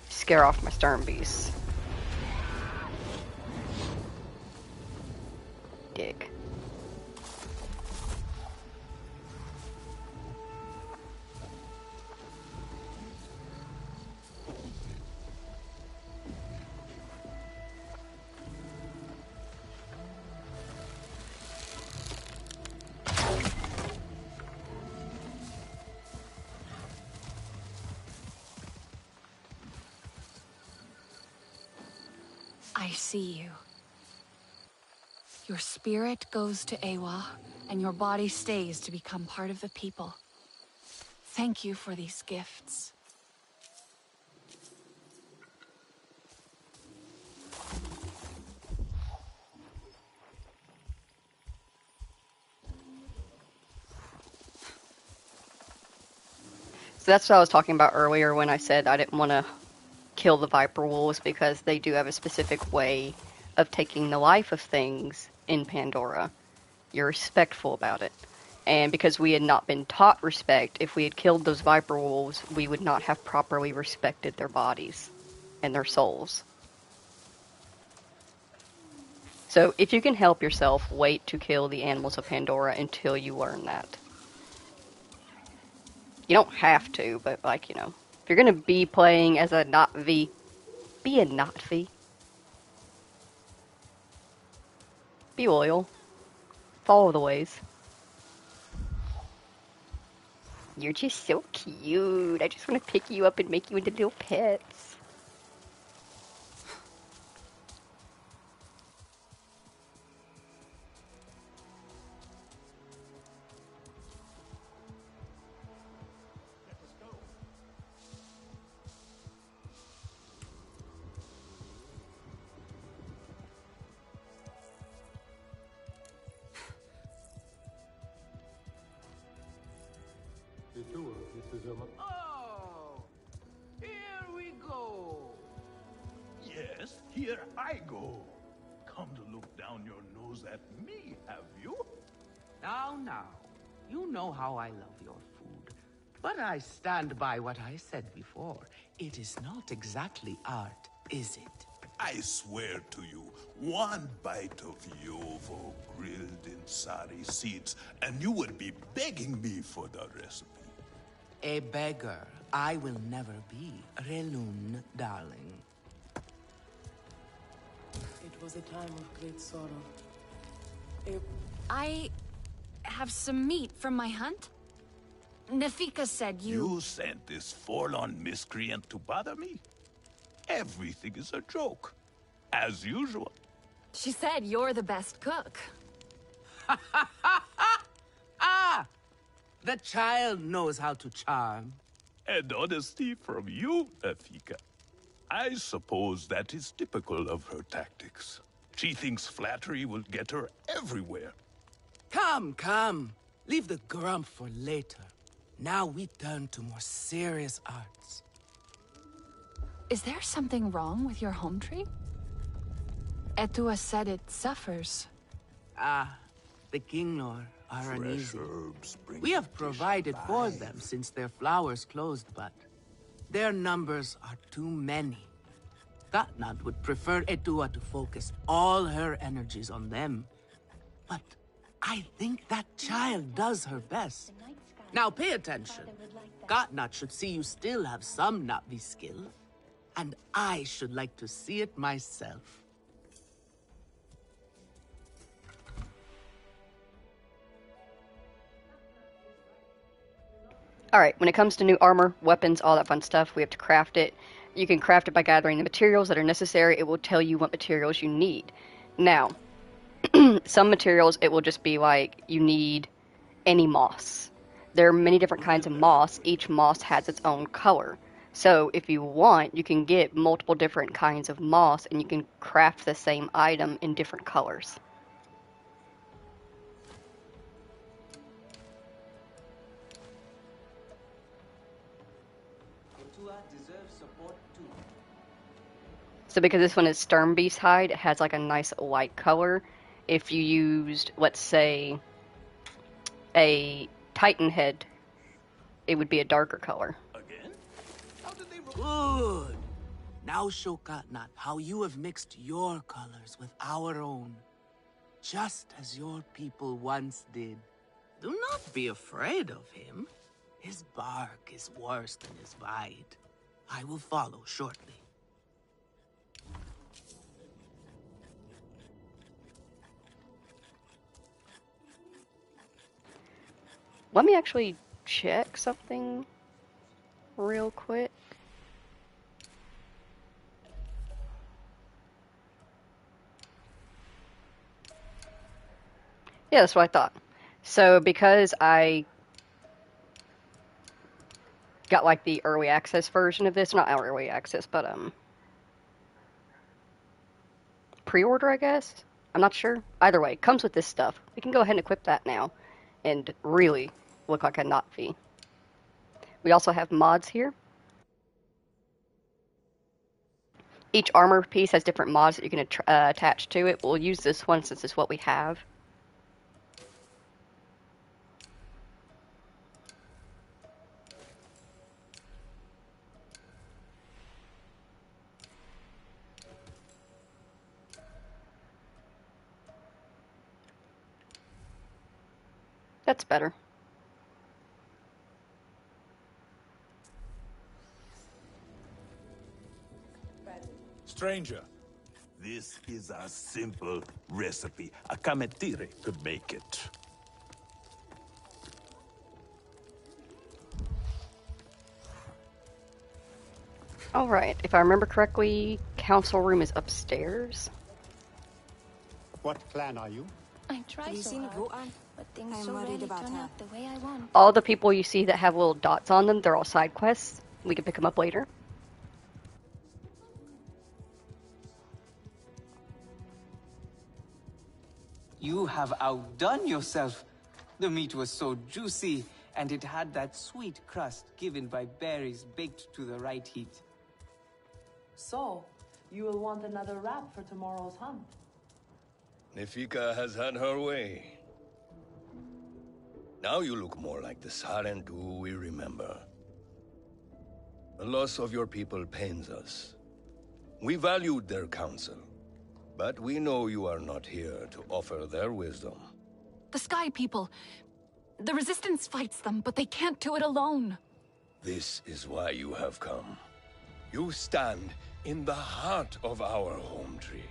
scare off my Sternbeasts. Dick. I see you. Your spirit goes to Eywa, and your body stays to become part of the people. Thank you for these gifts. So that's what I was talking about earlier when I said I didn't want to kill the Viper Wolves, because they do have a specific way of taking the life of things in Pandora. You're respectful about it. And because we had not been taught respect, if we had killed those Viper Wolves, we would not have properly respected their bodies and their souls. So if you can help yourself, wait to kill the animals of Pandora until you learn that. You don't have to, but like, you know, if you're gonna be playing as a not V, be a not V. Be loyal. Follow the ways. You're just so cute. I just want to pick you up and make you into little pets. Oh, here we go. Yes, here I go. Come to look down your nose at me, have you? Now, you know how I love your food. But I stand by what I said before. It is not exactly art, is it? I swear to you, one bite of yovo grilled in sari seeds, and you would be begging me for the recipe. A beggar I will never be, Relun, darling. It was a time of great sorrow. I have some meat from my hunt. Nafika said You sent this forlorn miscreant to bother me? Everything is a joke, as usual. She said you're the best cook. Ah! The child knows how to charm. And honesty from you, Nafika. I suppose that is typical of her tactics. She thinks flattery will get her everywhere. Come. Leave the grump for later. Now we turn to more serious arts. Is there something wrong with your home tree? Etua said it suffers. The Kinglor, Aranahe. Fresh herbs bring We have provided for them since their flowers closed, but their numbers are too many. Gatnat would prefer Etua to focus all her energies on them. But I think that child does her best. Now pay attention. Gatnat should see you still have some Na'vi skill, and I should like to see it myself. Alright, when it comes to new armor, weapons, all that fun stuff, we have to craft it. You can craft it by gathering the materials that are necessary. It will tell you what materials you need. Now, some materials, it will just be like, you need any moss. There are many different kinds of moss. Each moss has its own color. So if you want, you can get multiple different kinds of moss, and you can craft the same item in different colors. So because this one is Stern Beast hide, it has like a nice light color. If you used, let's say, a Titan head, it would be a darker color. Good. Now show Gatnat how you have mixed your colors with our own. Just as your people once did. Do not be afraid of him. His bark is worse than his bite. I will follow shortly. Let me actually check something real quick. Yeah, that's what I thought. So because I got like the early access version of this, not early access, but pre-order, I guess. I'm not sure. Either way, it comes with this stuff. We can go ahead and equip that now and really look like a Na'vi. We also have mods here. Each armor piece has different mods that you can attach to it. We'll use this one since it's what we have. That's better. Stranger, this is a simple recipe. A kametire could make it. Alright, if I remember correctly, council room is upstairs. What clan are you? I try so hard, but things so rarely turn out the way I want. All the people you see that have little dots on them, they're all side quests. We can pick them up later. You have outdone yourself. The meat was so juicy, and it had that sweet crust given by berries baked to the right heat. So, you will want another wrap for tomorrow's hunt. Nefika has had her way. Now you look more like the Sarentu we remember. The loss of your people pains us. We valued their counsel, but we know you are not here to offer their wisdom. The Sky People. The Resistance fights them, but they can't do it alone. This is why you have come. You stand in the heart of our home tree.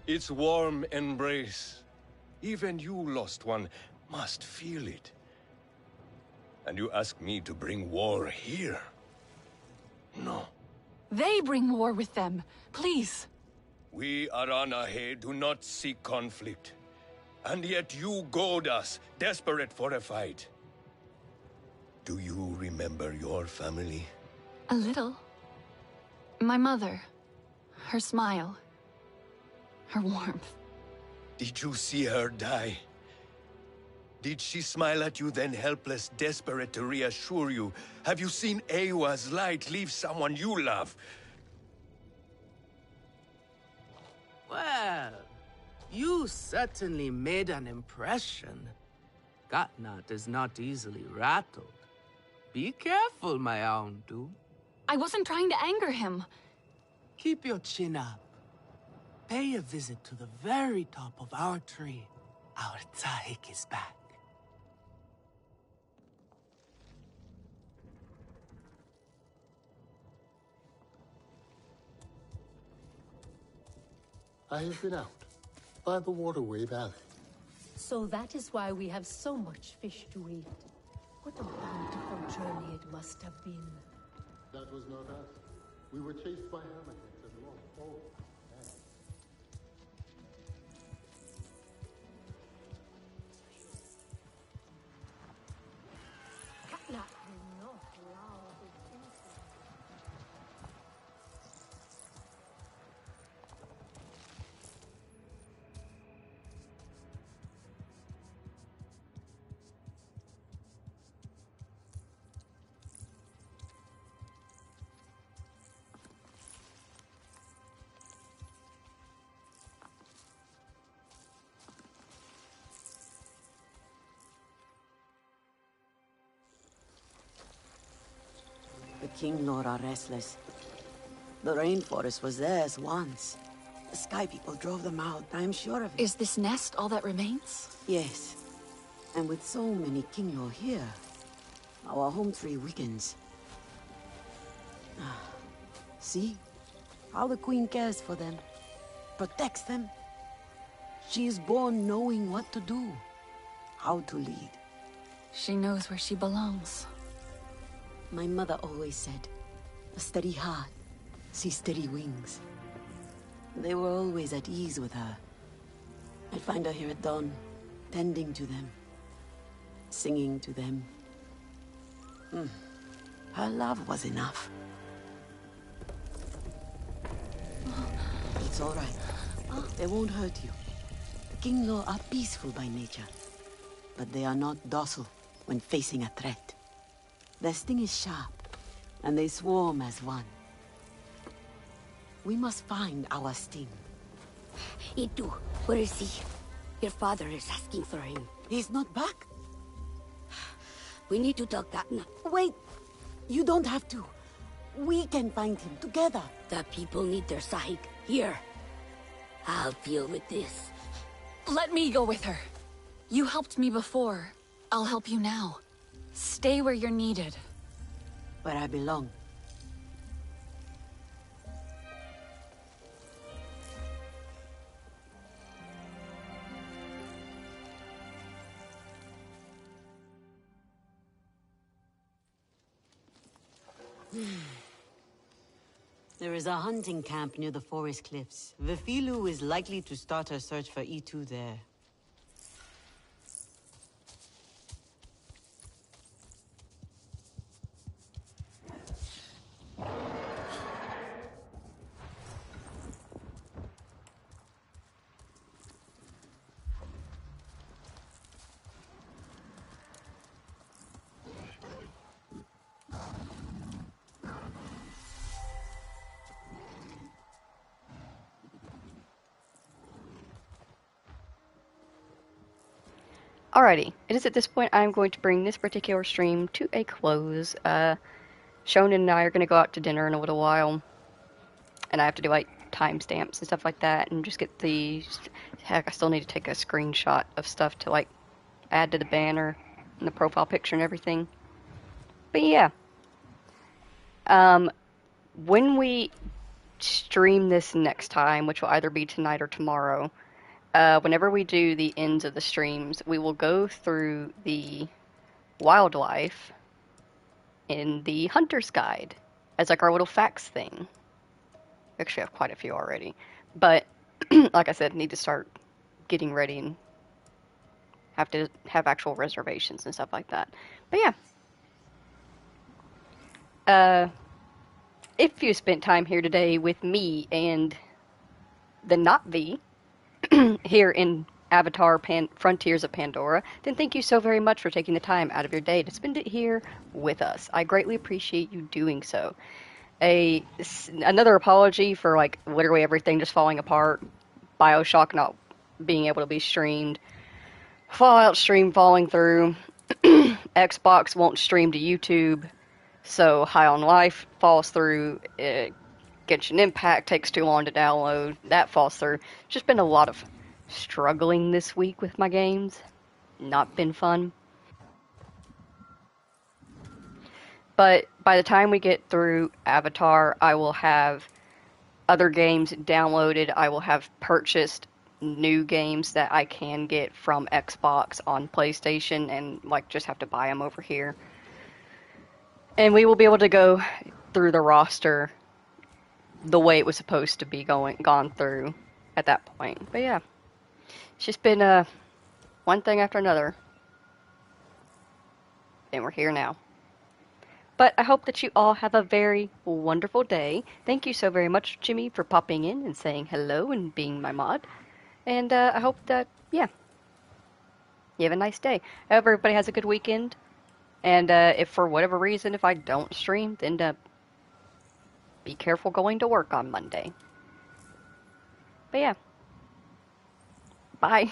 Its warm embrace. Even you, lost one, must feel it. And you ask me to bring war here? No. They bring war with them. Please. We Aranahe do not seek conflict. And yet you goad us, desperate for a fight. Do you remember your family? A little. My mother. Her smile. Her warmth. Did you see her die? Did she smile at you then, helpless, desperate to reassure you? Have you seen Eywa's light leave someone you love? Well, you certainly made an impression. Gatnat is not easily rattled. Be careful, my Aundu. I wasn't trying to anger him. Keep your chin up. Pay a visit to the very top of our tree. Our Tsahik is back. I have been out, by the waterway valley. So that is why we have so much fish to eat. What a bountiful journey it must have been. That was not us. We were chased by hammerheads and lost all. The King Lord are restless. The rainforest was theirs once. The Sky People drove them out, I am sure of it. Is this nest all that remains? Yes. And with so many King Lord here, our home tree weakens. See? How the Queen cares for them. Protects them. She is born knowing what to do. How to lead. She knows where she belongs. My mother always said, a steady heart sees steady wings. They were always at ease with her. I'd find her here at dawn, tending to them, singing to them. Her love was enough. It's all right. They won't hurt you. Kinglaw are peaceful by nature, but they are not docile when facing a threat. Their sting is sharp, and they swarm as one. We must find our sting. Itu, where is he? Your father is asking for him. He's not back? We need to talk that now. Wait! You don't have to. We can find him together. The people need their sahig. Here. I'll deal with this. Let me go with her. You helped me before. I'll help you now. Stay where you're needed. Where I belong. There is a hunting camp near the forest cliffs. Vifilu is likely to start her search for E2 there. Alrighty, it is at this point I'm going to bring this particular stream to a close. Shonen and I are going to go out to dinner in a little while, and I have to do like timestamps and stuff like that, and just get the... Heck, I still need to take a screenshot of stuff to like add to the banner and the profile picture and everything. But yeah, when we stream this next time, which will either be tonight or tomorrow, whenever we do the ends of the streams, we will go through the wildlife in the Hunter's Guide as like our little facts thing. We actually have quite a few already. But, like I said, need to start getting ready and have to have actual reservations and stuff like that. But yeah. If you spent time here today with me and the not V, here in Avatar Frontiers of Pandora, then thank you so very much for taking the time out of your day to spend it here with us. I greatly appreciate you doing so. Another apology for like literally everything just falling apart, BioShock not being able to be streamed, Fallout stream falling through, Xbox won't stream to YouTube, so High on Life falls through, Genshin Impact takes too long to download, that falls through. Just been a lot of struggling this week with my games. Not been fun. But by the time we get through Avatar, I will have other games downloaded. I will have purchased new games that I can get from Xbox on PlayStation and like just have to buy them over here. And we will be able to go through the roster the way it was supposed to be gone through at that point. But yeah, it's just been one thing after another. And we're here now. But I hope that you all have a very wonderful day. Thank you so very much, Jimmy, for popping in and saying hello and being my mod. And I hope that, yeah, you have a nice day. I hope everybody has a good weekend. And if for whatever reason, if I don't stream, then be careful going to work on Monday. But yeah, bye.